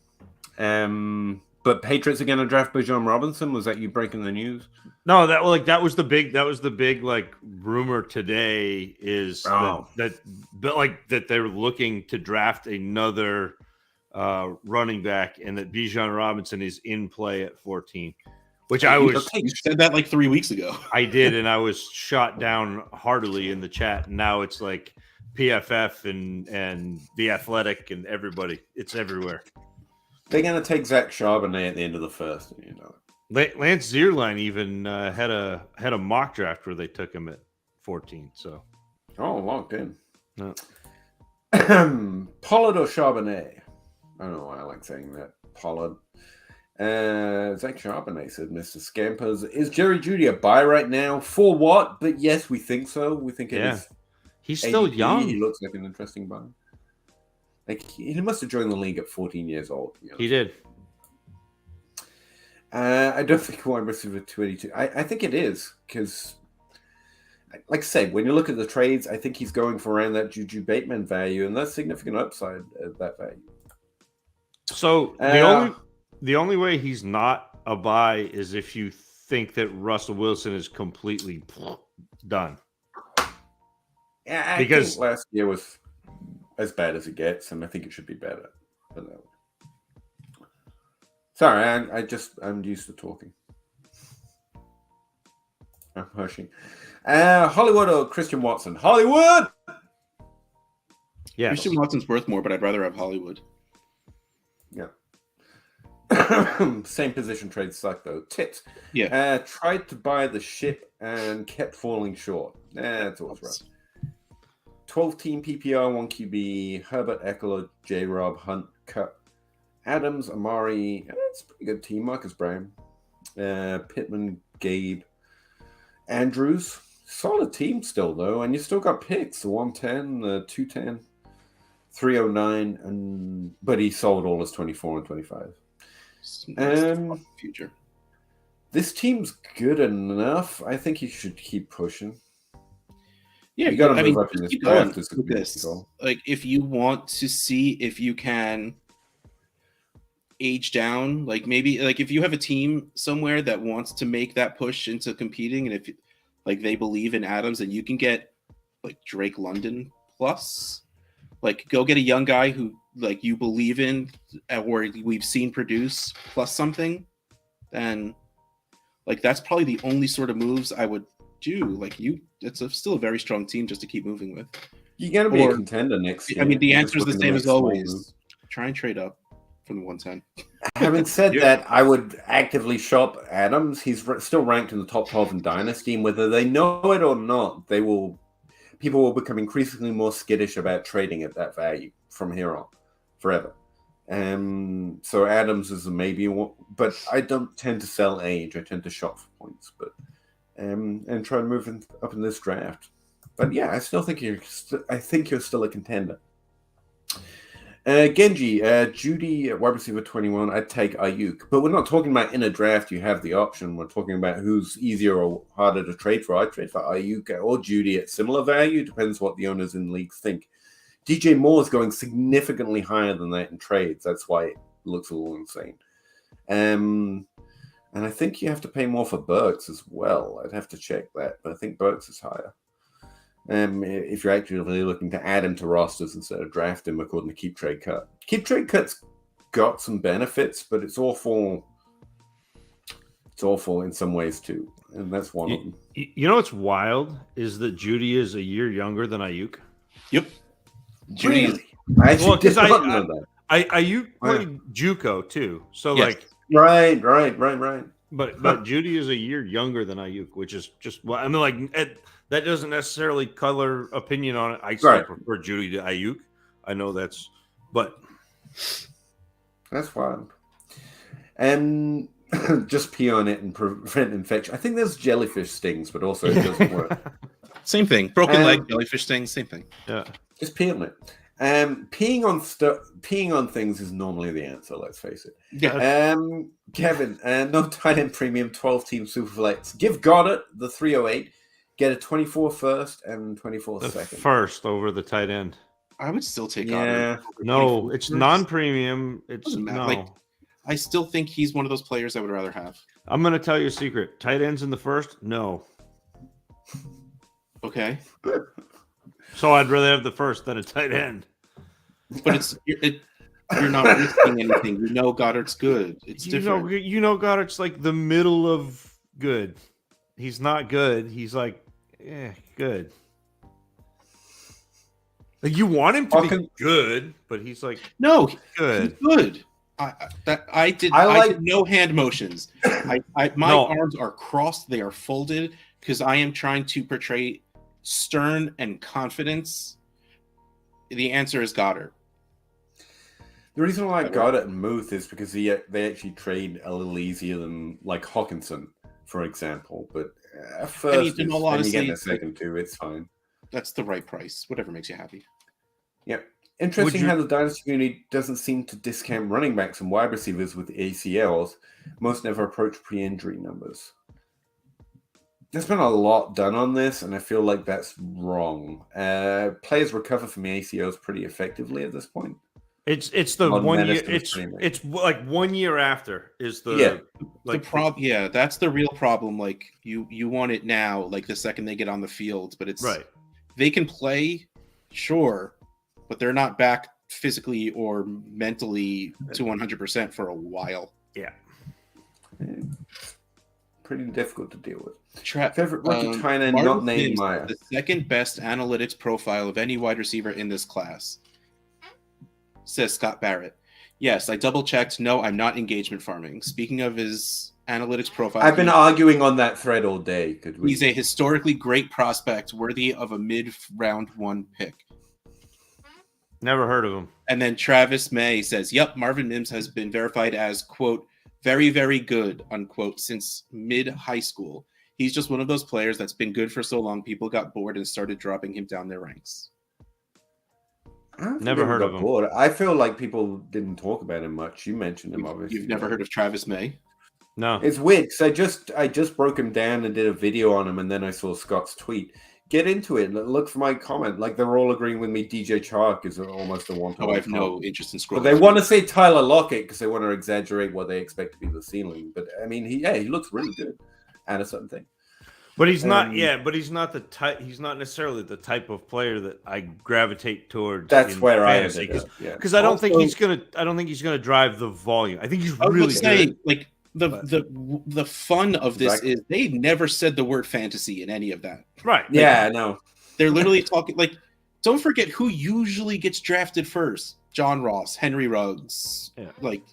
But Patriots are going to draft Bijan Robinson. Was that you breaking the news? No, that was the big like rumor today is that they're looking to draft another running back, and that Bijan Robinson is in play at 14. Which you said that like 3 weeks ago. I did, and I was shot down heartily in the chat. And now it's like PFF and The Athletic and everybody. It's everywhere. They're going to take Zach Charbonnet at the end of the first, you know. Lance Zierlein even had a mock draft where they took him at 14. So, locked in. No. Pollard or Charbonnet? I don't know why I like saying that. Pollard. Zach Charbonnet said, Mr. Scampers, is Jerry Jeudy a buy right now? For what? But yes, we think so. We think it is. He's still young. He looks like an interesting buy. Like he must have joined the league at 14 years old. He did. I don't think wide receiver 22. I think it is because, like I say, when you look at the trades, I think he's going for around that Juju Bateman value, and that's significant upside at that value. So the only way he's not a buy is if you think that Russell Wilson is completely done. Yeah, because think last year was as bad as it gets, and I think it should be better. Sorry, I'm used to talking. I'm hushing. Hollywood or Christian Watson? Hollywood! Yeah, Christian Watson's worth more, but I'd rather have Hollywood. Yeah. Same position trades suck, though. Tits. Yeah. Tried to buy the ship and kept falling short. That's always rough. 12-team PPR, 1 QB, Herbert, Eckler, J-Rob, Hunt, Cup, Adams, Amari. That's a pretty good team. Marcus Brown, Pittman, Gabe, Andrews. Solid team still, though. And you still got picks. The 110, the 210, 309, but he sold all his 24 and 25. Future. This team's good enough. I think he should keep pushing. Yeah, you got to move up in this draft. Like, if you want to see if you can age down, like maybe like if you have a team somewhere that wants to make that push into competing, and if like they believe in Adams, and you can get like Drake London plus, like go get a young guy who like you believe in or we've seen produce plus something, then like that's probably the only sort of moves I would do. Like it's still a very strong team just to keep moving with. You're gonna be a contender next year. I mean, the answer is the same as always. Try and trade up from the 110. Having said that, I would actively shop Adams. He's still ranked in the top 12 in Dynasty, and whether they know it or not, people will become increasingly more skittish about trading at that value from here on, forever. So Adams is a maybe, but I don't tend to sell age. I tend to shop for points, but and try to move up in this draft. But yeah, I still think you're still a contender. Genji, Judy at wide receiver 21. I'd take Ayuk, but we're not talking about in a draft. You have the option. We're talking about who's easier or harder to trade for. I'd trade for Ayuk or Judy at similar value. Depends what the owners in leagues think. DJ Moore is going significantly higher than that in trades. That's why it looks a little insane. And I think you have to pay more for Burks as well. I'd have to check that, but I think Burks is higher. If you're actually looking to add him to rosters instead of draft him according to Keep Trade Cut. Keep Trade Cut's got some benefits, but it's awful. It's awful in some ways too, and that's one of them. You know what's wild is that Judy is a year younger than Ayuk. Yep. Judy. Really? I actually did not know that. Ayuk played JUCO too, so yes. Right. But Judy is a year younger than Ayuk, which is just well, I mean, like. That doesn't necessarily color opinion on it. I still prefer Judy to Ayuk. I know that's fine. And just pee on it and prevent infection. I think there's jellyfish stings, but also it doesn't work. Same thing. Broken leg, jellyfish stings, same thing. Yeah. Just pee on it. Peeing on things is normally the answer, let's face it. Yeah. Kevin, no tight end premium, 12-team Superflex. Give Goddard the 308. Get a 24 first and 24 second. First over the tight end. I would still take Goddard. No, it's non-premium. It's no. Like, I still think he's one of those players I would rather have. I'm going to tell you a secret. Tight ends in the first? No. Okay. So I'd rather have the first than a tight end. But you're not risking anything. You know Goddard's good. It's different. You know Goddard's like the middle of good. He's not good. He's like, good. Like you want him to be good, but he's like, no, good. He's good. I did no hand motions. My arms are crossed. They are folded because I am trying to portray stern and confidence. The answer is Goddard. The reason I like Goddard and Muth is because they actually trade a little easier than like Hawkinson, for example. But first, in all honesty, you get the second two, it's fine. That's the right price. Whatever makes you happy. Yep. Interesting how the Dynasty community doesn't seem to discount running backs and wide receivers with ACLs. Most never approach pre-injury numbers. There's been a lot done on this, and I feel like that's wrong. Players recover from ACLs pretty effectively at this point. It's the 1 year. It's like 1 year after is the the problem. Yeah, that's the real problem. Like you want it now, like the second they get on the field, but it's right. They can play, sure, but they're not back physically or mentally to 100% for a while. Yeah. Pretty difficult to deal with. Favorite rookie tight end, not named Meyer. The second best analytics profile of any wide receiver in this class, says Scott Barrett. Yes, I double checked. No, I'm not engagement farming. Speaking of his analytics profile, I've been arguing on that thread all day. He's a historically great prospect, worthy of a mid-round 1 pick. Never heard of him. And then Travis May says, "Yep, Marvin Mims has been verified as quote very, very good unquote since mid-high school. He's just one of those players that's been good for so long. People got bored and started dropping him down their ranks." Never heard of him. Bored. I feel like people didn't talk about him much. You mentioned him, obviously. You've never heard of Travis May? No. It's weird because I just broke him down and did a video on him, and then I saw Scott's tweet. Get into it. Look for my comment. Like they're all agreeing with me. DJ Chark is almost a one-to-one. Oh, I have no interest in scrolling. But they want to say Tyler Lockett because they want to exaggerate what they expect to be the ceiling. But I mean, he looks really good at a certain thing. But he's not. But he's not the type. He's not necessarily the type of player that I gravitate towards. That's where fantasy, because I don't think he's gonna. I don't think he's gonna drive the volume. I think he's really good. Like the fun of this is they never said the word fantasy in any of that. Right. Yeah. No. They're literally talking like. Don't forget who usually gets drafted first: John Ross, Henry Ruggs. Yeah. Like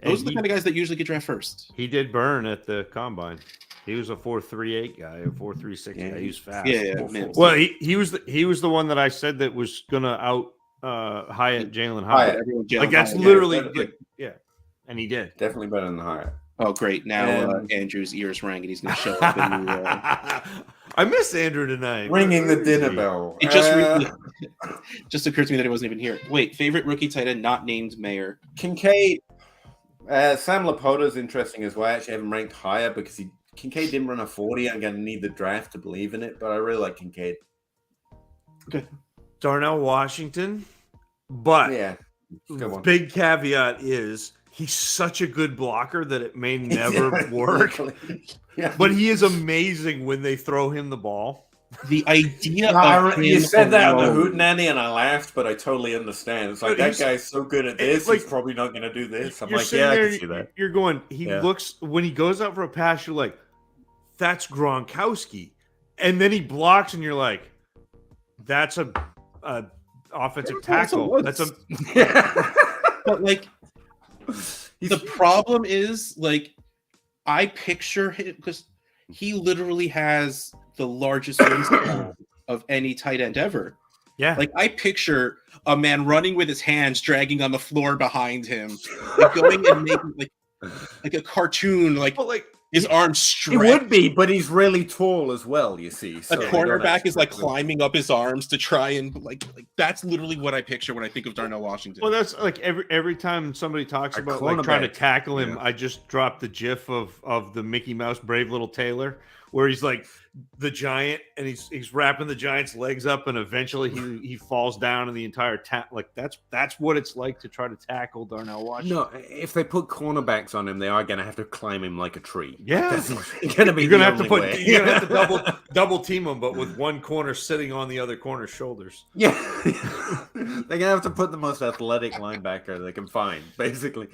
those are the kind of guys that usually get drafted first. He did burn at the combine. He was a 4.38 guy, a 4.36 guy. He was fast. Yeah. Well, he was the one that I said that was gonna out Hyatt Jalen Hyatt. Like that's literally and he did definitely better than Hyatt. Oh, great! Now Andrew's ears rang, and he's gonna show up. I miss Andrew tonight. Ringing the dinner bell. It just occurred to me that he wasn't even here. Wait, favorite rookie tight end not named Mayer? Kincaid. Sam Laporta's interesting as well. I actually have him ranked higher because Kincaid didn't run a 40. I'm going to need the draft to believe in it, but I really like Kincaid. Okay. Darnell Washington, but yeah, good one. Big caveat is he's such a good blocker that it may never work. Yeah. But he is amazing when they throw him the ball. The idea of you said that on the alone- Hootenanny, and I laughed, but I totally understand. It's like, that guy's so good at this, like, he's probably not going to do this. I'm you're like, sitting yeah, there, I can see that. You're going, looks, when he goes out for a pass, you're like, that's Gronkowski. And then he blocks, and you're like, that's a offensive tackle. That's a But like, the problem is, like, I picture him because he literally has the largest wingspan of any tight end ever. Yeah. Like, I picture a man running with his hands dragging on the floor behind him, like going and making like a cartoon, like his arms stretched. He would be, but he's really tall as well, you see. So a cornerback is like climbing up his arms to try and like that's literally what I picture when I think of Darnell Washington. Well, that's like every time somebody talks about like trying to tackle him, I just drop the gif of the Mickey Mouse Brave Little Tailor, where he's like the giant and he's wrapping the giant's legs up, and eventually he falls down, and the entire like that's what it's like to try to tackle Darnell Washington. No, if they put cornerbacks on him, they are going to have to climb him like a tree. Yeah, that's going to be. You're going to have to double team him, but with one corner sitting on the other corner's shoulders. Yeah, they're going to have to put the most athletic linebacker they can find, basically.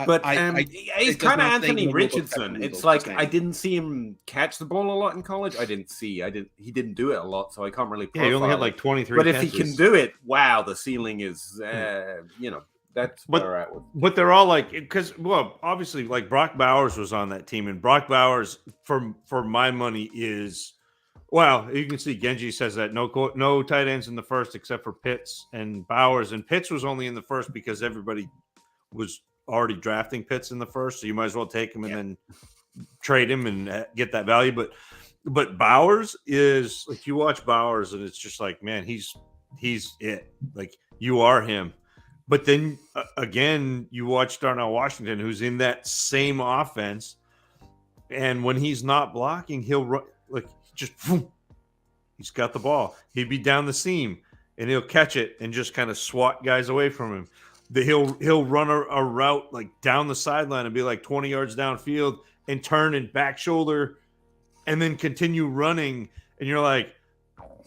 But he's kind of Anthony Richardson. It's like I didn't see him catch the ball a lot in college. He didn't do it a lot, so I can't really. Yeah, he only had like 23. But catches. if he can do it, wow, the ceiling is, that's where we're at with. But they're all like, because obviously, like Brock Bowers was on that team, and Brock Bowers, for my money, is. Well, you can see Genji says that no tight ends in the first except for Pitts and Bowers, and Pitts was only in the first because everybody was already drafting Pitts in the first, so you might as well take him and then trade him and get that value. But Bowers is like, you watch Bowers and it's just like, man, he's it. Like, you are him. But then again, you watch Darnell Washington, who's in that same offense, and when he's not blocking, he'll run like just he's got the ball. He'd be down the seam and he'll catch it and just kind of swat guys away from him. He'll run a route like down the sideline and be like 20 yards downfield and turn and back shoulder and then continue running. And you're like,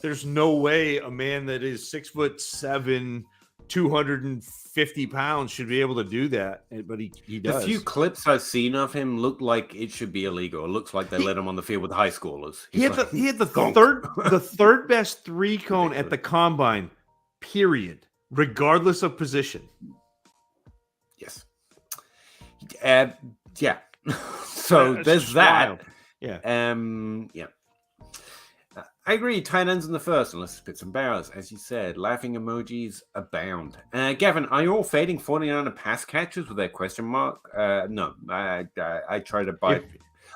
there's no way a man that is 6'7", 250 pounds should be able to do that. But he does. The few clips I've seen of him look like it should be illegal. It looks like they let him on the field with high schoolers. He had the third best 3-cone at the combine, period, regardless of position. Yes. Yeah. So there's that. Wild. Yeah. Yeah. I agree. Tight ends in the first, unless it's Pitts and Bowers. As you said, laughing emojis abound. Gavin, are you all fading 49er pass catchers with their question mark? No. I try to buy.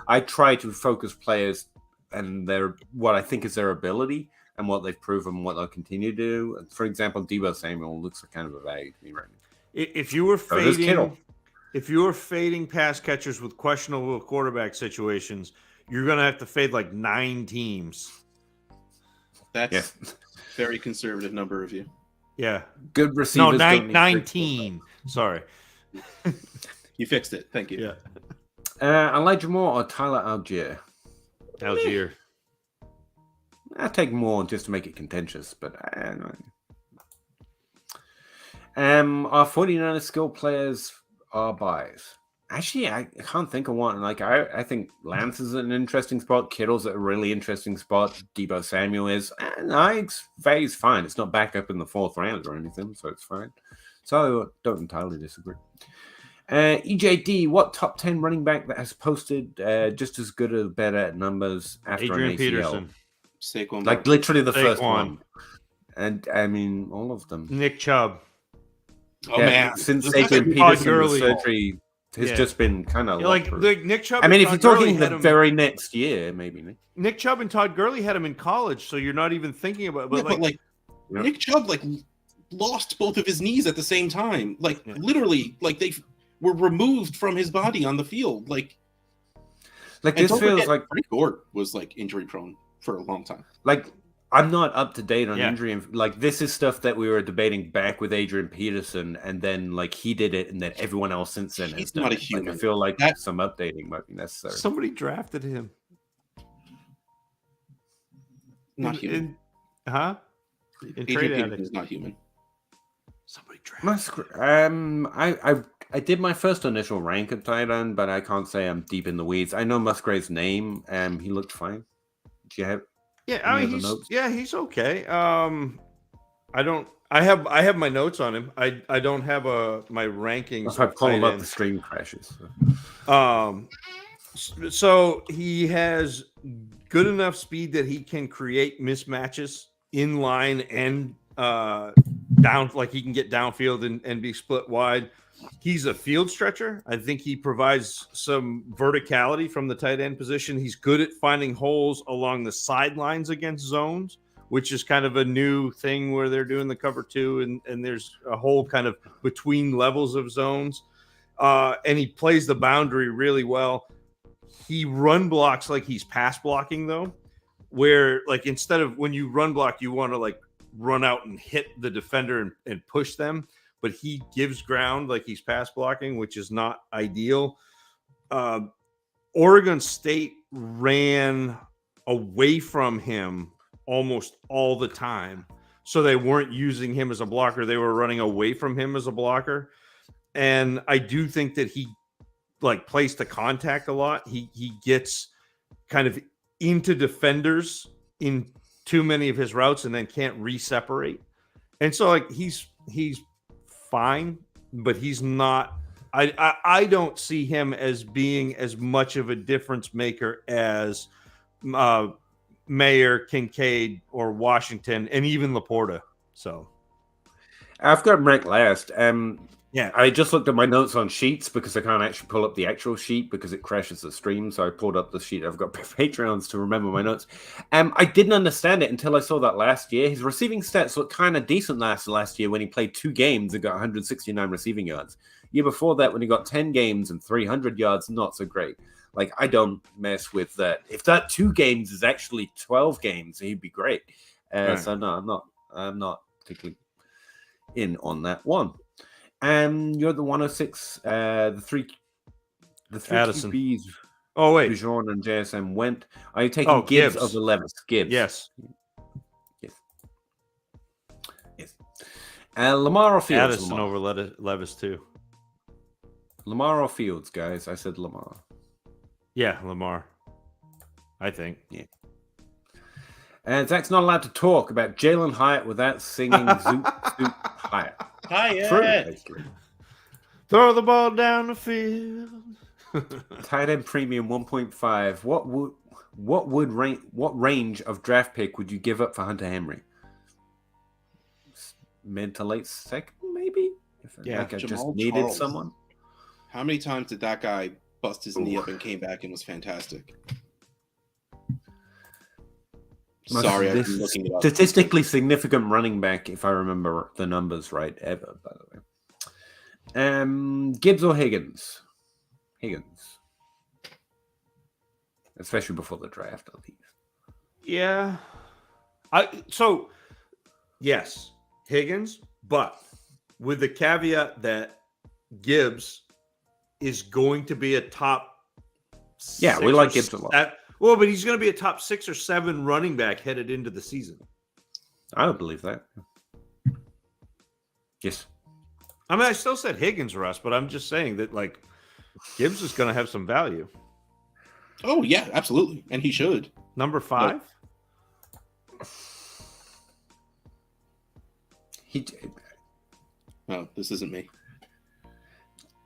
I try to focus players and what I think is their ability and what they've proven, what they'll continue to do. For example, Deebo Samuel looks like kind of a value to me right now. If you were fading pass catchers with questionable quarterback situations, you're going to have to fade like 9 teams. That's very conservative number of you. Yeah. Good receivers. No, 19. Sorry. You fixed it. Thank you. Yeah. Elijah Moore or Tyler Algier? Algier. I'll take Moore just to make it contentious, but our 49ers skill players are buys. Actually, I can't think of one. Like, I think Lance is an interesting spot. Kittle's at a really interesting spot. Deebo Samuel is. And Faye's fine. It's not back up in the 4th round or anything, so it's fine. So I don't entirely disagree. EJD, what top 10 running back that has posted just as good or better at numbers after Adrian an ACL? Peterson. Saquon. Like, literally the first Saquon. one. And, I mean, all of them. Nick Chubb. Oh, man. Since This is Adrian a Peterson early. surgery has just been kind of like Nick Chubb. I mean, if Todd you're Gurley talking the very next year, maybe Nick Chubb and Todd Gurley had him in college, so you're not even thinking about it. But Nick Chubb lost both of his knees at the same time. Literally, they were removed from his body on the field. This feels like Frank Gore was injury prone for a long time. I'm not up to date on injury. This is stuff that we were debating back with Adrian Peterson, and then he did it, and then everyone else since then has done not a it. human. I feel like some updating might be necessary. Somebody drafted him. Not human. Adrian is not human. Somebody drafted. I did my first initial rank at tight end, but I can't say I'm deep in the weeds. I know Musgrave's name. He looked fine. Do you have? Yeah, I mean, he's okay. I have my notes on him. I don't have my rankings. If I pull him up, the stream crashes. So he has good enough speed that he can create mismatches in line and down. He can get downfield and be split wide. He's a field stretcher. I think he provides some verticality from the tight end position. He's good at finding holes along the sidelines against zones, which is kind of a new thing where they're doing the cover two, and there's a hole kind of between levels of zones. And he plays the boundary really well. He run blocks like he's pass blocking, though, where instead of when you run block, you want to run out and hit the defender and push them. But he gives ground like he's pass blocking, which is not ideal. Oregon State ran away from him almost all the time. So they weren't using him as a blocker. They were running away from him as a blocker. And I do think that he plays to contact a lot. He gets kind of into defenders in too many of his routes and then can't re-separate. And so he's fine, but he's not. I don't see him as being as much of a difference maker as Mayer, Kincaid, or Washington, and even Laporta. So I've got him ranked last. Yeah, I just looked at my notes on Sheets because I can't actually pull up the actual sheet because it crashes the stream. So I pulled up the sheet. I've got Patreons to remember my notes. I didn't understand it until I saw that last year. His receiving stats looked kind of decent last year when he played 2 games and got 169 receiving yards. Year before that, when he got 10 games and 300 yards, not so great. I don't mess with that. If that 2 games is actually 12 games, he'd be great. Right. So no, I'm not particularly in on that one. You're the 106. The three Addison. QBs. Oh wait, Bijan and JSM went. Are you taking Gibbs over Levis? Gibbs. Yes. Lamar or Fields? Addison over Levis too. Lamar or Fields, guys? I said Lamar. Yeah, Lamar. I think. Yeah. And Zach's not allowed to talk about Jalen Hyatt without singing Zoot Zoot Hyatt. Hyatt. Throw the ball down the field. Tight end premium 1.5. What range of draft pick would you give up for Hunter Henry? Mid to late second, maybe. If I just needed someone. How many times did that guy bust his knee up and came back and was fantastic? Sorry, I've been looking it up. Statistically significant running back, if I remember the numbers right, ever, by the way. Gibbs or Higgins? Higgins. Especially before the draft, at least. Yeah. Yes, Higgins, but with the caveat that Gibbs is going to be a top. Yeah, we like Gibbs a lot. But he's going to be a top 6 or 7 running back headed into the season. I don't believe that. Yes. I mean, I still said Higgins, Russ, but I'm just saying that Gibbs is going to have some value. Oh yeah, absolutely, and he should. Number 5. Oh, this isn't me.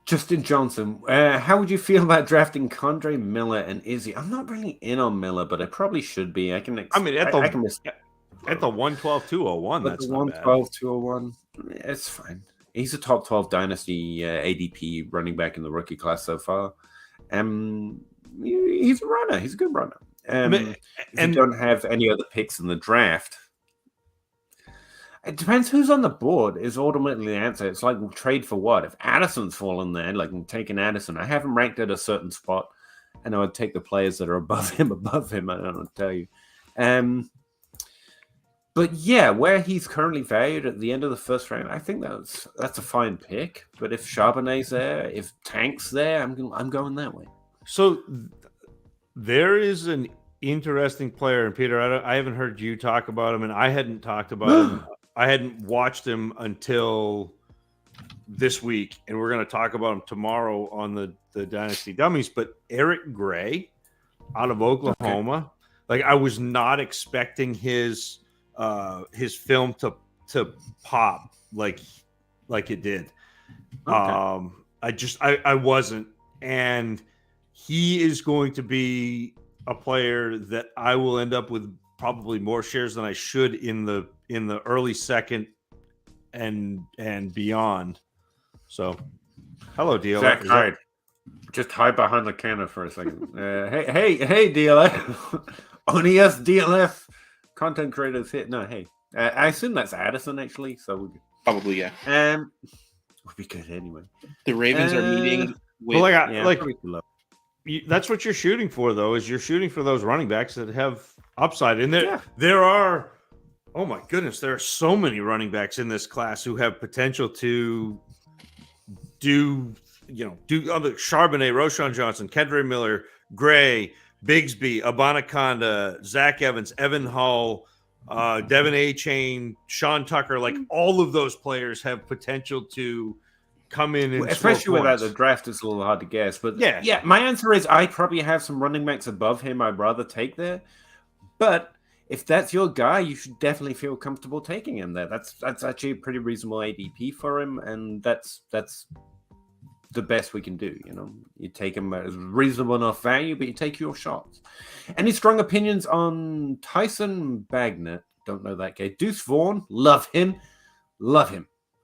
Justin Johnson, how would you feel about drafting Condre Miller and Izzy? I'm not really in on Miller, but I probably should be. At the 112-201, that's the not bad. 112-201, it's fine. He's a top 12 Dynasty ADP running back in the rookie class so far. He's a runner. He's a good runner. If you don't have any other picks in the draft, it depends who's on the board is ultimately the answer. It's like trade for what? If Addison's fallen there, like I'm taking Addison. I have him ranked at a certain spot, and I would take the players that are above him. I don't know what to tell you. But yeah, where he's currently valued at the end of the first round, I think that's a fine pick. But if Charbonnet's there, if Tank's there, I'm going that way. So there is an interesting player, and Peter, I haven't heard you talk about him, and I hadn't talked about him. I hadn't watched him until this week, and we're going to talk about him tomorrow on the Dynasty Dummies. But Eric Gray out of Oklahoma, like I was not expecting his film to pop like it did. I wasn't, and he is going to be a player that I will end up with probably more shares than I should in the early second and beyond. So, hello, DLF. Zach, hide. Just hide behind the camera for a second. Hey, DLF. Only us DLF content creators hit. No, hey. I assume that's Addison actually. So probably yeah. Would be good anyway. The Ravens are meeting with. Well, that's what you're shooting for, though. Is you're shooting for those running backs that have upside. And there are. Oh my goodness, there are so many running backs in this class who have potential to do other Charbonnet, Roshan Johnson, Kendra Miller, Gray, Bigsby, Abanaconda, Zach Evans, Evan Hull, Devin A-Chain, Sean Tucker, like all of those players have potential to come in and especially without the draft, it's a little hard to guess. But yeah, my answer is I probably have some running backs above him I'd rather take there. But if that's your guy, you should definitely feel comfortable taking him there. That's actually a pretty reasonable ADP for him, and that's the best we can do. You take him as reasonable enough value, but you take your shots. Any strong opinions on Tyson Bagnet? Don't know that guy. Deuce Vaughn, love him.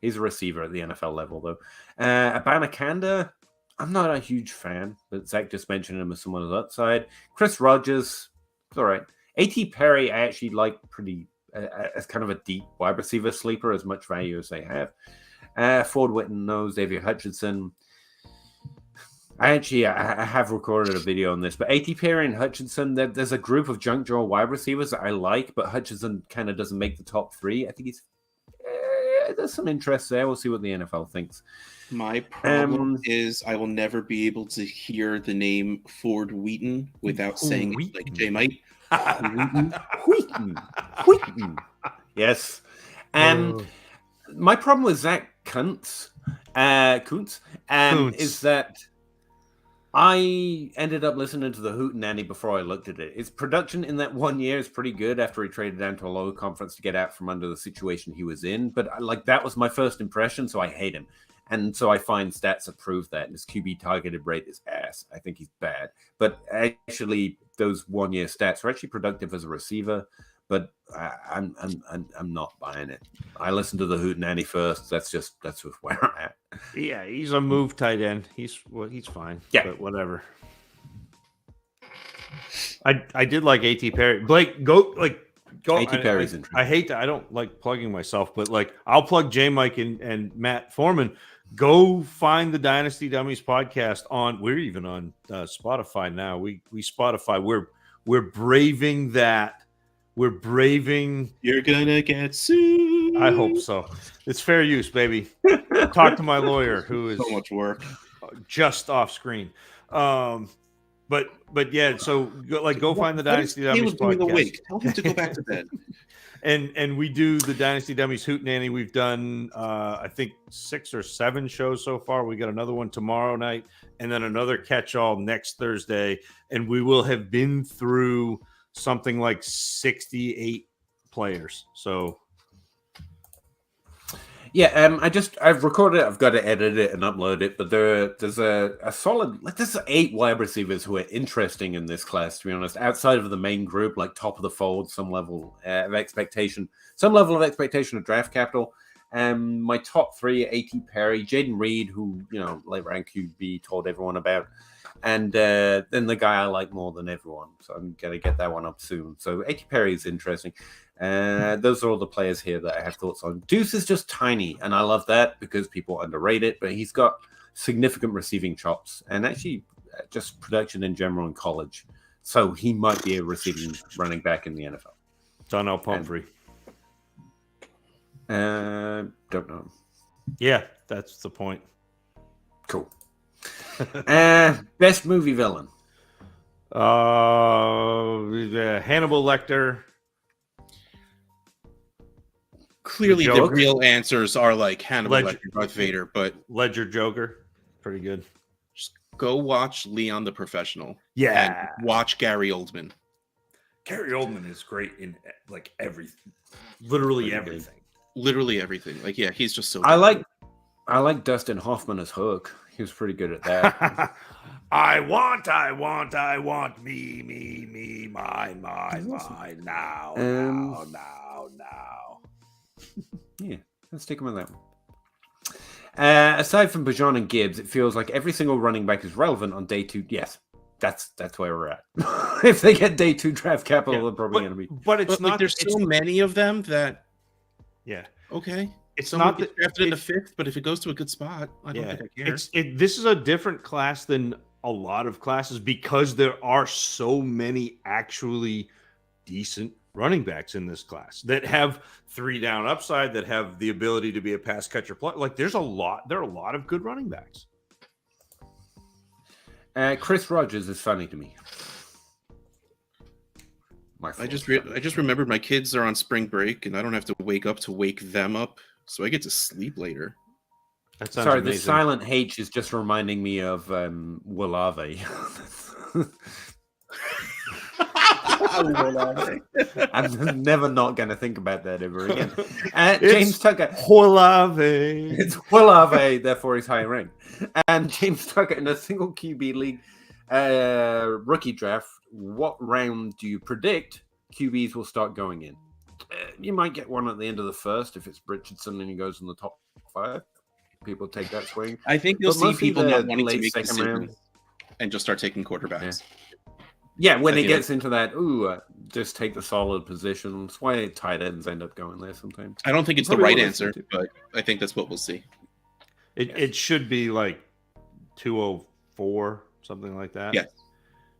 He's a receiver at the NFL level, though. Abanikanda, I'm not a huge fan, but Zach just mentioned him as someone on the upside. Chris Rogers, it's all right. A.T. Perry, I actually like pretty as kind of a deep wide receiver sleeper, as much value as they have. Ford Whitten, no. Xavier Hutchinson. I have recorded a video on this, but A.T. Perry and Hutchinson, there's a group of junk drawer wide receivers that I like, but Hutchinson kind of doesn't make the top three. I think there's some interest there. We'll see what the NFL thinks. My problem is I will never be able to hear the name Ford Wheaton without saying it like Jay might. Wheaton. Yes. My problem with Zach Kuntz is that I ended up listening to the Hootenanny before I looked at it. His production in that 1 year is pretty good after he traded down to a lower conference to get out from under the situation he was in. But that was my first impression, so I hate him. And so I find stats that prove that. His QB targeted rate is ass. I think he's bad. But actually, those 1 year stats are actually productive as a receiver. But I'm not buying it. I listened to the Hootenanny first. That's where I'm at. Yeah, he's a move tight end. He's fine. Yeah, but whatever. I did like A.T. Perry. Blake, go. A.T. Perry's interesting. I hate that. I don't like plugging myself, but I'll plug J. Mike and Matt Foreman. Go find the Dynasty Dummies podcast on. We're even on Spotify now. We Spotify. We're braving that. We're braving. You're gonna get sued. I hope so. It's fair use, baby. Talk to my lawyer, who is so much work, just off screen. But yeah. So go find the Dynasty Dummies podcast. Tell him to go back to bed. And we do the Dynasty Dummies Hootenanny. We've done I think 6 or 7 shows so far. We got another one tomorrow night, and then another catch-all next Thursday. And we will have been through something like 68 players. So yeah, I've recorded it. I've got to edit it and upload it. But there's a solid, there's 8 wide receivers who are interesting in this class, to be honest, outside of the main group, like top of the fold, some level of expectation of draft capital. My top three are A.T. Perry, Jaden Reed, who, late round QB told everyone about, and then the guy I like more than everyone. So I'm going to get that one up soon. So A.T. Perry is interesting. Those are all the players here that I have thoughts on. Deuce is just tiny, and I love that because people underrate it, but he's got significant receiving chops and actually just production in general in college. So he might be a receiving running back in the NFL. Donnell Pumphrey. Don't know. Yeah, that's the point. Cool. Best movie villain. Hannibal Lecter. Clearly, the real answers are like Hannibal Lecter, Darth Vader, but Ledger Joker, pretty good. Just go watch Leon the Professional. Yeah, and watch Gary Oldman. Gary Oldman is great in like everything, literally everything. Literally everything. Like, yeah, he's just so. I like Dustin Hoffman as Hook. He was pretty good at that. I want me, mine, now. Yeah, let's take him with that one. Aside from Bajan and Gibbs, it feels like every single running back is relevant on day 2. Yes, that's where we're at. If they get day 2 draft capital, they're probably going to be. But it's not. Like, there's so many of them that. Yeah. Okay. It's Someone not gets drafted in the 5th, but if it goes to a good spot, I don't think I care. This is a different class than a lot of classes because there are so many actually decent running backs in this class that have 3-down upside, that have the ability to be a pass catcher. Like there are a lot of good running backs. Chris Rogers is funny to me. I just remembered my kids are on spring break and I don't have to wake up to wake them up, so I get to sleep later. Sorry, the silent H is just reminding me of Wolave. I'm never not going to think about that ever again. James Tucker. Wolave. It's Wolave, therefore he's high ranked. And James Tucker in a single QB league rookie draft. What round do you predict QBs will start going in? You might get one at the end of the first if it's Richardson and he goes in the top 5. People take that swing. I think you'll see people not wanting to make decisions and just start taking quarterbacks. Yeah, when it gets into that, just take the solid positions. That's why tight ends end up going there sometimes. I don't think it's the right answer, but I think that's what we'll see. It should be like 204, something like that. Yes.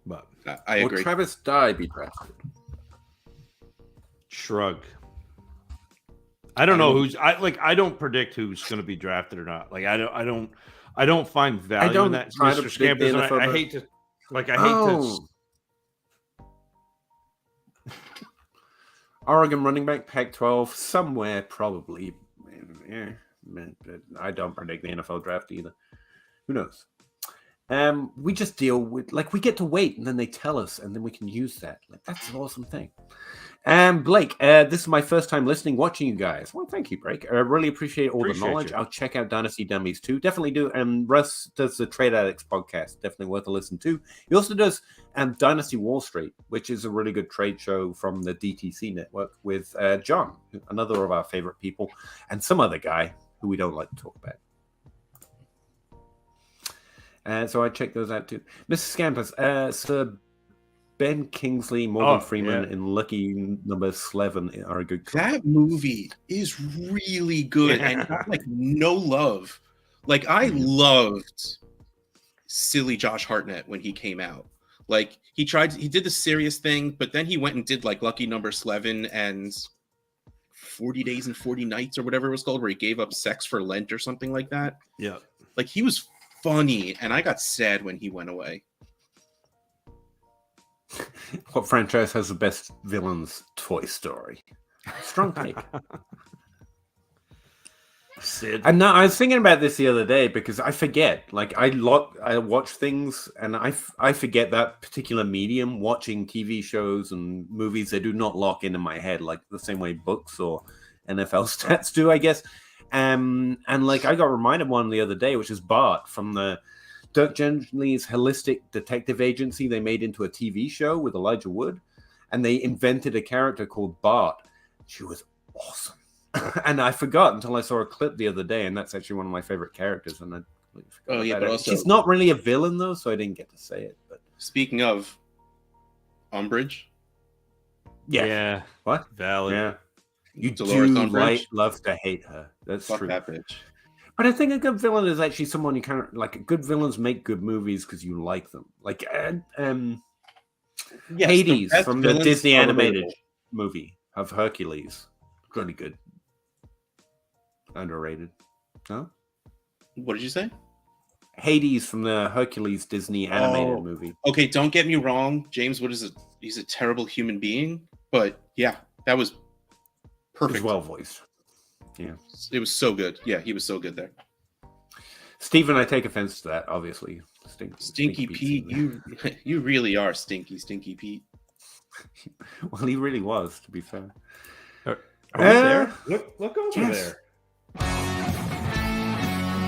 But I agree. Will Travis Dye be drafted? Shrug. I don't know who's. I don't predict who's going to be drafted or not. Like I don't find value in that. Mr. Scampers, I hate to. Oregon running back, Pac-12, somewhere probably. Yeah, I don't predict the NFL draft either. Who knows? We just deal with, we get to wait and then they tell us and then we can use that. That's an awesome thing. Blake, this is my first time listening, watching you guys. Well, thank you, Blake. I really appreciate the knowledge. I'll check out Dynasty Dummies too. Definitely do. And Russ does the Trade Addicts podcast. Definitely worth a listen to. He also does Dynasty Wall Street, which is a really good trade show from the DTC network with John, another of our favorite people, and some other guy who we don't like to talk about. So I checked those out too. Mr. Scampers, Sir Ben Kingsley, Morgan Freeman, and Lucky Number 11 are a good couple. That movie is really good and got no love. I loved silly Josh Hartnett when he came out. He did the serious thing, but then he went and did Lucky Number 11 and 40 Days and 40 Nights or whatever it was called, where he gave up sex for Lent or something like that. Yeah. He was funny, and I got sad when he went away. What franchise has the best villains? Toy Story. Strong take. Sid. And I was thinking about this the other day because I forget. I watch things and I forget that particular medium. Watching TV shows and movies, they do not lock into my head the same way books or NFL stats do, I guess. And I got reminded one the other day, which is Bart from the Dirk Gently's Holistic Detective Agency. They made into a TV show with Elijah Wood, and they invented a character called Bart. She was awesome. And I forgot until I saw a clip the other day, and that's actually one of my favorite characters. And I Oh yeah, but also she's not really a villain though, so I didn't get to say it. But speaking of Umbridge, Yeah. What? Valid. Yeah. You Dolores do Umbridge? love to hate her. That's fuck true. that bitch. But I think a good villain is actually someone you kind of like. Good villains make good movies because you like them. Like Yes, Hades best from the villains Disney are animated relatable. movie of Hercules. Really good. Underrated. No? What did you say? Hades from the Hercules Disney animated Oh. movie. Okay, don't get me wrong. James Wood he's a terrible human being, but yeah, that was It perfect. was well voiced. Yeah. It was so good. Yeah, he was so good there. Stephen, I take offense to that, obviously. Stinky Pete, you really are Stinky Pete. Well, he really was, to be fair. Are we there? Look over yes. there.